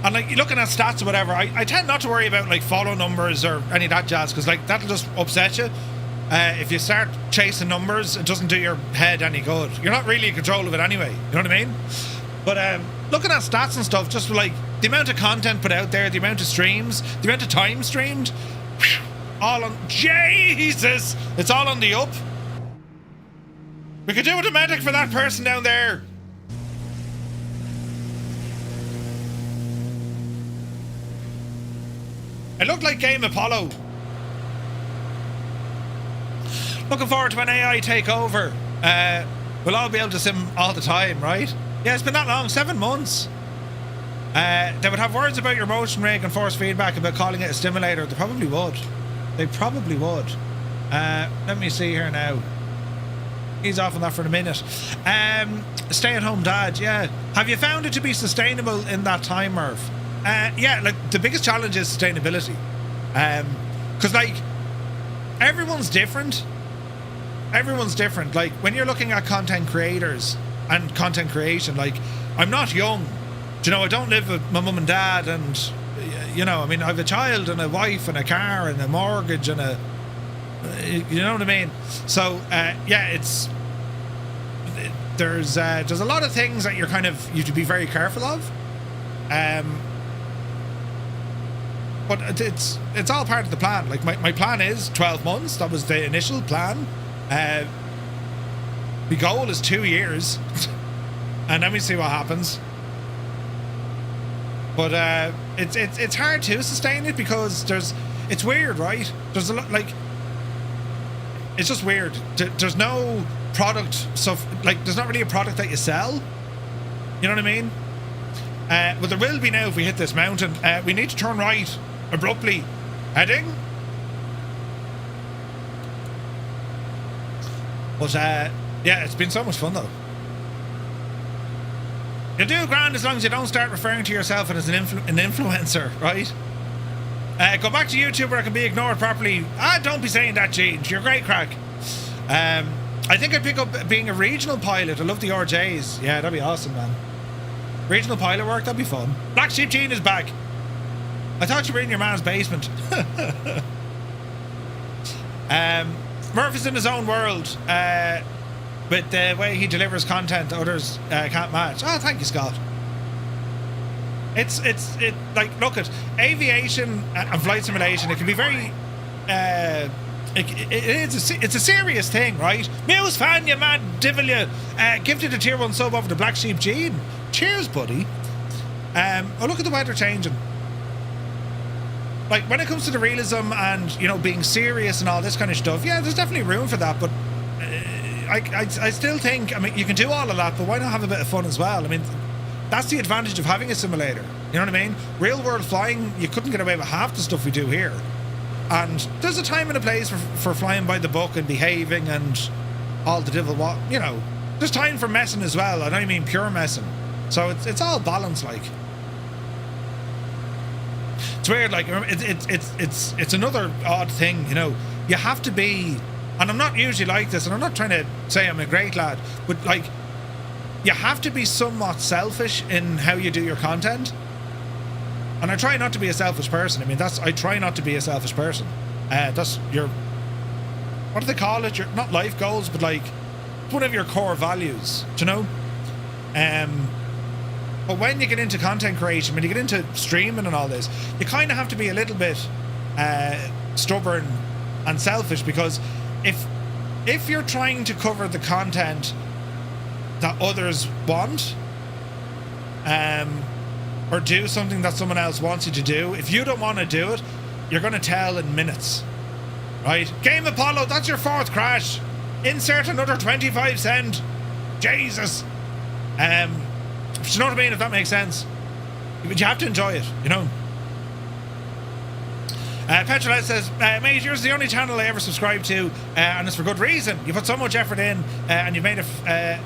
And like, you're looking at stats or whatever, I tend not to worry about like follow numbers or any of that jazz, because like that'll just upset you. If you start chasing numbers, it doesn't do your head any good. You're not really in control of it anyway, you know what I mean? But looking at stats and stuff, just like the amount of content put out there, the amount of streams, the amount of time streamed, whew, all on, Jesus, it's all on the up. We could do with a medic for that person down there. It looked like Game Apollo. Looking forward to when AI take over. We'll all be able to sim all the time, right? Yeah, it's been that long, 7 months. They would have words about your motion rig and force feedback about calling it a stimulator. They probably would. They probably would. Let me see here now. He's off on that for a minute. Stay-at-home dad, yeah. Have you found it to be sustainable in that time, Murph? Yeah, like the biggest challenge is sustainability. Because like everyone's different. Everyone's different. Like when you're looking at content creators and content creation, like I'm not young. Do you know, I don't live with my mum and dad, and you know, I mean, I have a child and a wife and a car and a mortgage and a, you know what I mean? So yeah, it's there's a lot of things that you're kind of, you have to be very careful of. But it's all part of the plan. Like my plan is 12 months. That was the initial plan. The goal is 2 years, and then we see what happens. But it's hard to sustain it because it's weird, right? There's a lot, like, it's just weird. There's no product, so like there's not really a product that you sell. You know what I mean? But there will be now if we hit this mountain. We need to turn right abruptly. Heading. But yeah, it's been so much fun though. You'll do grand as long as you don't start referring to yourself as an influencer, right? Go back to YouTube where I can be ignored properly. Don't be saying that, Gene. You're great crack. I think I'd pick up being a regional pilot. I love the RJs. Yeah, that'd be awesome, man. Regional pilot work, that'd be fun. Black Sheep Gene is back. I thought you were in your man's basement. Murph is in his own world. With the way he delivers content others can't match. Oh, thank you, Scott. It's like, look at aviation and flight simulation. It can be very it's a serious thing, right? Muse fan, you mad divil, you. Gifted a tier 1 sub over to Black Sheep Gene. Cheers, buddy. Oh, look at the weather changing. Like, when it comes to the realism and, you know, being serious and all this kind of stuff, yeah, there's definitely room for that, but I still think, I mean, you can do all of that, but why not have a bit of fun as well? I mean, that's the advantage of having a simulator. You know what I mean? Real world flying, you couldn't get away with half the stuff we do here. And there's a time and a place for flying by the book and behaving and all the devil what, you know. There's time for messing as well. I don't mean pure messing. So it's all balanced, like. It's weird, like, it's another odd thing, you know. You have to be, and I'm not usually like this, and I'm not trying to say I'm a great lad, but like, you have to be somewhat selfish in how you do your content. And I try not to be a selfish person. I mean, I try not to be a selfish person. That's your, what do they call it? Your, not life goals, but like, one of your core values, do you know? But when you get into content creation, when you get into streaming and all this, you kind of have to be a little bit stubborn and selfish, because if you're trying to cover the content that others want, or do something that someone else wants you to do, if you don't want to do it, you're going to tell in minutes, right? Game Apollo, that's your 4th crash. Insert another 25 cent. Jesus. Do you know what I mean, if that makes sense? But you have to enjoy it, you know. Petrolette says, mate, yours is the only channel I ever subscribed to, and it's for good reason. You put so much effort in, and you've made a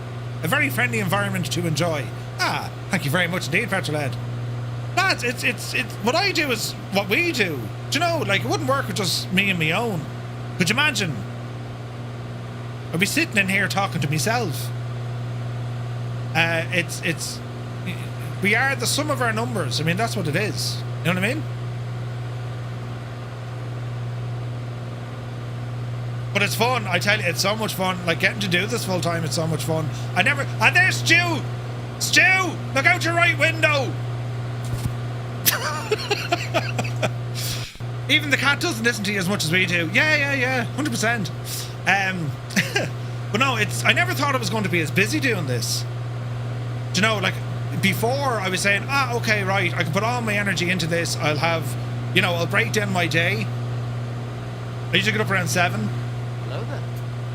very friendly environment to enjoy. Thank you very much indeed, Petrolette. Lads, it's what I do is what we do. Do you know, like, it wouldn't work with just me and my own. Could you imagine? I'd be sitting in here talking to myself. We are the sum of our numbers. I mean, that's what it is. You know what I mean? But it's fun, I tell you, it's so much fun. Like, getting to do this full time, it's so much fun. And there's Stu! Stu! Look out your right window! Even the cat doesn't listen to you as much as we do. Yeah, 100%. But no, I never thought I was going to be as busy doing this. Do you know, like, before I was saying, okay, right, I can put all my energy into this. I'll have, you know, I'll break down my day. I usually get up around 7. Hello there.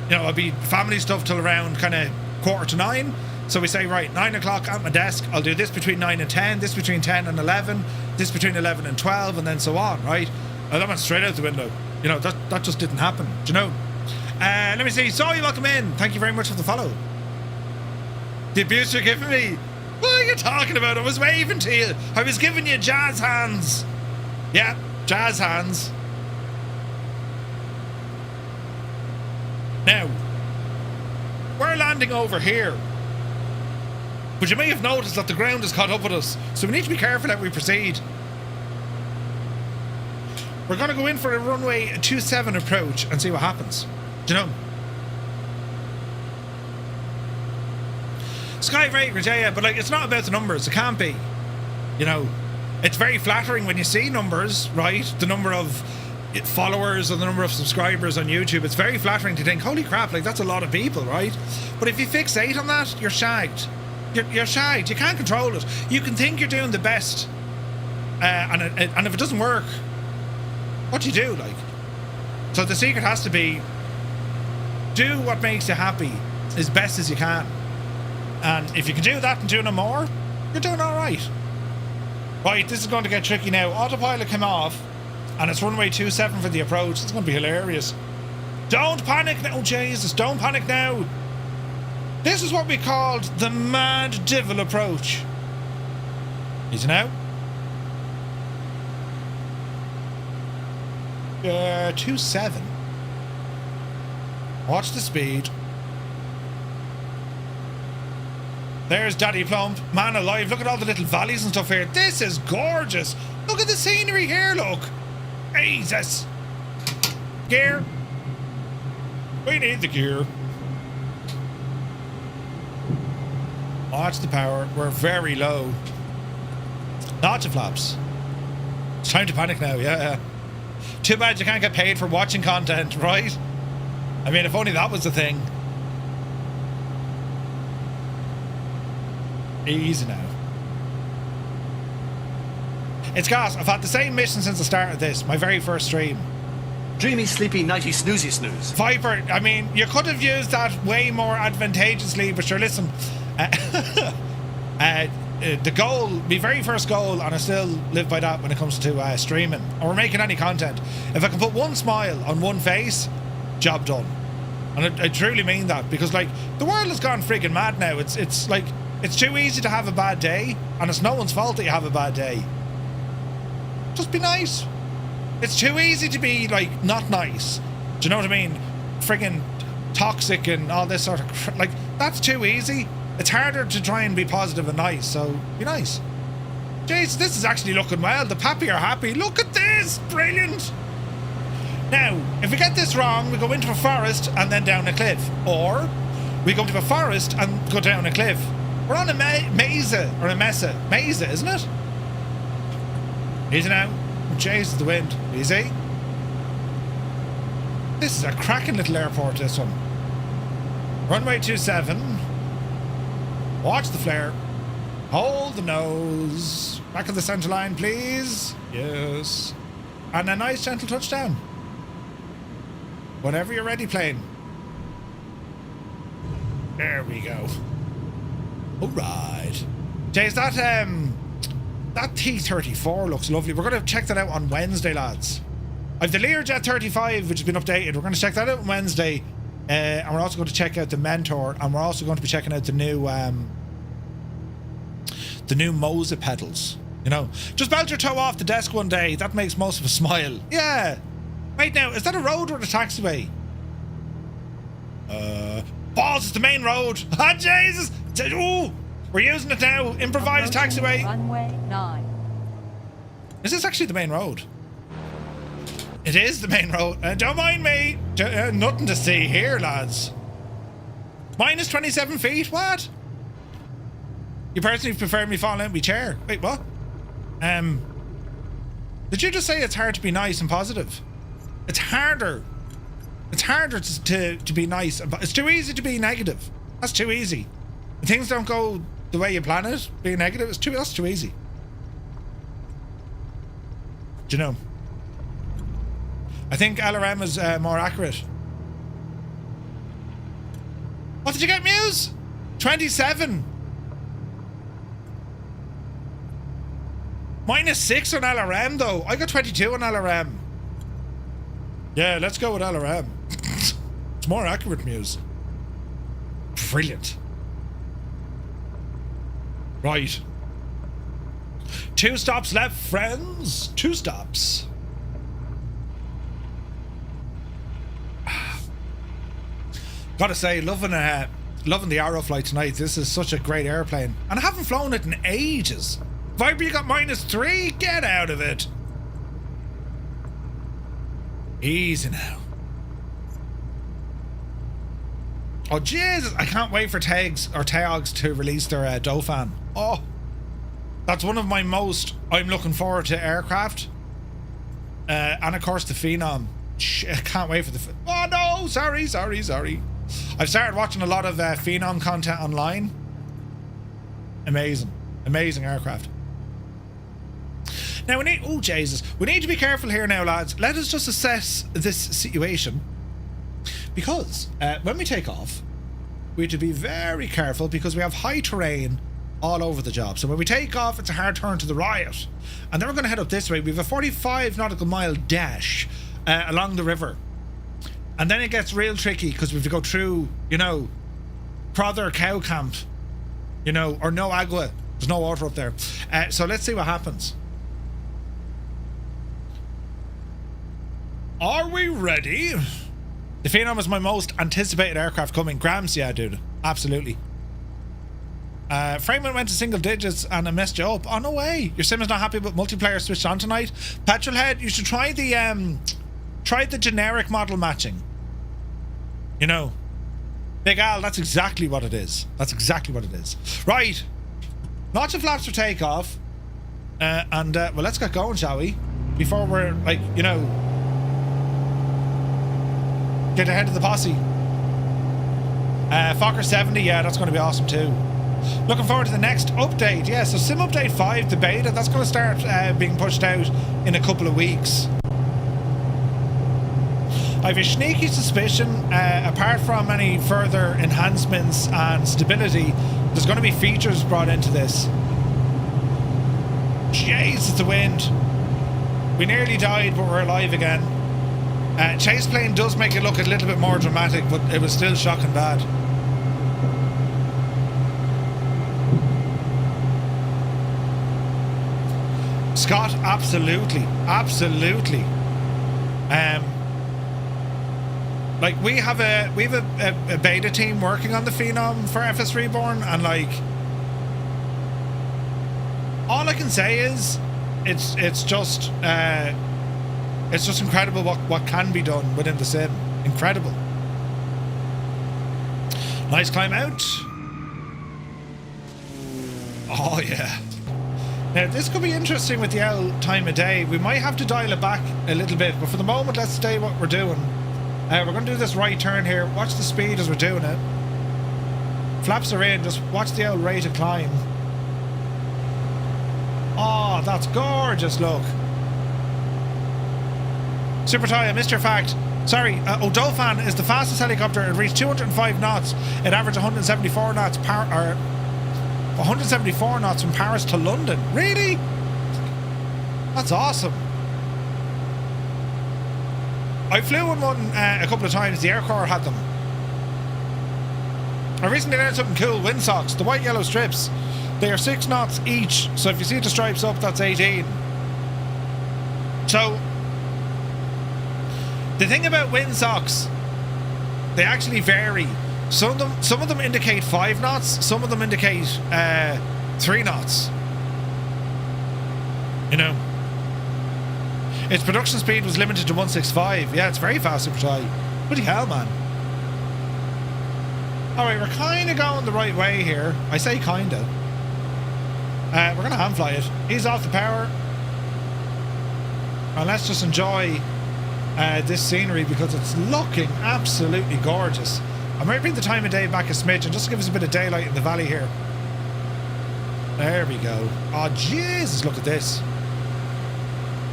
You know, I'll be family stuff till around kind of 8:45. So we say, right, 9 o'clock at my desk, I'll do this between 9 and 10, this between 10 and 11, this between 11 and 12, and then so on, right? That went straight out the window. You know, that just didn't happen, do you know? Let me see. Zoe, welcome in. Thank you very much for the follow. The abuse you're giving me? What are you talking about? I was waving to you. I was giving you jazz hands. Yeah, jazz hands. Now, we're landing over here. But you may have noticed that the ground has caught up with us, so we need to be careful how we proceed. We're going to go in for a runway 27 approach and see what happens. Do you know? Skyray, Rajaya, but like, it's not about the numbers. It can't be. You know, it's very flattering when you see numbers, right? The number of followers and the number of subscribers on YouTube. It's very flattering to think, holy crap, like, that's a lot of people, right? But if you fixate on that, you're shagged. You're shagged. You can't control it. You can think you're doing the best, and if it doesn't work, what do you do, like? So the secret has to be, do what makes you happy as best as you can. And if you can do that and do no more, you're doing all right. Right, this is going to get tricky now. Autopilot came off, and it's runway 27 for the approach. It's going to be hilarious. Don't panic now. Oh, Jesus, don't panic now. This is what we called the Mad Devil approach. Easy now. 27. Watch the speed. There's Daddy Plump. Man alive, look at all the little valleys and stuff here. This is gorgeous. Look at the scenery here, look. Jesus. Gear. We need the gear. Watch the power. We're very low. Lots of flaps. It's time to panic now, yeah. Too bad you can't get paid for watching content, right? I mean, if only that was the thing. Easy now. It's gas. I've had the same mission since the start of this, my very first stream. Dreamy, sleepy, nighty, snoozy, snooze. Viper, I mean, you could have used that way more advantageously, but sure, listen. The goal, my very first goal, and I still live by that when it comes to streaming or making any content. If I can put one smile on one face, job done. And I truly mean that, because like the world has gone freaking mad now. It's like it's too easy to have a bad day, and it's no one's fault that you have a bad day. Just be nice. It's too easy to be like not nice. Do you know what I mean? Friggin' toxic and all this sort of like that's too easy. It's harder to try and be positive and nice, so be nice. Jeez, this is actually looking well. The pappy are happy. Look at this! Brilliant! Now, if we get this wrong, we go into a forest and then down a cliff. Or, we go into a forest and go down a cliff. We're on a mesa, or a mesa. Mesa, isn't it? Easy now. Jeez, the wind. Easy. This is a cracking little airport, this one. Runway 27. Watch the flare. Hold the nose. Back of the centre line, please. Yes. And a nice gentle touchdown. Whenever you're ready, plane. There we go. Alright. Jays, that T-34 looks lovely. We're going to check that out on Wednesday, lads. I've the Learjet 35, which has been updated. We're going to check that out on Wednesday. And we're also going to check out the Mentor, and we're also going to be checking out the new Moza pedals. You know, just belt your toe off the desk one day. That makes most of us smile. Yeah. Wait now, is that a road or a taxiway? Balls, it's the main road. Ah, Jesus! Ooh, we're using it now. Improvised taxiway. Runway 9. Is this actually the main road? It is the main road. Don't mind me. Nothing to see here, lads. Minus 27 feet? What? You personally prefer me falling out of my chair? Wait, what? Did you just say it's hard to be nice and positive? It's harder. It's harder to be nice. It's too easy to be negative. That's too easy. When things don't go the way you plan it, being negative, that's too easy. Do you know? I think LRM is more accurate. What did you get, Muse? 27. Minus 6 on LRM though. I got 22 on LRM. Yeah, let's go with LRM. It's more accurate, Muse. Brilliant. Right. 2 stops left, friends. 2 stops. Gotta say, loving the Aeroflight tonight. This is such a great airplane. And I haven't flown it in ages. Viper, you got minus 3? Get out of it. Easy now. Oh, Jesus. I can't wait for TAEGs to release their Dauphin. Oh, that's one of my most I'm looking forward to aircraft. And of course the Phenom. I can't wait for the... Oh, no. Sorry. I've started watching a lot of Phenom content online. Amazing aircraft. Now we need... Oh, Jesus. We need to be careful here now, lads. Let us just assess this situation. Because when we take off, we have to be very careful because we have high terrain all over the job. So when we take off, it's a hard turn to the right. And then we're going to head up this way. We have a 45 nautical mile dash along the river. And then it gets real tricky because we have to go through, you know, Crother cow camp, you know, or no agua. There's no water up there. So let's see what happens. Are we ready? The Phenom is my most anticipated aircraft coming. Grams, yeah, dude. Absolutely. Frame went to single digits and I messed you up. Oh, no way. Your sim is not happy with multiplayer switched on tonight. Petrolhead, you should try the generic model matching. You know. Big Al, that's exactly what it is. That's exactly what it is. Right. Lots of flaps for takeoff. Well, let's get going, shall we? Before we're, like, you know, get ahead of the posse. Fokker 70, yeah, that's going to be awesome too. Looking forward to the next update. Yeah, so Sim Update 5, the beta, that's going to start being pushed out in a couple of weeks. I have a sneaky suspicion, apart from any further enhancements and stability, there's going to be features brought into this. Jeez, it's the wind. We nearly died, but we're alive again. Chase plane does make it look a little bit more dramatic, but it was still shocking bad. Scott, absolutely, absolutely. Like we have a beta team working on the Phenom for FS Reborn, and like all I can say is it's just incredible what can be done within the sim. Incredible. Nice climb out. Oh yeah. Now this could be interesting with the L time of day. We might have to dial it back a little bit, but for the moment let's stay what we're doing. We're going to do this right turn here. Watch the speed as we're doing it. Flaps are in. Just watch the old rate of climb. Oh, that's gorgeous, look. Super Ty, I missed your fact. Sorry, Odolphan is the fastest helicopter. It reached 205 knots. It averaged 174 knots 174 knots from Paris to London. Really? That's awesome. I flew in one a couple of times. The Air Corps had them. I recently learned something cool. Windsocks, the white yellow strips, they are 6 knots each. So if you see the stripes up, that's 18. So the thing about windsocks, they actually vary. Some of them indicate 5 knots. Some of them indicate 3 knots. You know. Its production speed was limited to 165. Yeah, it's very fast, Super Tie. Bloody hell, man. Alright, we're kind of going the right way here. I say kind of. We're going to hand fly it. Ease off the power. And let's just enjoy this scenery because it's looking absolutely gorgeous. I might bring the time of day back a smidge and just to give us a bit of daylight in the valley here. There we go. Oh, Jesus, look at this.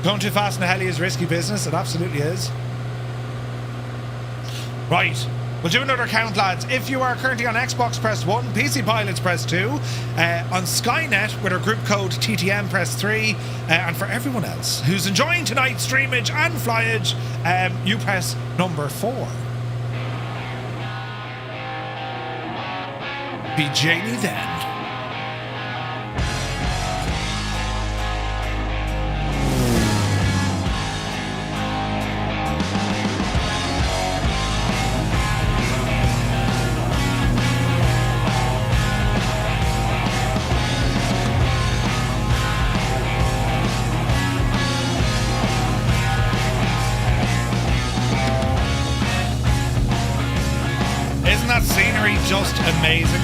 Going too fast in a heli is risky business. It absolutely is. Right. We'll do another count, lads. If you are currently on Xbox, press 1. PC Pilots, press 2. On Skynet, with our group code TTM, press 3. And for everyone else who's enjoying tonight's streamage and flyage, you press number 4. Be Janie then. Isn't that scenery just amazing?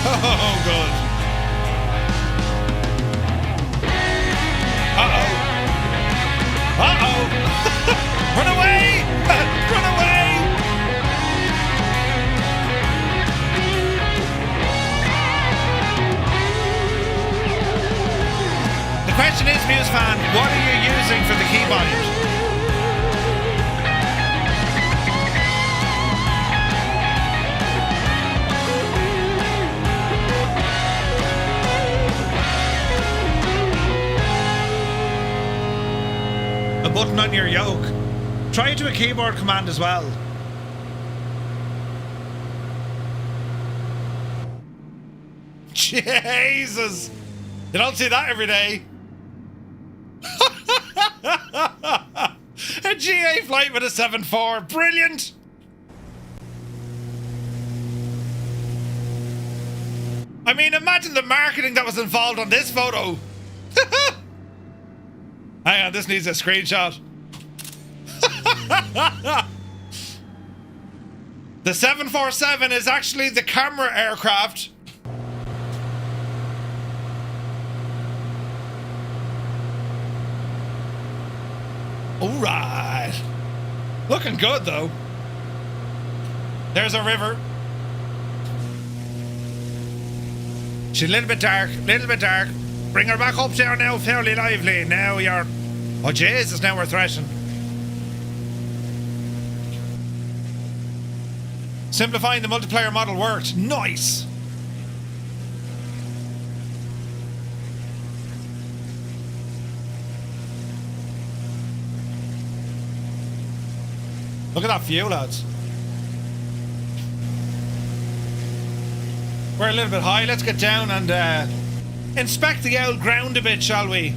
Oh, good. Uh-oh. Uh-oh. Run away! Run away! The question is, Muse fan, what are you using for the keybind? A button on your yoke. Try it to a keyboard command as well. Jesus! You don't see that every day. A GA flight with a 7.4. Brilliant! I mean, imagine the marketing that was involved on this photo. Hang on, this needs a screenshot. The 747 is actually the camera aircraft. Alright. Looking good though. There's a river. She's a little bit dark, Bring her back up there now, fairly lively. Now you're... Oh, Jesus, now we're thrashing. Simplifying the multiplayer model worked. Nice! Look at that view, lads. We're a little bit high. Let's get down and inspect the old ground a bit, shall we?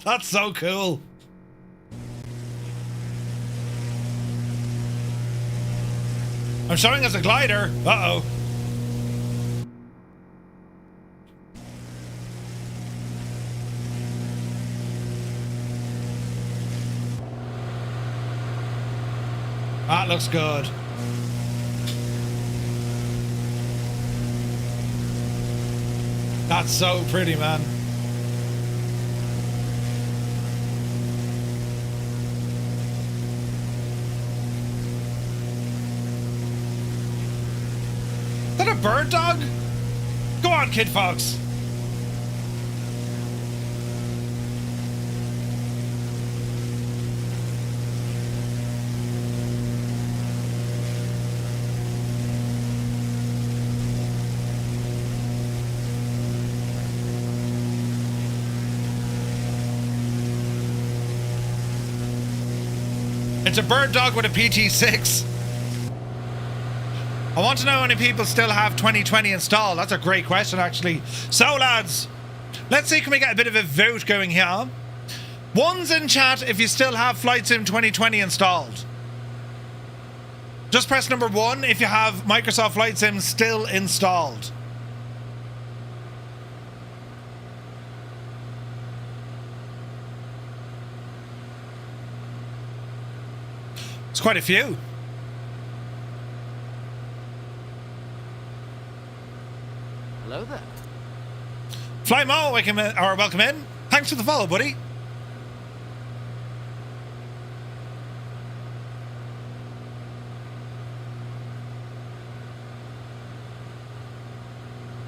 That's so cool. I'm showing us a glider. Uh-oh. That looks good. That's so pretty, man. Is that a bird dog? Go on, Kid Fox. It's a bird dog with a PT6. I want to know how many people still have 2020 installed. That's a great question, actually. So, lads, let's see, can we get a bit of a vote going here? One's in chat if you still have Flight Sim 2020 installed. Just press number 1 if you have Microsoft Flight Sim still installed. It's quite a few. Hello there. Fly Mo, welcome in. Thanks for the follow, buddy.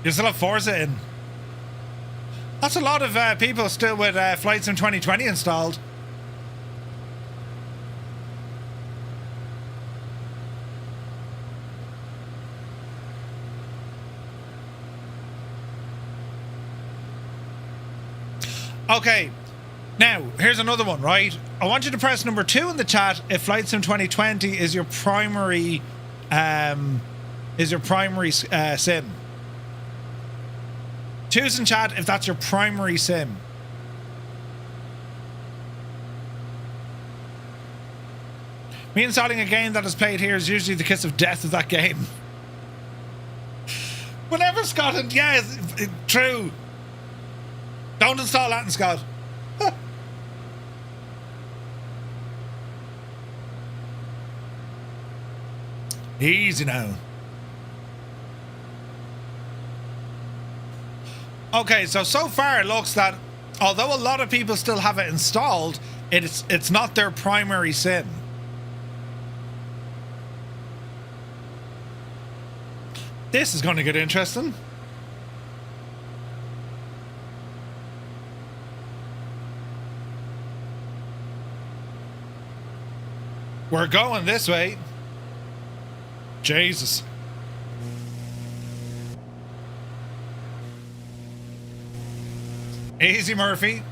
You still have Forza in. That's a lot of people still with Flight Sim 2020 installed. Okay, now here's another one, right? I want you to press number 2 in the chat if Flight Sim 2020 is your primary sim. Choose in chat if that's your primary sim. Me installing a game that is played here is usually the kiss of death of that game. Whenever Scotland, yeah, true. Don't install that in Scott. Easy now. Okay, so far it looks that although a lot of people still have it installed, it's not their primary sim. This is going to get interesting. We're going this way. Jesus. Easy, Murphy.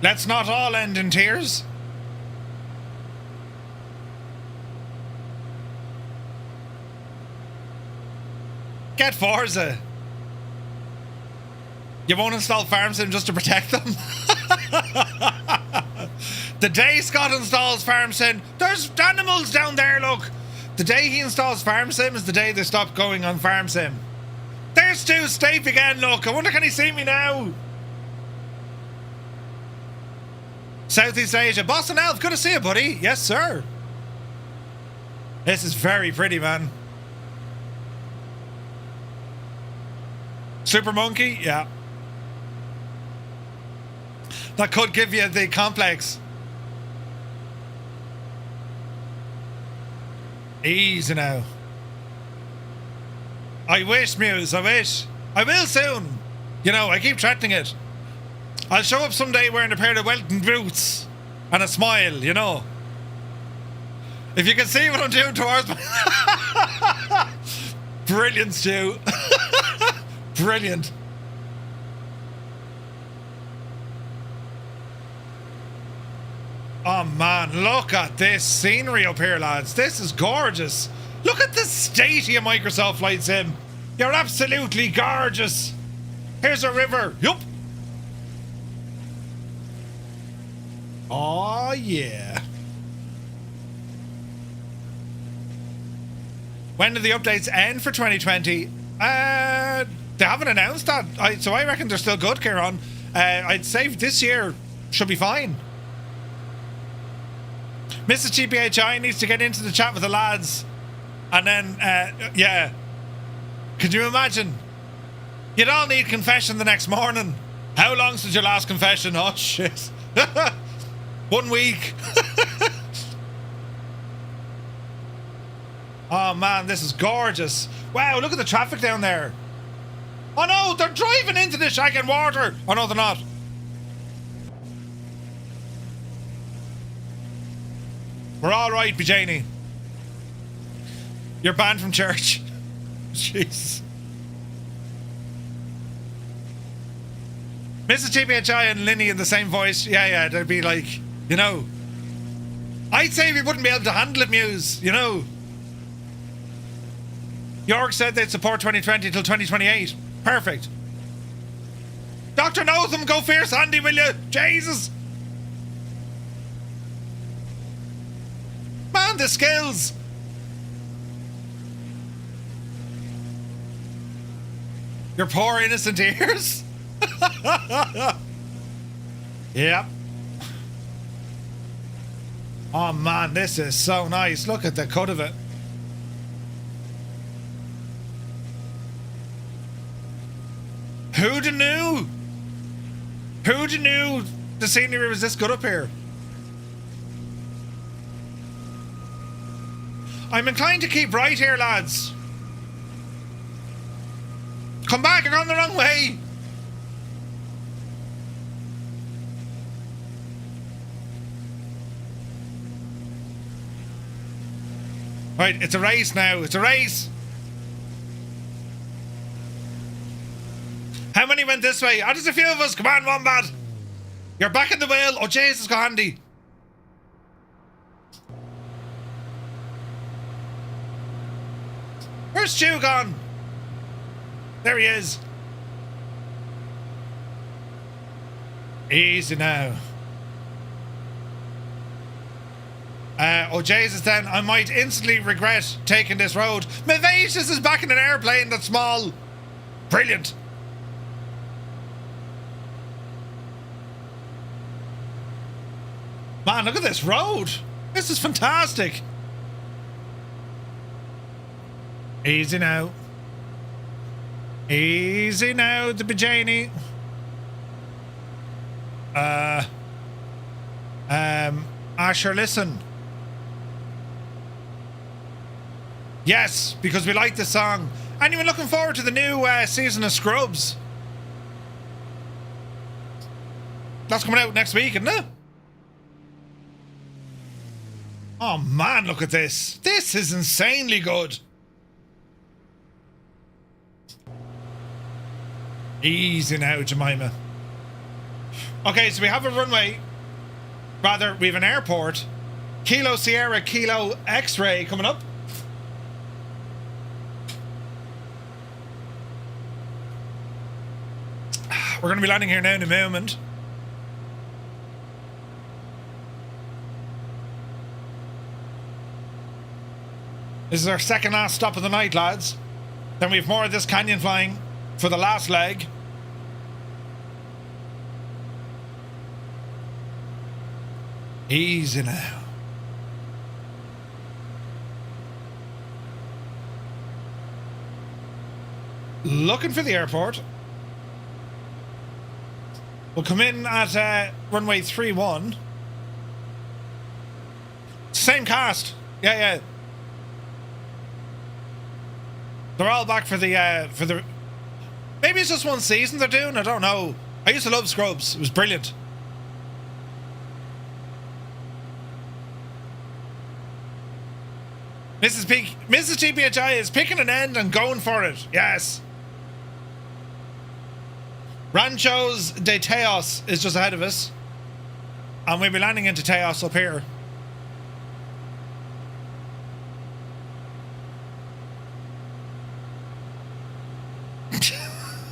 Let's not all end in tears. Get Forza. You won't install Farm Sim just to protect them? The day Scott installs Farm Sim, there's animals down there, look. The day he installs Farm Sim is the day they stop going on Farm Sim. There's Stu Stape again, look. I wonder can he see me now? Southeast Asia. Boston Elf, good to see you, buddy. Yes, sir. This is very pretty, man. Super Monkey, yeah. That could give you the complex. Easy now. I wish, Muse, I wish. I will soon. You know, I keep threatening it. I'll show up someday wearing a pair of Welton boots and a smile, you know. If you can see what I'm doing towards my... Brilliant, Stu. Brilliant. Oh man, look at this scenery up here, lads. This is gorgeous. Look at the state of Microsoft Flight Sim. You're absolutely gorgeous. Here's a river. Yup. Oh yeah. When do the updates end for 2020? They haven't announced that, so I reckon they're still good, Kieran. I'd say this year should be fine. Mrs. GPHI needs to get into the chat with the lads. And then, yeah. Could you imagine? You'd all need confession the next morning. How long's since your last confession? Oh, shit. 1 week. Oh, man, this is gorgeous. Wow, look at the traffic down there. Oh, no, they're driving into the shagging water. Oh, no, they're not. We're all right, Bajani. You're banned from church. Jeez. Mrs. GPHI and Linny in the same voice. Yeah, they'd be like, you know. I'd say we wouldn't be able to handle it, Muse, you know. York said they'd support 2020 till 2028. Perfect. Dr. Notham, go fierce, Andy, will you? Jesus. Man, the skills. Your poor innocent ears. Yep. Oh man, this is so nice. Look at the cut of it. Who'da knew? Who'da knew the scenery was this good up here? I'm inclined to keep right here, lads. Come back, you're going the wrong way. Right, it's a race now. It's a race. How many went this way? Oh, there's a few of us. Come on, Wombat. You're back in the wheel. Oh, Jesus, go handy. Where's Stu gone? There he is. Easy now. Oh Jesus, then I might instantly regret taking this road. Vivacious is back in an airplane that's small. Brilliant. Man, look at this road. This is fantastic. Easy now. Easy now, the Bajani. Asher, listen. Yes, because we like the song. Anyone looking forward to the new season of Scrubs? That's coming out next week, isn't it? Oh man, look at this. This is insanely good. Easy now, Jemima. Okay, so we have a runway. Rather, we have an airport. Kilo Sierra, Kilo X-ray coming up. We're going to be landing here now in a moment. This is our second last stop of the night, lads. Then we have more of this canyon flying for the last leg. Easy now. Looking for the airport. We'll come in at runway 31. Same cast. Yeah. They're all back for the maybe it's just one season they're doing, I don't know. I used to love Scrubs. It was brilliant. Mrs. GPHI is picking an end and going for it. Yes. Ranchos de Teos is just ahead of us. And we'll be landing into Teos up here.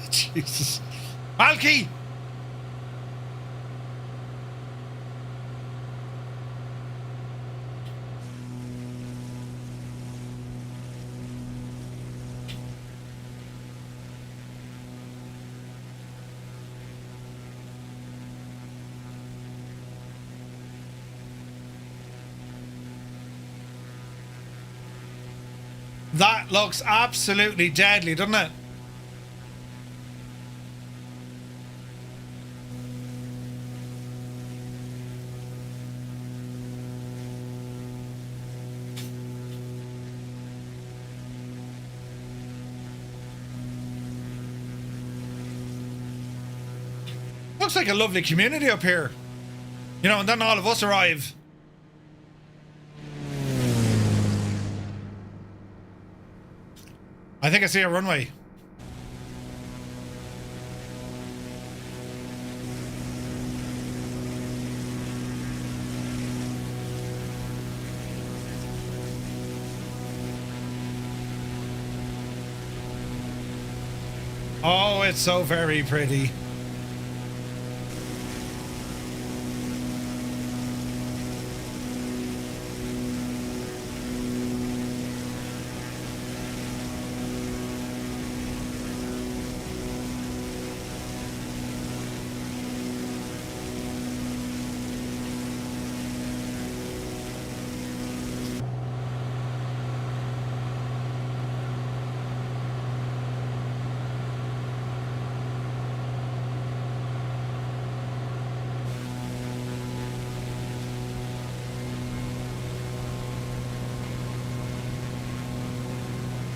Jesus. Malky! That looks absolutely deadly, doesn't it? Looks like a lovely community up here. You know, and then all of us arrive. I think I see a runway. Oh, it's so very pretty.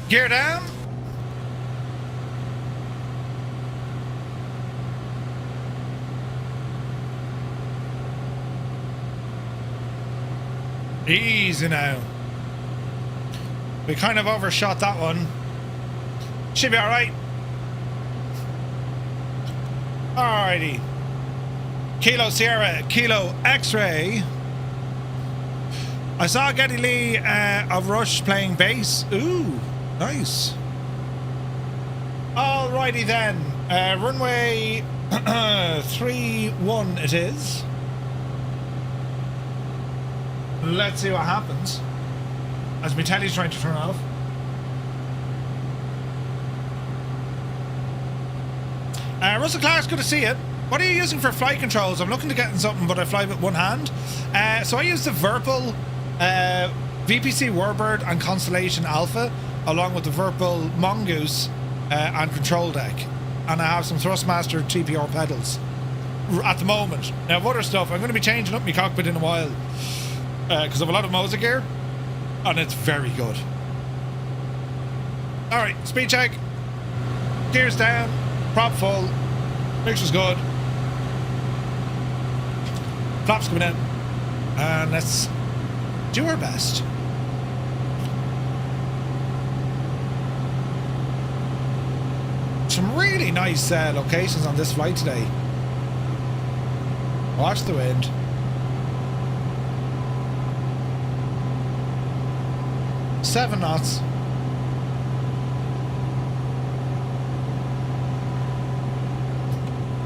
Gear down. Easy now. We kind of overshot that one. Should be alright. Alrighty. Kilo Sierra, Kilo X-ray. I saw Geddy Lee of Rush playing bass. Ooh. Nice. Alrighty then. Runway 31 it is. Let's see what happens. As my telly's trying to turn off. Russell Clark's good to see you. What are you using for flight controls? I'm looking to get in something, but I fly with one hand. So I use the Virpil VPC Warbird and Constellation Alpha, along with the Virpil Mongoose and Control Deck. And I have some Thrustmaster TPR pedals at the moment. Now, other stuff, I'm going to be changing up my cockpit in a while because I have a lot of Mosa gear, and it's very good. Alright, speed check. Gears down. Prop full. Picture's good. Flaps coming in. And let's do our best. Some really nice locations on this flight today. Watch the wind. Seven knots.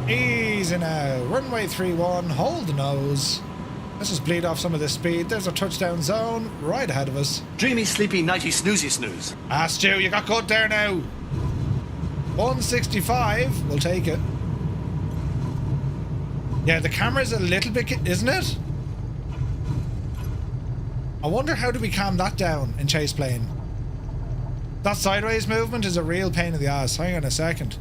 Easy now. Runway 31, hold the nose. Let's just bleed off some of this speed. There's our touchdown zone right ahead of us. Dreamy, sleepy, nighty, snoozy, snooze. Ah, Stu, you got good there now. 165, we'll take it. Yeah, the camera's a little bit, isn't it? I wonder how do we calm that down in chase plane. That sideways movement is a real pain in the ass. Hang on a second.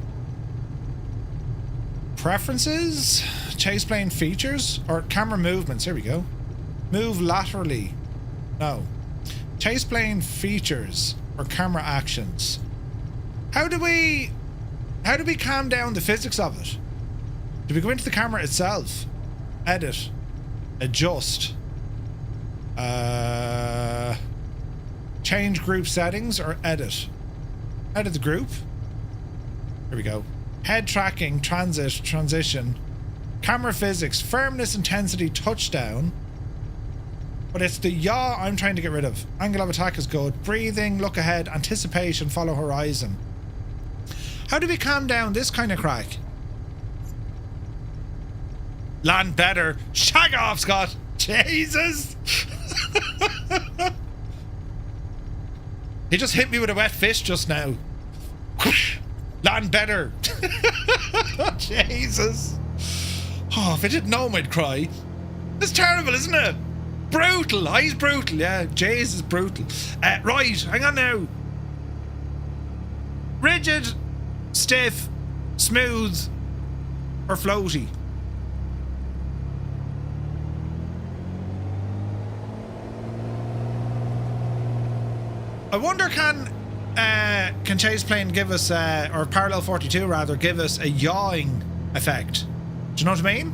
Preferences, chase plane features, or camera movements. Here we go. Move laterally. No. Chase plane features or camera actions. How do we calm down the physics of it? Do we go into the camera itself? Edit. Adjust. Change group settings or edit. Edit the group. Here we go. Head tracking, transition, camera physics, firmness, intensity, touchdown. But it's the yaw I'm trying to get rid of. Angle of attack is good. Breathing, look ahead, anticipation, follow horizon. How do we calm down this kind of crack? Land better. Shag off, Scott. Jesus. He just hit me with a wet fish just now. Land better. Jesus. Oh, if I didn't know him, I'd cry. It's terrible, isn't it? Brutal. He's brutal. Yeah, Jays is brutal. Right, hang on now. Rigid, stiff, smooth, or floaty? I wonder can Chase Plane give us, or Parallel 42 rather, give us a yawing effect? Do you know what I mean?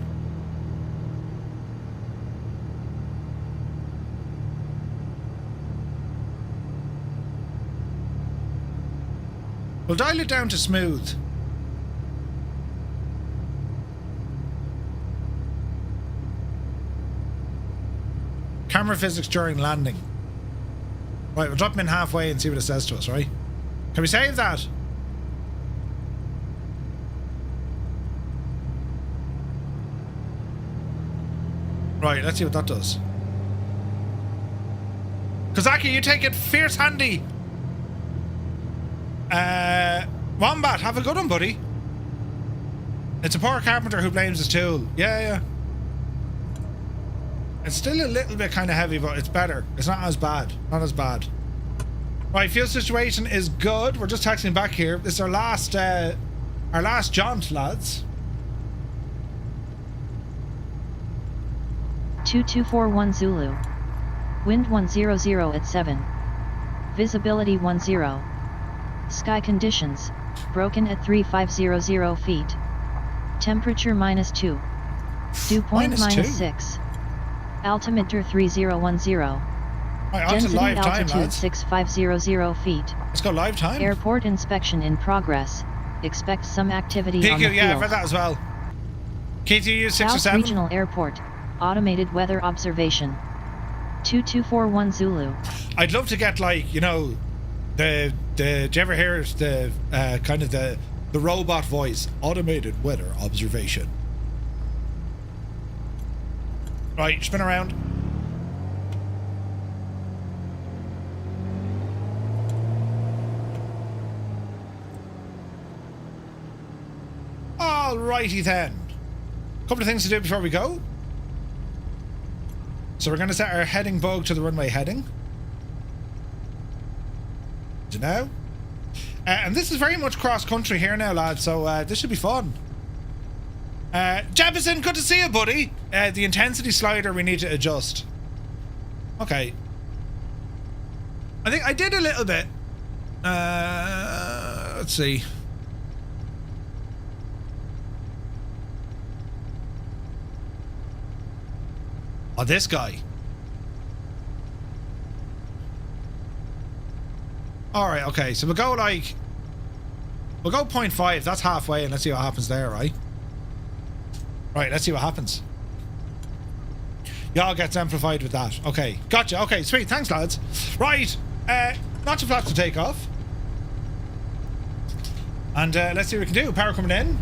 We'll dial it down to smooth. Camera physics during landing. Right, we'll drop him in halfway and see what it says to us, right? Can we save that? Right, let's see what that does. Kozaki, you take it fierce handy. Wombat, have a good one, buddy. It's a poor carpenter who blames his tool. Yeah. It's still a little bit kind of heavy, but it's better. It's not as bad. Not as bad. Right, fuel situation is good. We're just taxiing back here. This is our last jaunt, lads. 2241 Zulu. Wind 100 at 7. Visibility 10. Sky conditions, broken at 3500 feet. Temperature -2. Dew point -6. Altimeter 3010. Right, Density live time, altitude lads. 6500 feet. Let's go live time. Airport inspection in progress. Expect some activity on the PQ, yeah, I've field. read that as well. KTU 6 or South 7. Regional Airport. Automated weather observation. 2241 Zulu. I'd love to get, like, you know, do you ever hear the kind of the robot voice? Automated weather observation. Right, spin around. Alrighty then. Couple of things to do before we go. So we're going to set our heading bug to the runway heading. Do you know? And this is very much cross country here now, lads, so this should be fun. Jefferson, good to see you, buddy. The intensity slider we need to adjust. Okay. I think I did a little bit. Let's see. Oh, this guy. Alright, okay, so we'll go 0.5, that's halfway, and let's see what happens there, right? Right, let's see what happens. Y'all gets amplified with that. Okay, gotcha, okay, sweet, thanks lads. Right, not too flat to take off. And let's see what we can do. Power coming in.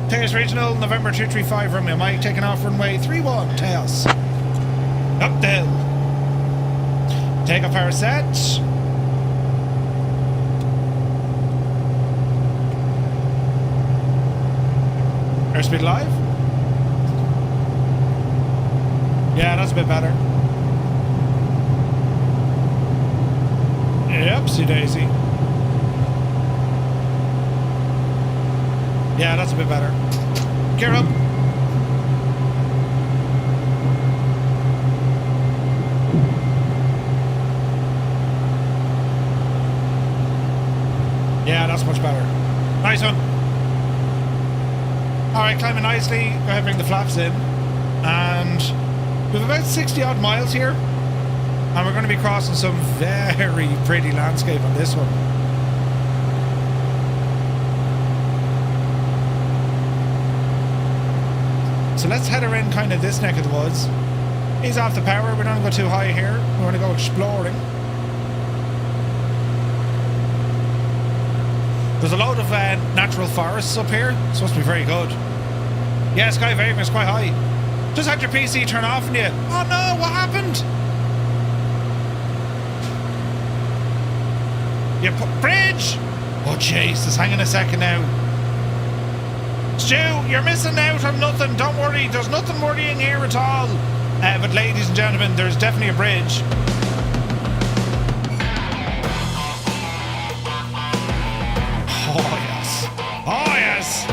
Taos Regional, November 235, Romeo Mike, taking off runway 31, Taos. Up the hill. Take off power set. Airspeed live. Yeah, that's a bit better. Yepsy daisy. Yeah, that's a bit better. Gear up. Yeah, that's much better. Nice one. Alright, climbing nicely. Go ahead and bring the flaps in. And we have about 60 odd miles here. And we're going to be crossing some very pretty landscape on this one. So let's head around kind of this neck of the woods. Ease off the power. We don't go too high here. We want to go exploring. There's a load of natural forests up here. It's supposed to be very good. Yeah, Sky Vagrant is quite high. Just had your PC turn off on you. Oh no, what happened? You bridge! Oh Jesus, hang on a second now. Stu, you're missing out on nothing. Don't worry, there's nothing worrying here at all. But ladies and gentlemen, there's definitely a bridge. Oh yes. Oh yes.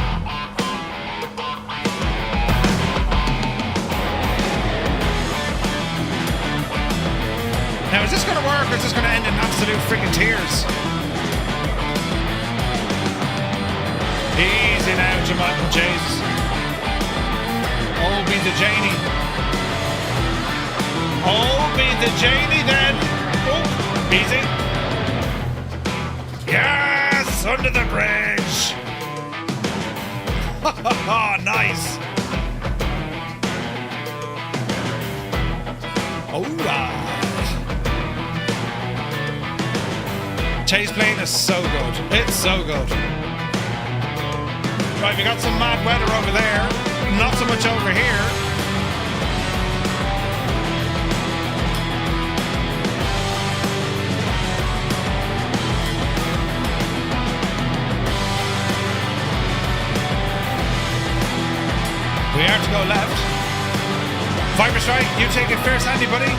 Now is this going to work or is this going to end in absolute freaking tears? Easy now, Jamal Jesus. Oh, be the Janie. Oh, be the Janie then. Oh, easy. Yes, under the bridge. Oh, nice. Alright. Chase plane is so good. It's so good. Right, we got some mad weather over there. Not so much over here. We are to go left. Viper Strike, you take it first, Andy, buddy.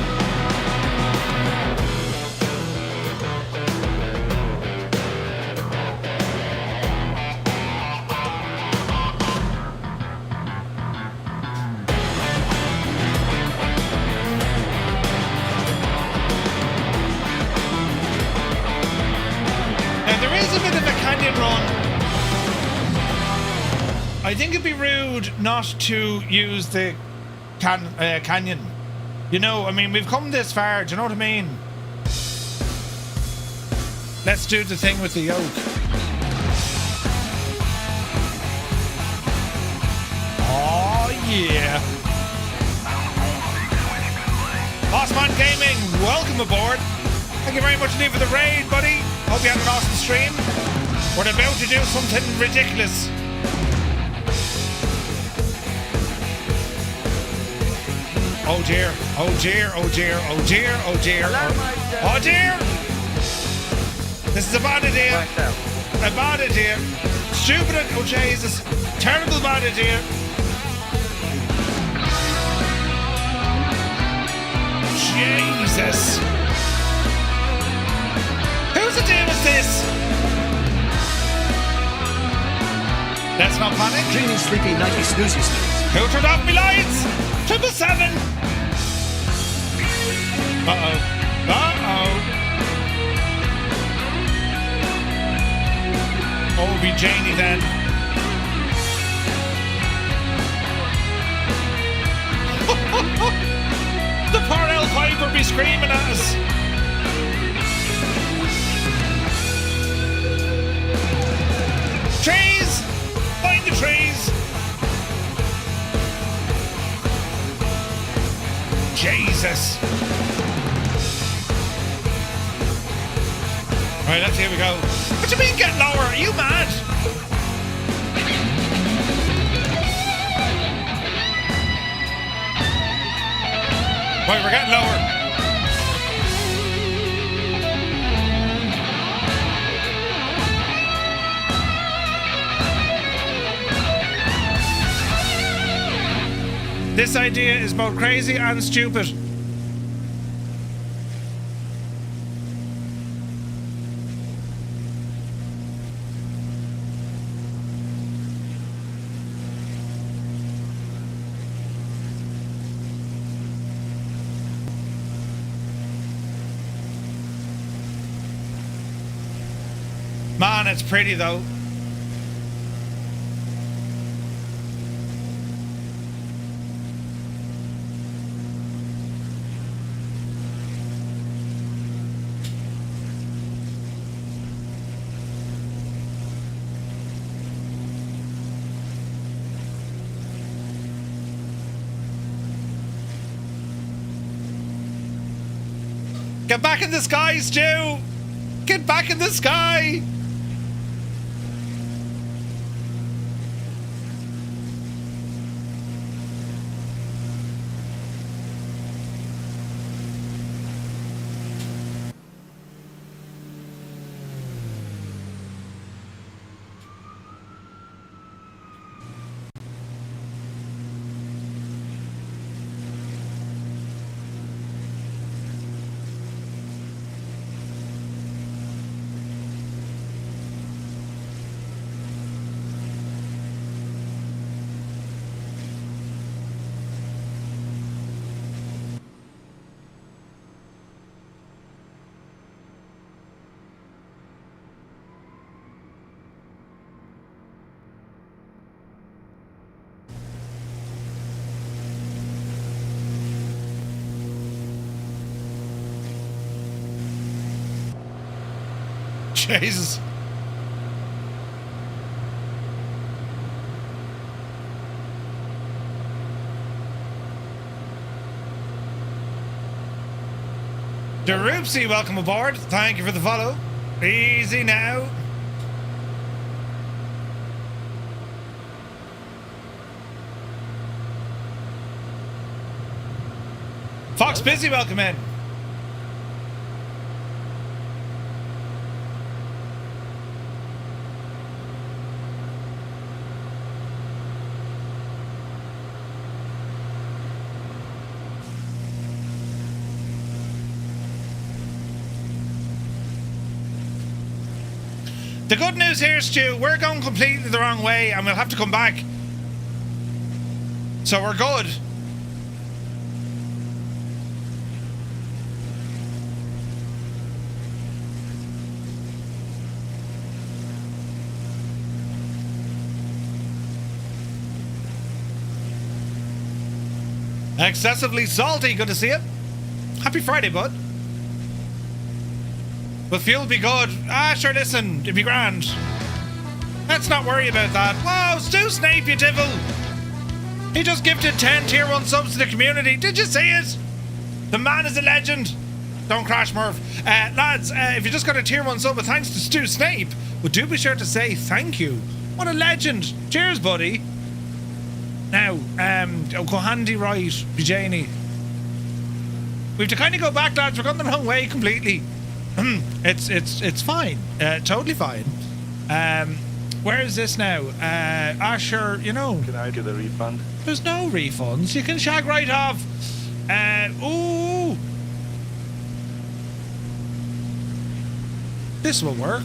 I think it'd be rude not to use the canyon. You know, I mean, we've come this far, do you know what I mean? Let's do the thing with the yoke. Oh, yeah. Bossman Gaming, welcome aboard. Thank you very much indeed for the raid, buddy. Hope you had an awesome stream. We're about to do something ridiculous. Oh dear, oh dear, oh dear, oh dear, oh dear, oh dear. This is a bad idea. A bad idea. Stupid. Oh, Jesus. Terrible bad idea. Jesus. Whose idea was this? Let's not panic. Dreamy, sleepy, nighty, snoozy, snooze. Who turned off me lights? 777. Uh-oh. Oh, be Janie then. The poor El Piper be screaming at us. Trees! Find the trees! Jesus! Right, let's here we go. What do you mean get lower? Are you mad? Right, we're getting lower. This idea is both crazy and stupid. Man, it's pretty though. Get back in the sky, Stu! Get back in the sky! Jesus. Derupsi, welcome aboard. Thank you for the follow. Easy now. Fox Busy, welcome in. The good news here, Stu, we're going completely the wrong way and we'll have to come back. So we're good. Excessively salty, good to see you. Happy Friday, bud. Will fuel be good? Ah, sure, listen, it'd be grand. Let's not worry about that. Whoa, Stu Snape, you devil! He just gifted 10 tier 1 subs to the community. Did you see it? The man is a legend. Don't crash, Murph. Lads, if you just got a tier 1 sub with thanks to Stu Snape, well, do be sure to say thank you. What a legend. Cheers, buddy. Now, go handy right, Bijani. We have to kind of go back, lads. We're going the wrong way completely. It's fine. Totally fine. Where is this now? Sure, you know. Can I get a refund? There's no refunds. You can shag right off. Ooh. This will work.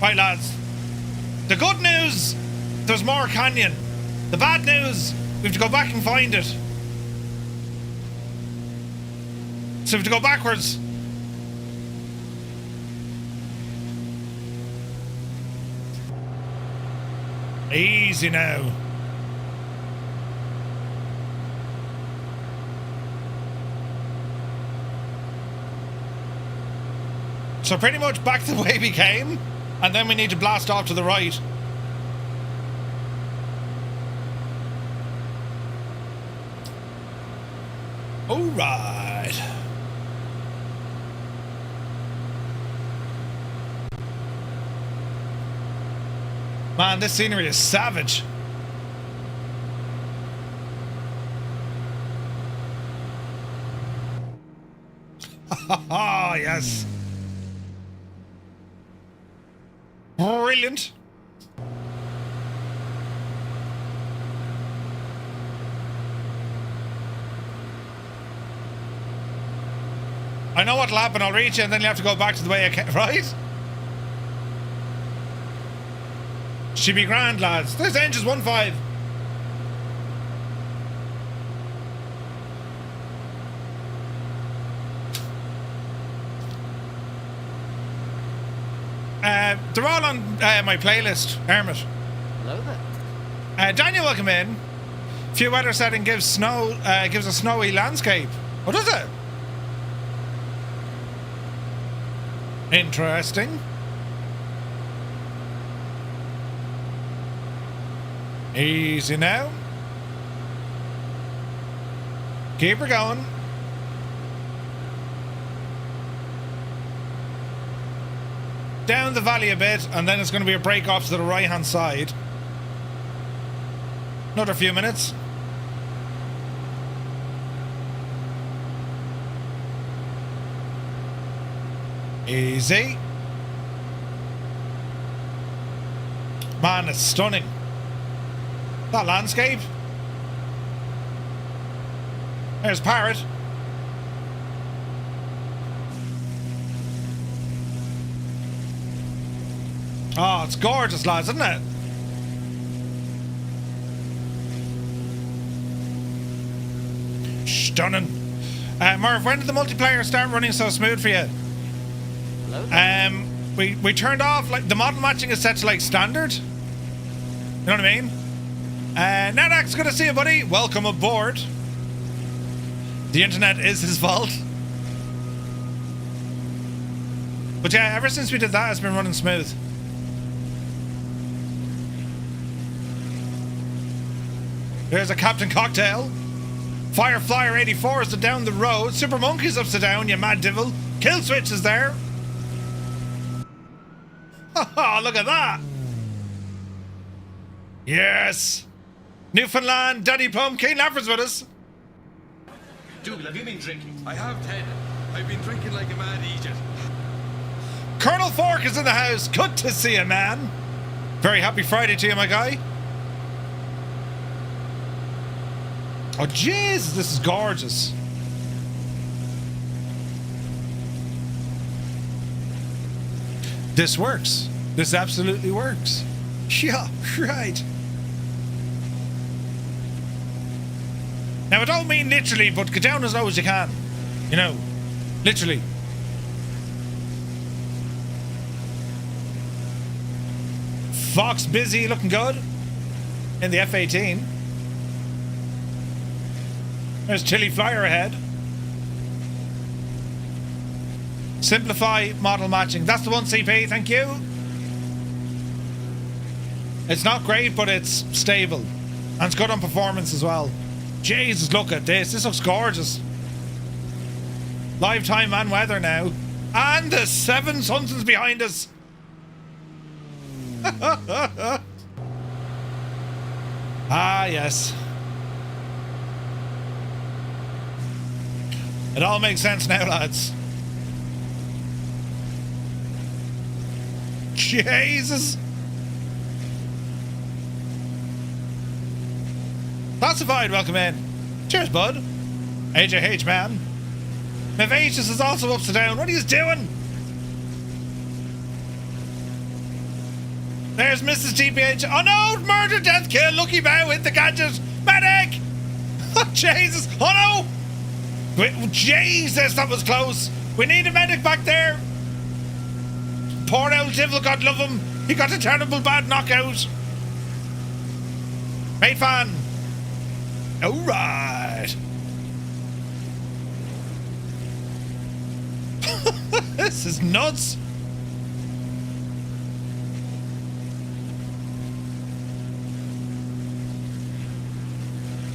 Right, lads. The good news, there's more canyon. The bad news, we have to go back and find it. So we have to go backwards. Easy now. So pretty much back the way we came, and then we need to blast off to the right. All right. Man, this scenery is savage. Ah, yes. Brilliant. I know what'll happen. I'll reach you and then you have to go back to the way I came, right? Should be grand, lads. There's engines 1-5. They're all on my playlist, Hermit. Hello there. Daniel, welcome in. Few weather setting gives a snowy landscape. What is it? Interesting. Easy now. Keep her going. Down the valley a bit, and then it's going to be a break off to the right hand side. Another few minutes. Easy. Man, it's stunning. That landscape. There's Parrot. Oh, it's gorgeous, lads, isn't it? Stunning. Merv, when did the multiplayer start running so smooth for you? Hello there. We turned off, like, the model matching is set to, like, standard. You know what I mean? Nadax, good to see you, buddy. Welcome aboard. The internet is his fault. But yeah, ever since we did that, it's been running smooth. There's a Captain Cocktail. Fireflyer 84 is down the road. Super Monkey's upside down, you mad devil. Kill Switch is there. Oh, look at that. Yes. Newfoundland, Daddy Pumpkin, Laffer's with us. Dougal, have you been drinking? I have, Ted. I've been drinking like a mad Egypt. Colonel Fork is in the house. Good to see you, man. Very happy Friday to you, my guy. Oh, Jesus, this is gorgeous. This works. This absolutely works. Yeah, right. Now, I don't mean literally, but get down as low as you can. You know, literally. Fox busy, looking good in the F-18. There's Chili Flyer ahead. Simplify model matching. That's the one, CP. Thank you. It's not great, but it's stable. And it's good on performance as well. Jesus, look at this. This looks gorgeous. Live time and weather now. And the 7 Sunsons behind us. Ah, yes. It all makes sense now, lads. Jesus. Classified, welcome in. Cheers, bud. AJH, man. Vivacious is also upside down. What are you doing? There's Mrs. GPH. Oh no! Murder, death, kill, lucky bow, hit the gadget. Medic! Oh, Jesus. Oh no! Wait, Jesus, that was close. We need a medic back there. Poor old devil, God love him. He got a terrible bad knockout. Mate fan. Alright. This is nuts.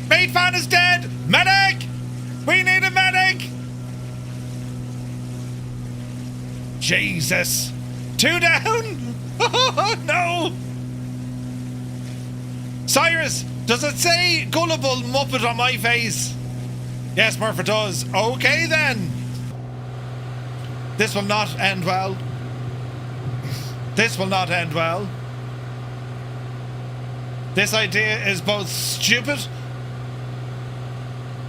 Mate fan is dead. Medic! We need a medic. Jesus. 2 down. Oh no. Cyrus, does it say gullible muppet on my face? Yes, Murphy does. Okay then. This will not end well. This will not end well. This idea is both stupid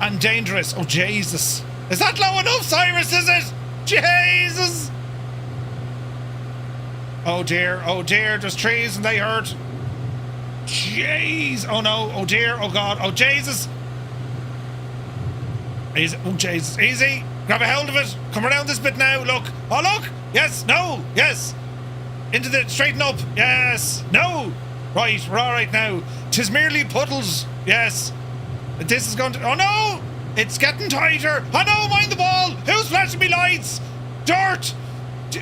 and dangerous. Oh, Jesus. Is that low enough, Cyrus, is it? Jesus. Oh dear, there's trees and they hurt. Jeez, oh no, oh dear, oh God, oh Jesus. Easy, oh Jesus, easy. Grab a hold of it. Come around this bit now, look. Oh look, yes, no, yes. Into the, straighten up, yes, no. Right, we're all right now. 'Tis merely puddles, yes. This is going to, oh no, it's getting tighter. Oh no, mind the ball. Who's flashing me lights? Dirt.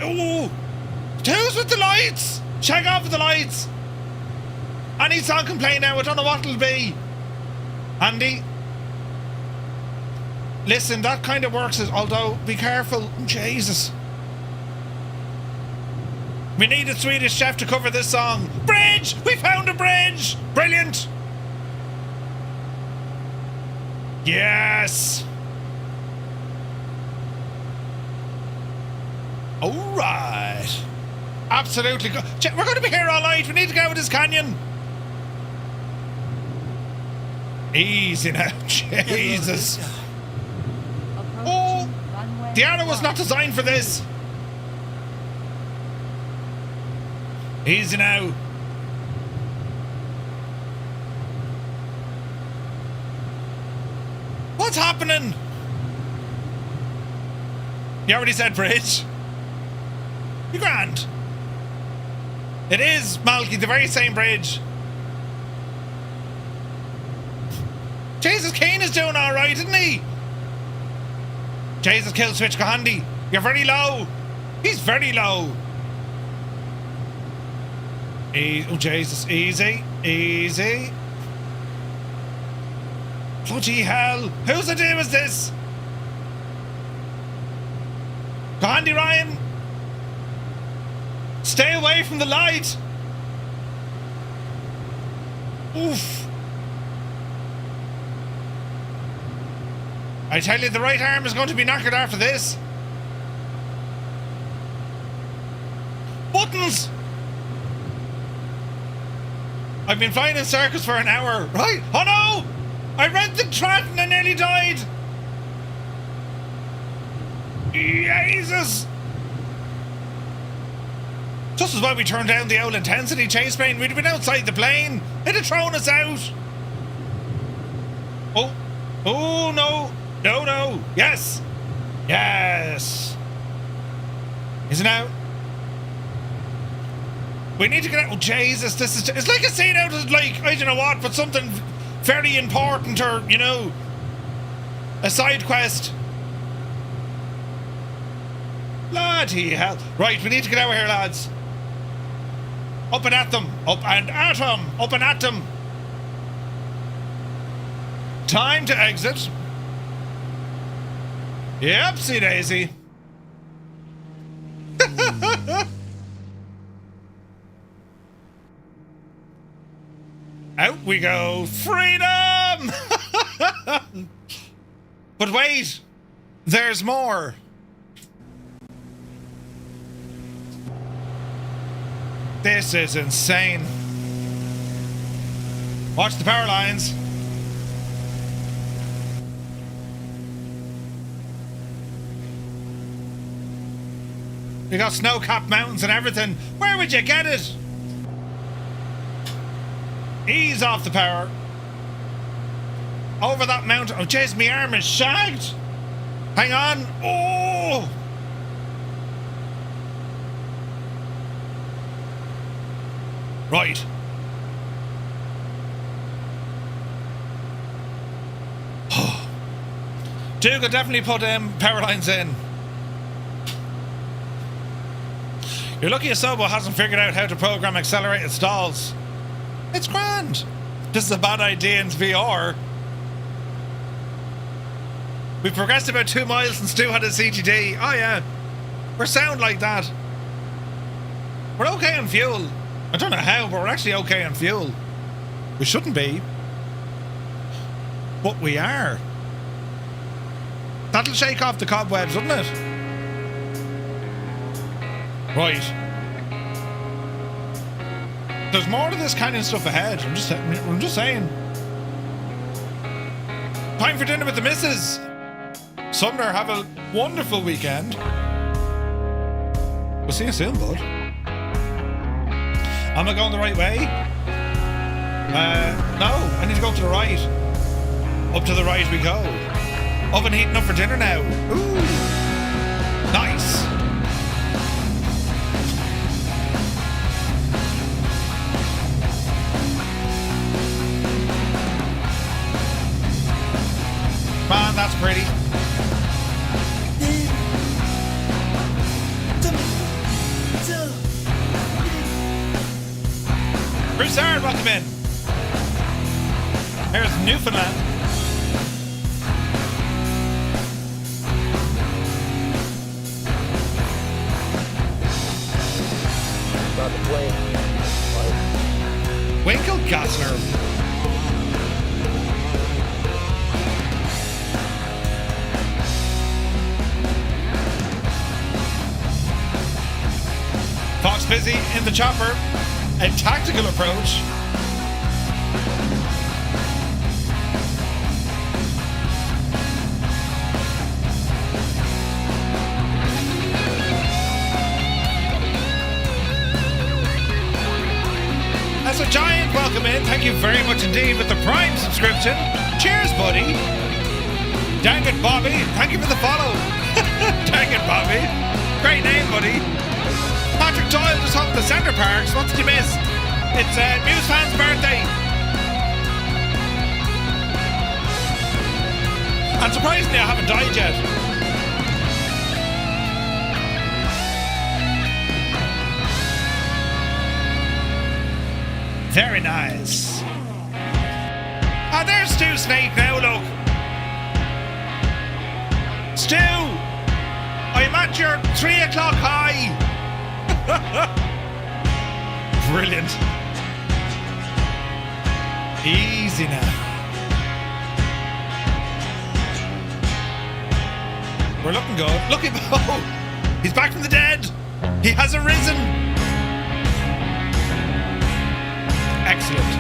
Oh. Who's with the lights? Check off with the lights. Any song can play now. I don't know what it'll be. Andy. Listen, that kind of works, although be careful. Jesus. We need a Swedish chef to cover this song. Bridge! We found a bridge! Brilliant! Yes! Alright. Absolutely. We're going to be here all night. We need to get out of this canyon. Easy now. Jesus. Oh, the arrow was not designed for this. Easy now. What's happening? You already said bridge. You grand. It is, Malky, the very same bridge. Jesus, Kane is doing alright, isn't he? Jesus, kill switch, go handy. You're very low. He's very low. Oh, Jesus, easy, easy. Bloody hell. Whose idea was this? Go handy, Ryan. Stay away from the light. Oof. I tell you, the right arm is going to be knackered after this. Buttons! I've been flying in circles for an hour, right? Oh no! I read the trap and I nearly died. Jesus! Just as well we turned down the old intensity chase plane, we'd have been outside the plane. It'd have thrown us out. Oh. Oh, no. No, no. Yes. Yes. Is it out? We need to get out. Oh, Jesus. This is... It's like a scene out of, like, I don't know what, but something very important or, you know, a side quest. Bloody hell. Right, we need to get out of here, lads. Up and at them. Up and at them. Up and at them. Time to exit. Yepsy daisy. Out we go. Freedom! But wait. there's more. This is insane. Watch the power lines. You got snow-capped mountains and everything. Where would you get it? Ease off the power. Over that mountain. Oh, jeez, my arm is shagged. Hang on. Oh! Right. Duke will definitely put power lines in. You're lucky a Sobo hasn't figured out how to program accelerated stalls. It's grand. This is a bad idea in VR. We've progressed about 2 miles since Stu had a CTD. Oh yeah. We're sound like that. We're okay on fuel. I don't know how, but we're actually okay on fuel. We shouldn't be. But we are. That'll shake off the cobwebs, wouldn't it? Right. There's more to this kind of stuff ahead. I'm just saying. Time for dinner with the missus. Sumner, have a wonderful weekend. We'll see you soon, bud. Am I going the right way? No, I need to go to the right. Up to the right we go. Oven heating up for dinner now. Ooh, nice. Man, that's pretty. Broussard, welcome in. Here's Newfoundland. Not the plane. Winkelgassner. Fox busy in the chopper. A tactical approach. As a giant, welcome in. Thank you very much indeed with the Prime subscription. Cheers, buddy. Dang it, Bobby. Thank you for the follow. Dang it, Bobby. Great name, buddy. Patrick Doyle just home at the Centre Parks. What did you miss? It's Muse Fan's birthday. And surprisingly, I haven't died yet. Very nice. Ah, there's Stu Snake now, look. Stu! I'm at your 3 o'clock high. Brilliant. Easy now. We're looking good. Look at oh, he's back from the dead. He has arisen. Excellent.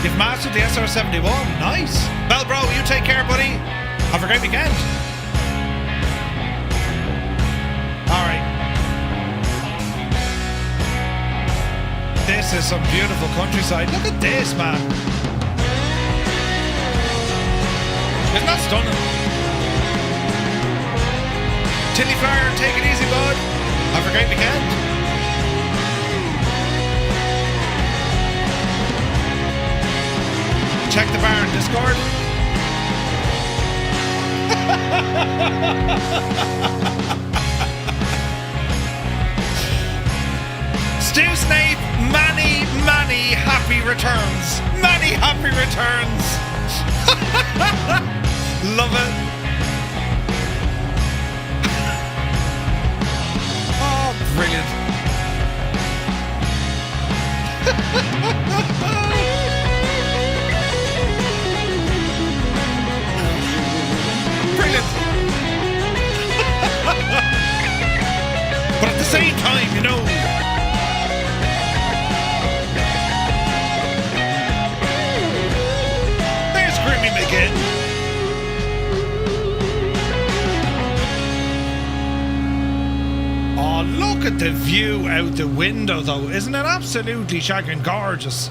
You've mastered the SR-71. Nice. Well, bro, you take care, buddy. Have a great weekend. All right. This is some beautiful countryside. Look at this, man. Isn't that stunning? Tilly Flower, take it easy, bud. Have a great weekend. Check the bar in Discord. Stu Snape, many happy returns. Many happy returns. Love it. Oh, brilliant. But at the same time, you know, there's Grimmy McGinn. Oh, look at the view out the window, though. Isn't it absolutely shagging gorgeous?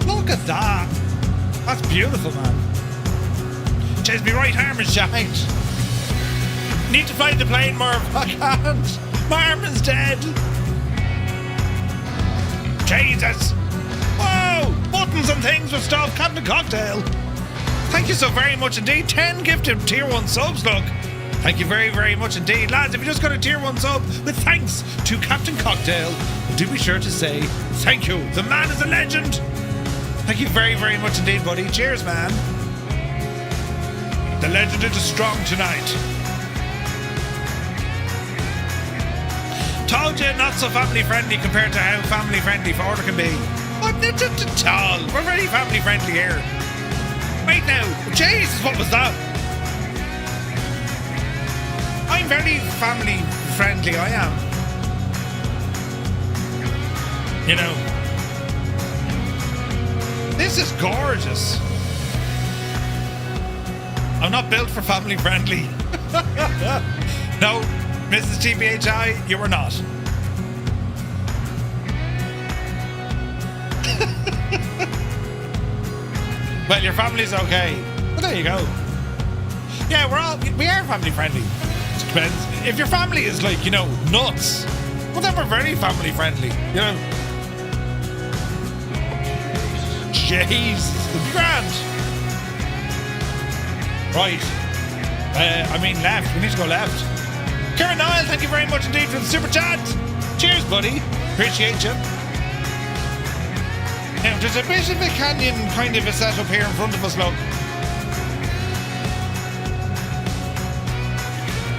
Look at that. That's beautiful, man. Jeez, my right arm is shagged. Need to find the plane, Merv. I can't. My arm is dead. Jesus. Whoa! Buttons and things with stuff. Captain Cocktail. Thank you so very much indeed. 10 gifted tier 1 subs, look. Thank you very, very much indeed. Lads, if you just got a tier 1 sub with thanks to Captain Cocktail, do be sure to say thank you. The man is a legend. Thank you very, very much indeed, buddy. Cheers, man. The legend is strong tonight. Told you not so family friendly compared to how family friendly Florida can be. What at all? We're very family friendly here. Right now, Jesus, what was that? I'm very family friendly, I am. You know, this is gorgeous. I'm not built for family friendly. No, Mrs. GBHI, you were not. Well, your family's okay. Well, there you go. Yeah, we are family friendly. It depends. If your family is like, you know, nuts, well then we're very family friendly, you know. Jeez, it'd be grand. Right. I mean left. We need to go left. Kieran Niall, thank you very much indeed for the super chat. Cheers, buddy. Appreciate you. Now, there's a bit of a canyon kind of a setup here in front of us, look.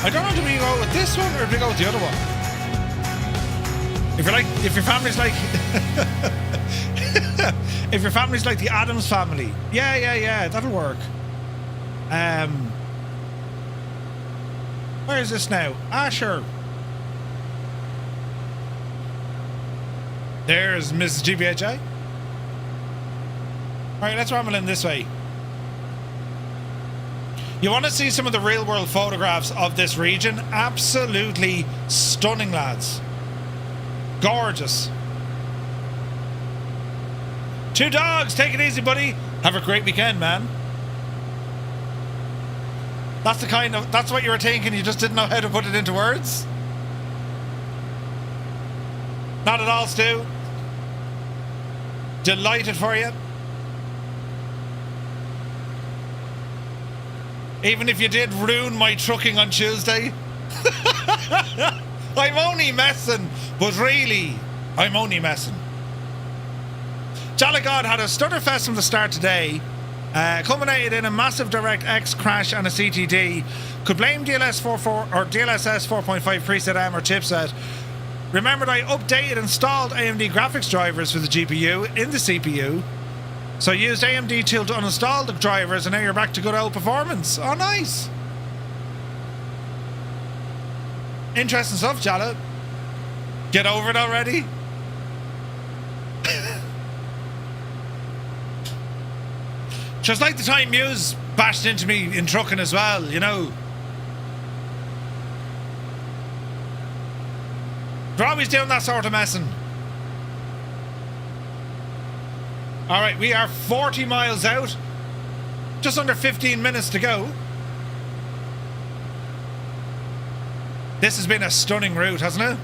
I don't know, do we go with this one or do we go with the other one? If your family's like if your family's like the Addams family, yeah, that'll work. Where is this now? Ah, sure. There's Mrs. GBHI. Alright, let's ramble in this way. You want to see some of the real world photographs of this region? Absolutely stunning, lads. Gorgeous. Two dogs, take it easy, buddy. Have a great weekend, man. That's what you were thinking, you just didn't know how to put it into words? Not at all, Stu. Delighted for you. Even if you did ruin my trucking on Tuesday. I'm only messing, but really, I'm only messing. Jalagod had a stutterfest from the start today. Culminated in a massive DirectX crash and a CTD. Could blame DLSS 4.5 preset M or chipset. Remembered I updated and installed AMD graphics drivers for the GPU in the CPU. So I used AMD tool to uninstall the drivers and now you're back to good old performance. Oh, nice. Interesting stuff, Jala. Get over it already. Just like the time Muse bashed into me in trucking as well, you know. They're always doing that sort of messing. Alright, we are 40 miles out. Just under 15 minutes to go. This has been a stunning route, hasn't it?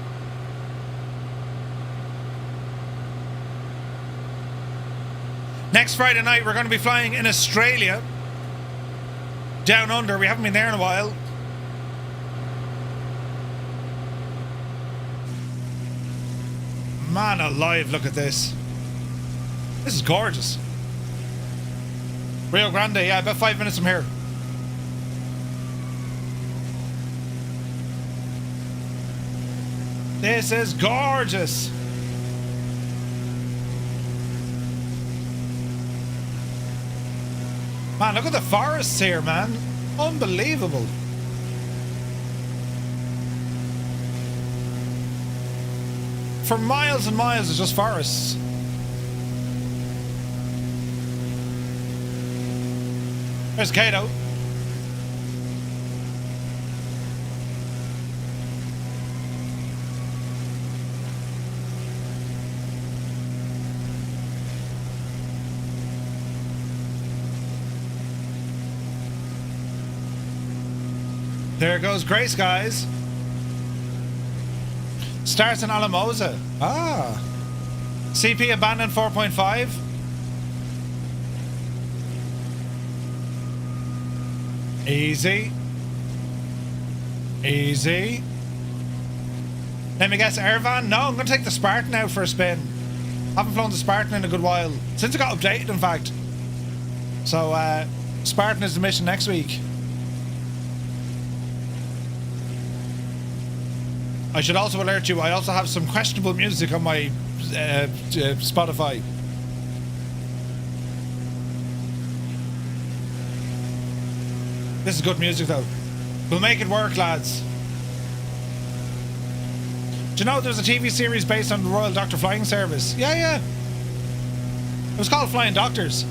Next Friday night, we're going to be flying in Australia. Down under. We haven't been there in a while. Man alive, look at this. This is gorgeous. Rio Grande, yeah, about 5 minutes from here. This is gorgeous. Man, look at the forests here, man. Unbelievable. for miles and miles is just forests. There's Kato. There goes Grey Skies. Starts in Alamosa. Ah. CP abandoned 4.5. Easy. Easy. Let me guess, Airvan? No, I'm going to take the Spartan out for a spin. Haven't flown the Spartan in a good while. Since it got updated, in fact. So, Spartan is the mission next week. I should also alert you, I also have some questionable music on my Spotify. This is good music though. We'll make it work, lads. Do you know there's a TV series based on the Royal Doctor Flying Service? Yeah. It was called Flying Doctors.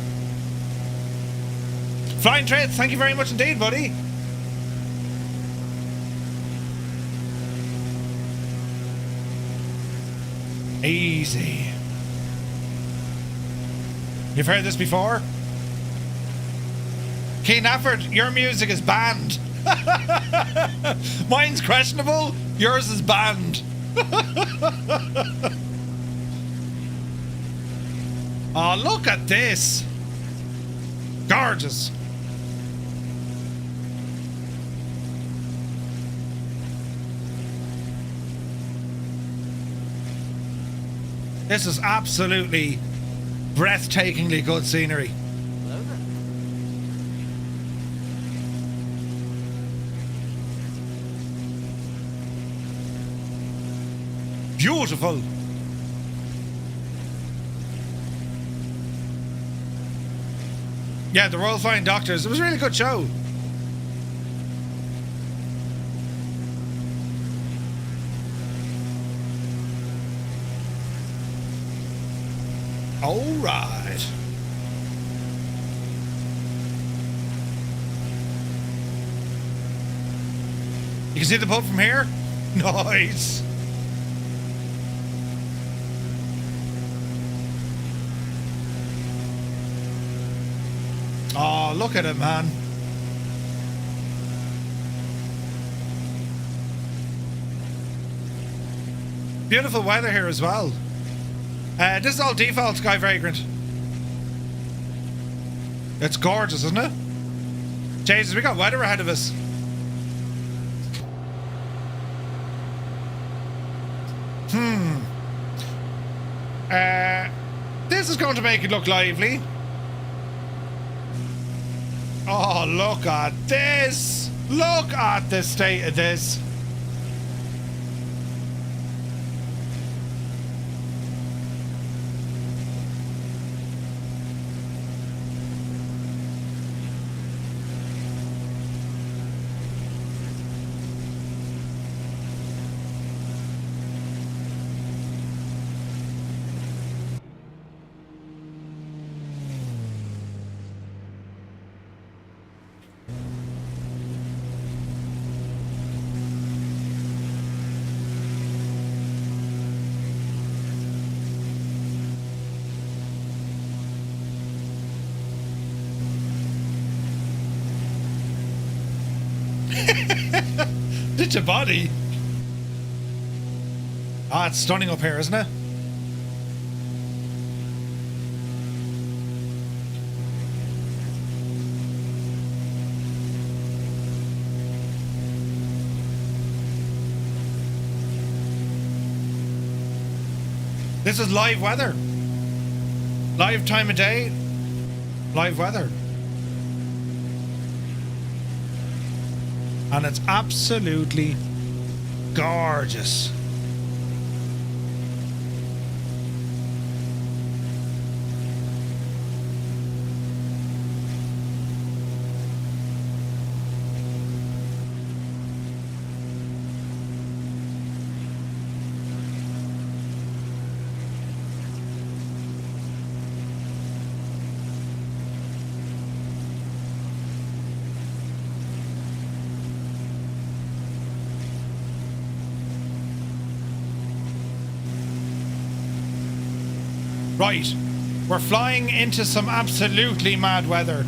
Flying Trades, thank you very much indeed, buddy. Easy. You've heard this before? Keen effort, your music is banned. Mine's questionable, yours is banned. Oh, look at this. Gorgeous. This is absolutely breathtakingly good scenery. Hello there. Beautiful. Yeah, the Royal Flying Doctors. It was a really good show. All right. You can see the boat from here? Nice. Oh, look at it, man. Beautiful weather here as well. This is all default Sky Vagrant. It's gorgeous, isn't it? Jesus, we got weather ahead of us. This is going to make it look lively. Oh, look at this. Look at the state of this. Did your body? Ah, it's stunning up here, isn't it? This is live weather. Live time of day. Live weather. And it's absolutely gorgeous. Right. We're flying into some absolutely mad weather.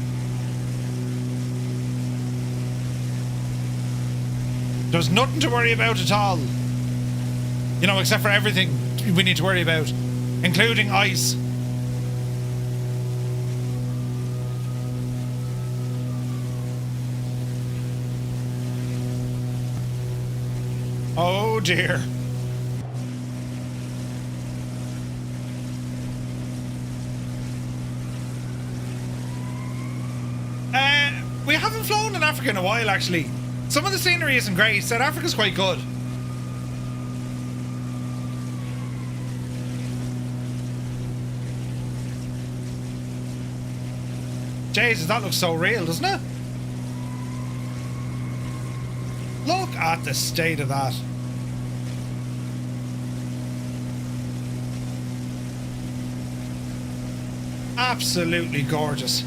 There's nothing to worry about at all. You know, except for everything we need to worry about, including ice. Oh dear. We haven't flown in Africa in a while, actually. Some of the scenery isn't great. South Africa's quite good. Jesus, that looks so real, doesn't it? Look at the state of that. Absolutely gorgeous.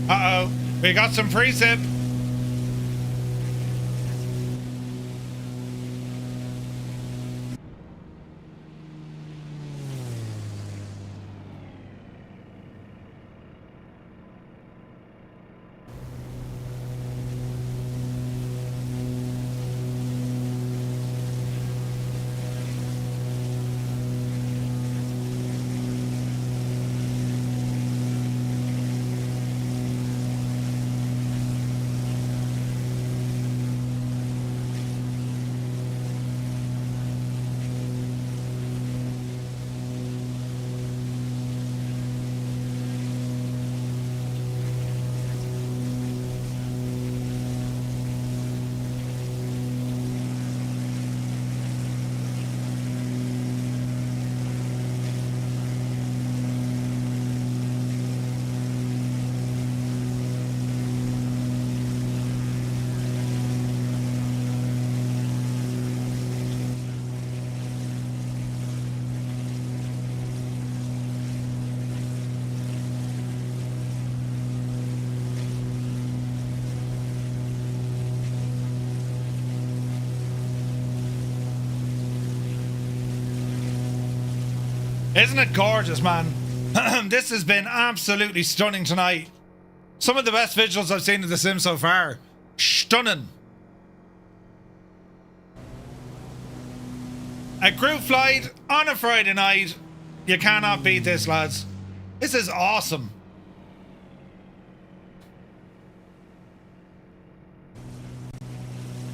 Uh-oh, we got some precip. Isn't it gorgeous, man? This has been absolutely stunning tonight. Some of the best visuals I've seen of the sim so far. Stunning. A group flight on a Friday night. You cannot beat this, lads. This is awesome.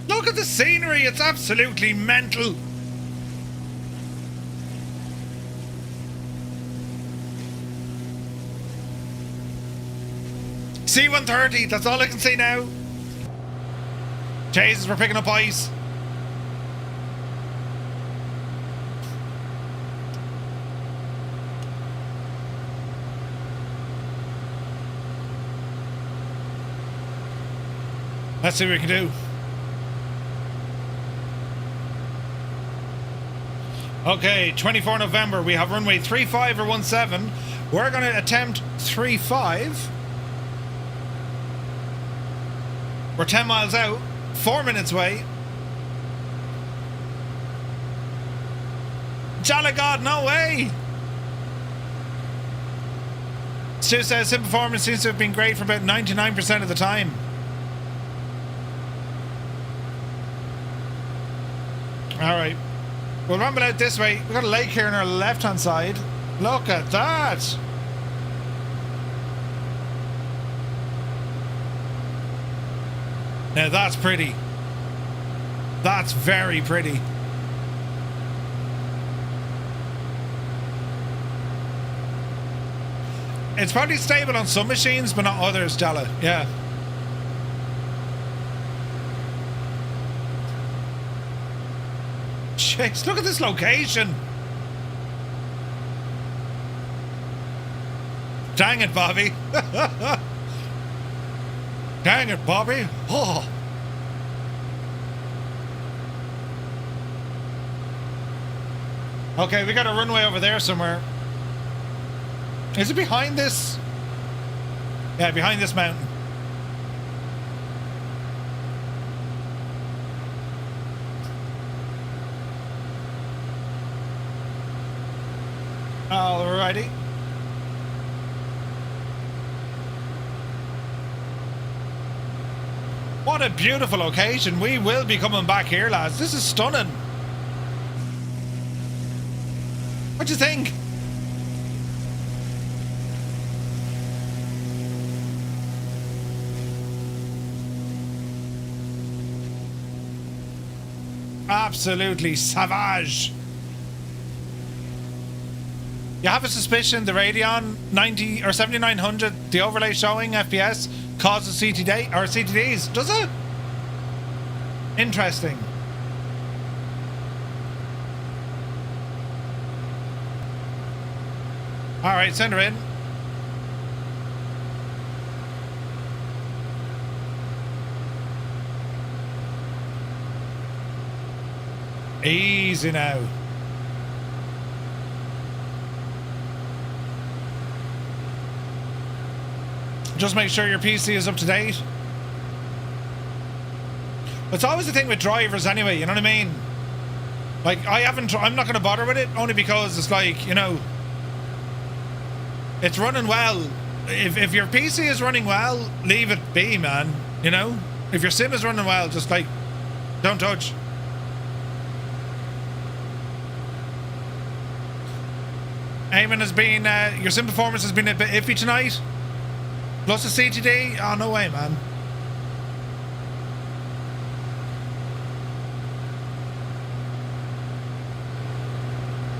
Look at the scenery. It's absolutely mental. C-130, that's all I can see now. Jesus, we're picking up ice. Let's see what we can do. Okay, 24 November, we have runway 35 or 17. We're going to attempt 35. We're 10 miles out, 4 minutes away. Jolly God, no way! Stu says, sim performance seems to have been great for about 99% of the time. Alright. We'll rumble out this way. We've got a lake here on our left-hand side. Look at that! Now that's pretty. That's very pretty. It's probably stable on some machines, but not others, Jalla. Yeah. Jeez, look at this location. Dang it, Bobby. Dang it, Bobby. Oh. Okay, we got a runway over there somewhere. Is it behind this? Yeah, behind this mountain. Alrighty. What a beautiful location. We will be coming back here, lads. This is stunning. What do you think? Absolutely savage. You have a suspicion the Radeon 90 or 7900, the overlay showing FPS, causes CTD or CTDs, does it? Interesting. Alright, send her in. Easy now. Just make sure your PC is up to date. It's always the thing with drivers anyway, you know what I mean? Like, I'm not going to bother with it, only because it's like, you know, it's running well. If your PC is running well, leave it be, man. You know? If your sim is running well, just like, don't touch. Eamon has been, your sim performance has been a bit iffy tonight. Plus a CTD? Oh, no way, man.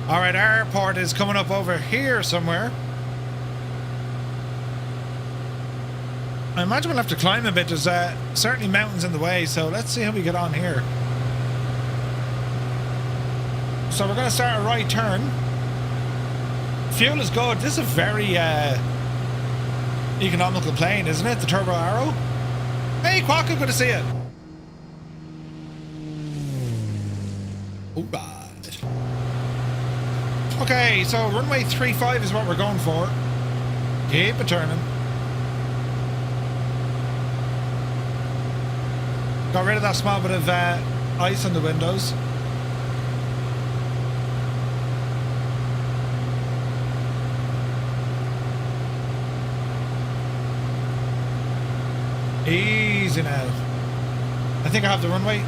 Alright, our airport is coming up over here somewhere. I imagine we'll have to climb a bit. There's certainly mountains in the way, so let's see how we get on here. So we're going to start a right turn. Fuel is good. This is a very economical plane, isn't it? The Turbo Arrow. Hey, Quokka, good to see you. Alright. Okay, so runway 35 is what we're going for. Keep it turning. Got rid of that small bit of ice on the windows. Easy now. I think I have the runway.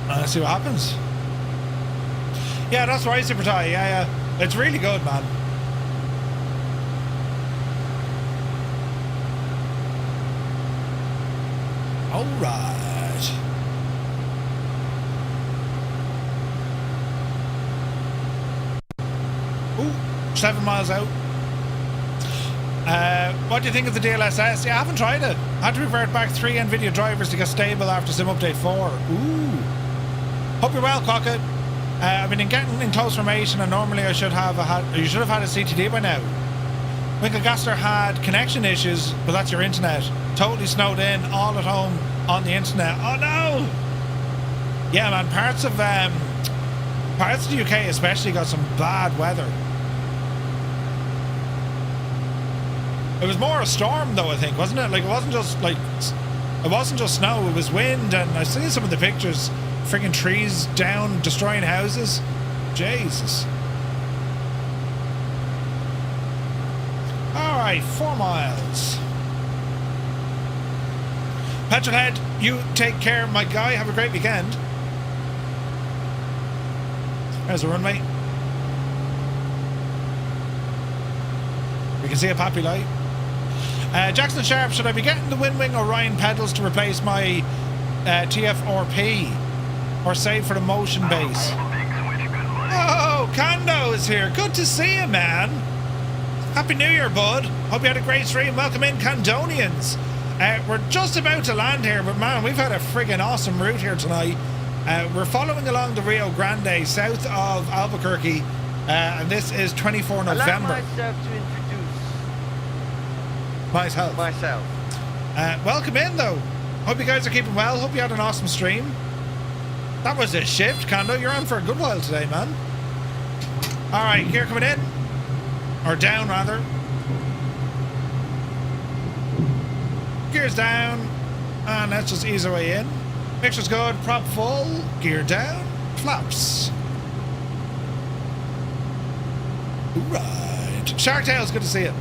Let's see what happens. Yeah, that's right, Super Tie. Yeah. It's really good, man. Alright. Ooh, 7 miles out. What do you think of the DLSS? Yeah, I haven't tried it. I had to revert back 3 NVIDIA drivers to get stable after Sim Update 4. Ooh. Hope you're well, Cockett. I've been getting in close formation, and normally you should have had a CTD by now. Winkelgaster had connection issues, but that's your internet. Totally snowed in, all at home on the internet. Oh no! Yeah, man, parts of the UK especially got some bad weather. It was more a storm though, I think, wasn't it? Like, it wasn't just snow, it was wind, and I've seen some of the pictures. Friggin' trees down, destroying houses. Jesus. Alright, 4 miles. Petrolhead, you take care, my guy. Have a great weekend. There's a runway. We can see a poppy light. Jackson Sharp, should I be getting the Winwing Orion pedals to replace my TFRP? Or save for the motion base? Oh, Kondo is here. Good to see you, man. Happy New Year, bud. Hope you had a great stream. Welcome in, Condonians. We're just about to land here, but man, we've had a friggin' awesome route here tonight. We're following along the Rio Grande south of Albuquerque, and this is 24 November. Allow myself to introduce Myself. Welcome in, though. Hope you guys are keeping well. Hope you had an awesome stream. That was a shift, Kondo. You're on for a good while today, man. All right, gear coming in. Or down, rather. Gears down. And let's just ease our way in. Mixture's good. Prop full. Gear down. Flaps. Right. Sharktail's good to see you.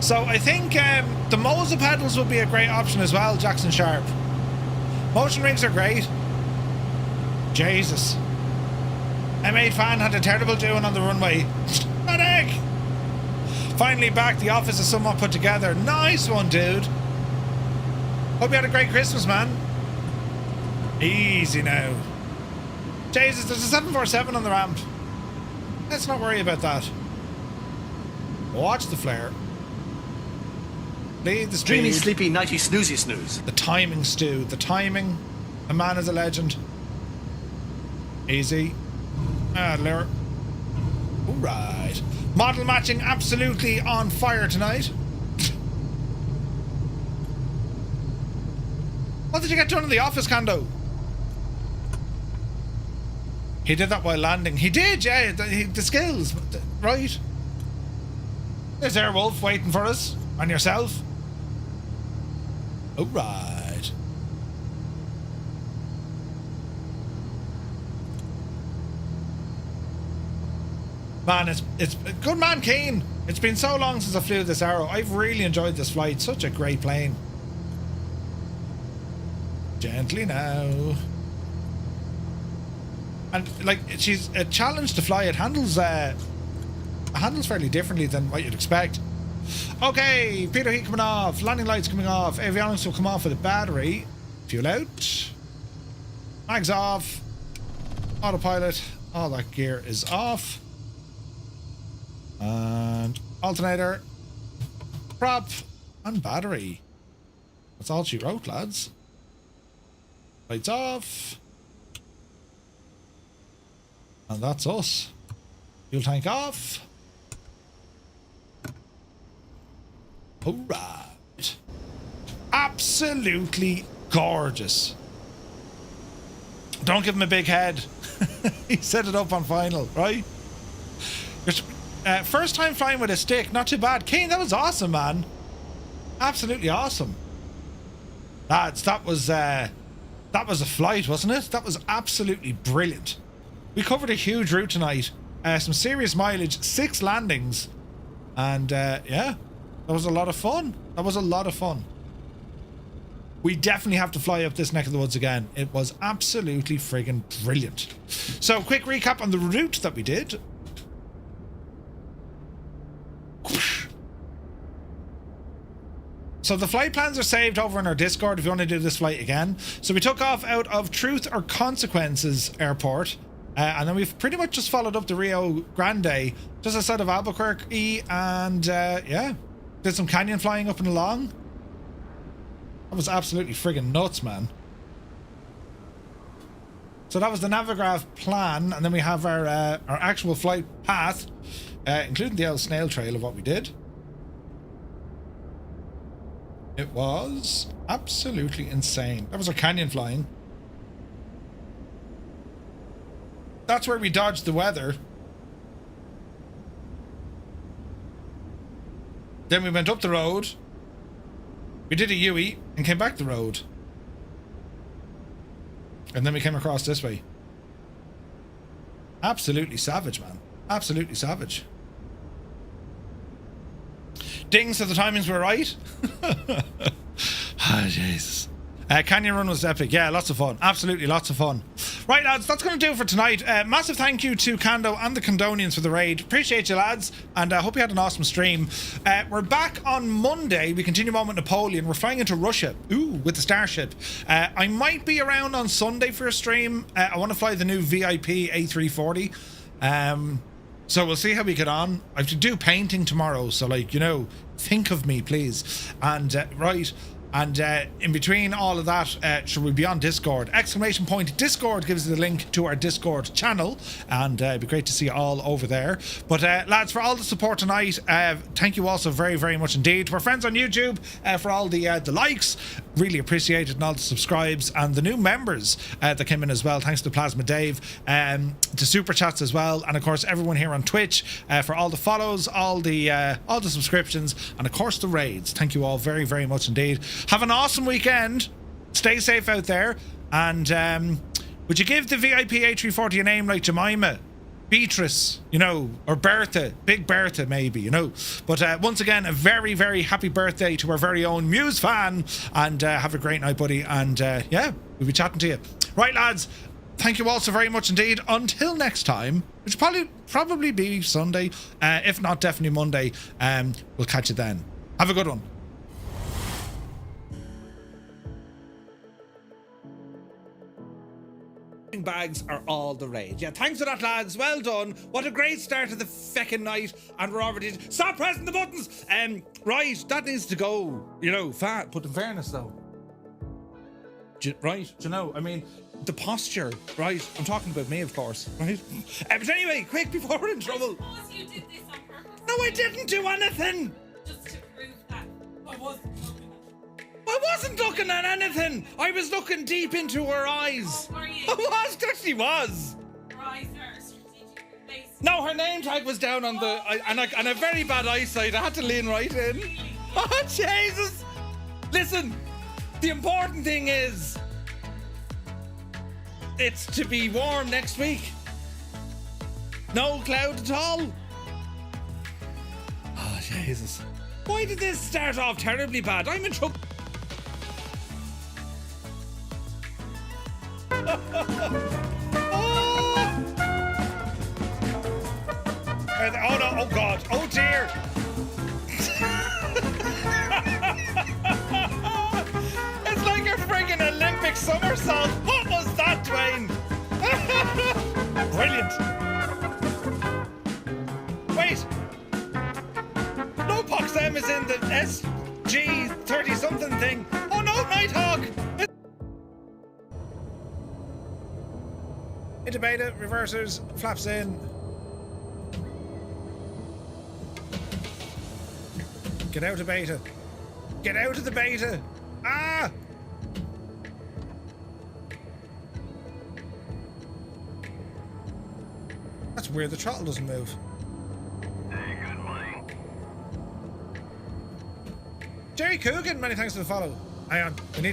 So I think the Moza pedals would be a great option as well, Jackson Sharp. Motion rings are great. Jesus. M8 fan had a terrible doing on the runway. Medic! Finally back, the office is somewhat put together. Nice one, dude. Hope you had a great Christmas, man. Easy now. Jesus, there's a 747 on the ramp. Let's not worry about that. Watch the flare. Lead the speed. Dreamy, sleepy, nighty, snoozy, snooze. The timing, Stu. The timing. A man is a legend. Easy. Adler. Alright. Model matching absolutely on fire tonight. What did you get done in the office, Kondo? He did that while landing. He did, yeah. The skills, right? There's Airwolf waiting for us. And yourself. Alright. Man, it's good man, Keen. It's been so long since I flew this Arrow. I've really enjoyed this flight. Such a great plane. Gently now. And like, she's a challenge to fly. It handles fairly differently than what you'd expect. Okay, Peter heat coming off, landing lights coming off, avionics will come off with a battery. Fuel out. Mags off. Autopilot. All that gear is off. And alternator. Prop. And battery. That's all she wrote, lads. Lights off. And that's us. Fuel tank off. Alright. Absolutely gorgeous. Don't give him a big head. He set it up on final, right? First time flying with a stick, not too bad. Kane, that was awesome, man. Absolutely awesome. Lads, that was a flight, wasn't it? That was absolutely brilliant. We covered a huge route tonight. Some serious mileage, 6 landings. And yeah, that was a lot of fun. That was a lot of fun. We definitely have to fly up this neck of the woods again. It was absolutely friggin' brilliant. So, quick recap on the route that we did. So the flight plans are saved over in our Discord if you want to do this flight again. So we took off out of Truth or Consequences Airport. And then we've pretty much just followed up the Rio Grande, just outside of Albuquerque, and yeah, did some canyon flying up and along. That was absolutely friggin' nuts, man. So that was the Navigraph plan, and then we have our actual flight path, including the old snail trail of what we did. It was absolutely insane. That was our canyon flying. That's where we dodged the weather. Then we went up the road. We did a UE and came back the road. And then we came across this way. Absolutely savage, man. Absolutely savage. Ding, so the timings were right. Ah, Jesus. Canyon Run was epic. Yeah, lots of fun. Absolutely lots of fun. Right, lads, that's going to do it for tonight. Massive thank you to Kando and the Condonians for the raid. Appreciate you, lads, and I hope you had an awesome stream. We're back on Monday. We continue on with Napoleon. We're flying into Russia. Ooh, with the Starship. I might be around on Sunday for a stream. I want to fly the new VIP A340. So we'll see how we get on. I have to do painting tomorrow, so like, you know, think of me, please. And right. And in between all of that, should we be on Discord? Exclamation point Discord gives you the link to our Discord channel, and it'd be great to see you all over there. But lads, for all the support tonight, thank you also very, very much indeed. To our friends on YouTube, for all the likes, really appreciate it, and all the subscribes, and the new members that came in as well. Thanks to Plasma Dave, to Super Chats as well, and of course everyone here on Twitch for all the follows, all the subscriptions, and of course the raids. Thank you all very, very much indeed. Have an awesome weekend. Stay safe out there. And would you give the VIP A340 a name like Jemima, Beatrice, you know, or Bertha, Big Bertha maybe, you know. But once again, a very, very happy birthday to our very own Muse fan. And have a great night, buddy. And yeah, we'll be chatting to you. Right, lads. Thank you all so very much indeed. Until next time, which will probably be Sunday. If not, definitely Monday. We'll catch you then. Have a good one. Bags are all the rage. Yeah, thanks for that, lads. Well done. What a great start to the feckin' night. And we're already... Stop pressing the buttons! Right, that needs to go. You know, fat. But in fairness, though. Right, you know, I mean, the posture, right? I'm talking about me, of course, right? But anyway, quick, before we're in trouble. I suppose you did this on purpose. No, I didn't do anything. Just to prove that I wasn't looking at. I wasn't looking at anything. I was looking deep into her eyes. Oh, were you? I was, that she was. Her eyes are strategically placed. No, her name tag was down on the... and a very bad eyesight. I had to lean right in. Oh, Jesus. Listen, the important thing is... it's to be warm next week. No cloud at all. Oh, Jesus. Why did this start off terribly bad? I'm in trouble. Oh no, oh God, oh dear. It's like a friggin' Olympic somersault. What was that, Dwayne? Brilliant. Wait. No Poxem is in the SG 30 something thing. Oh no, Nighthawk. Into beta, reversers, flaps in. Get out of beta. Get out of the beta. Ah! That's weird, the throttle doesn't move. Hey, good morning. Jerry Coogan, many thanks for the follow. Hang on, we need to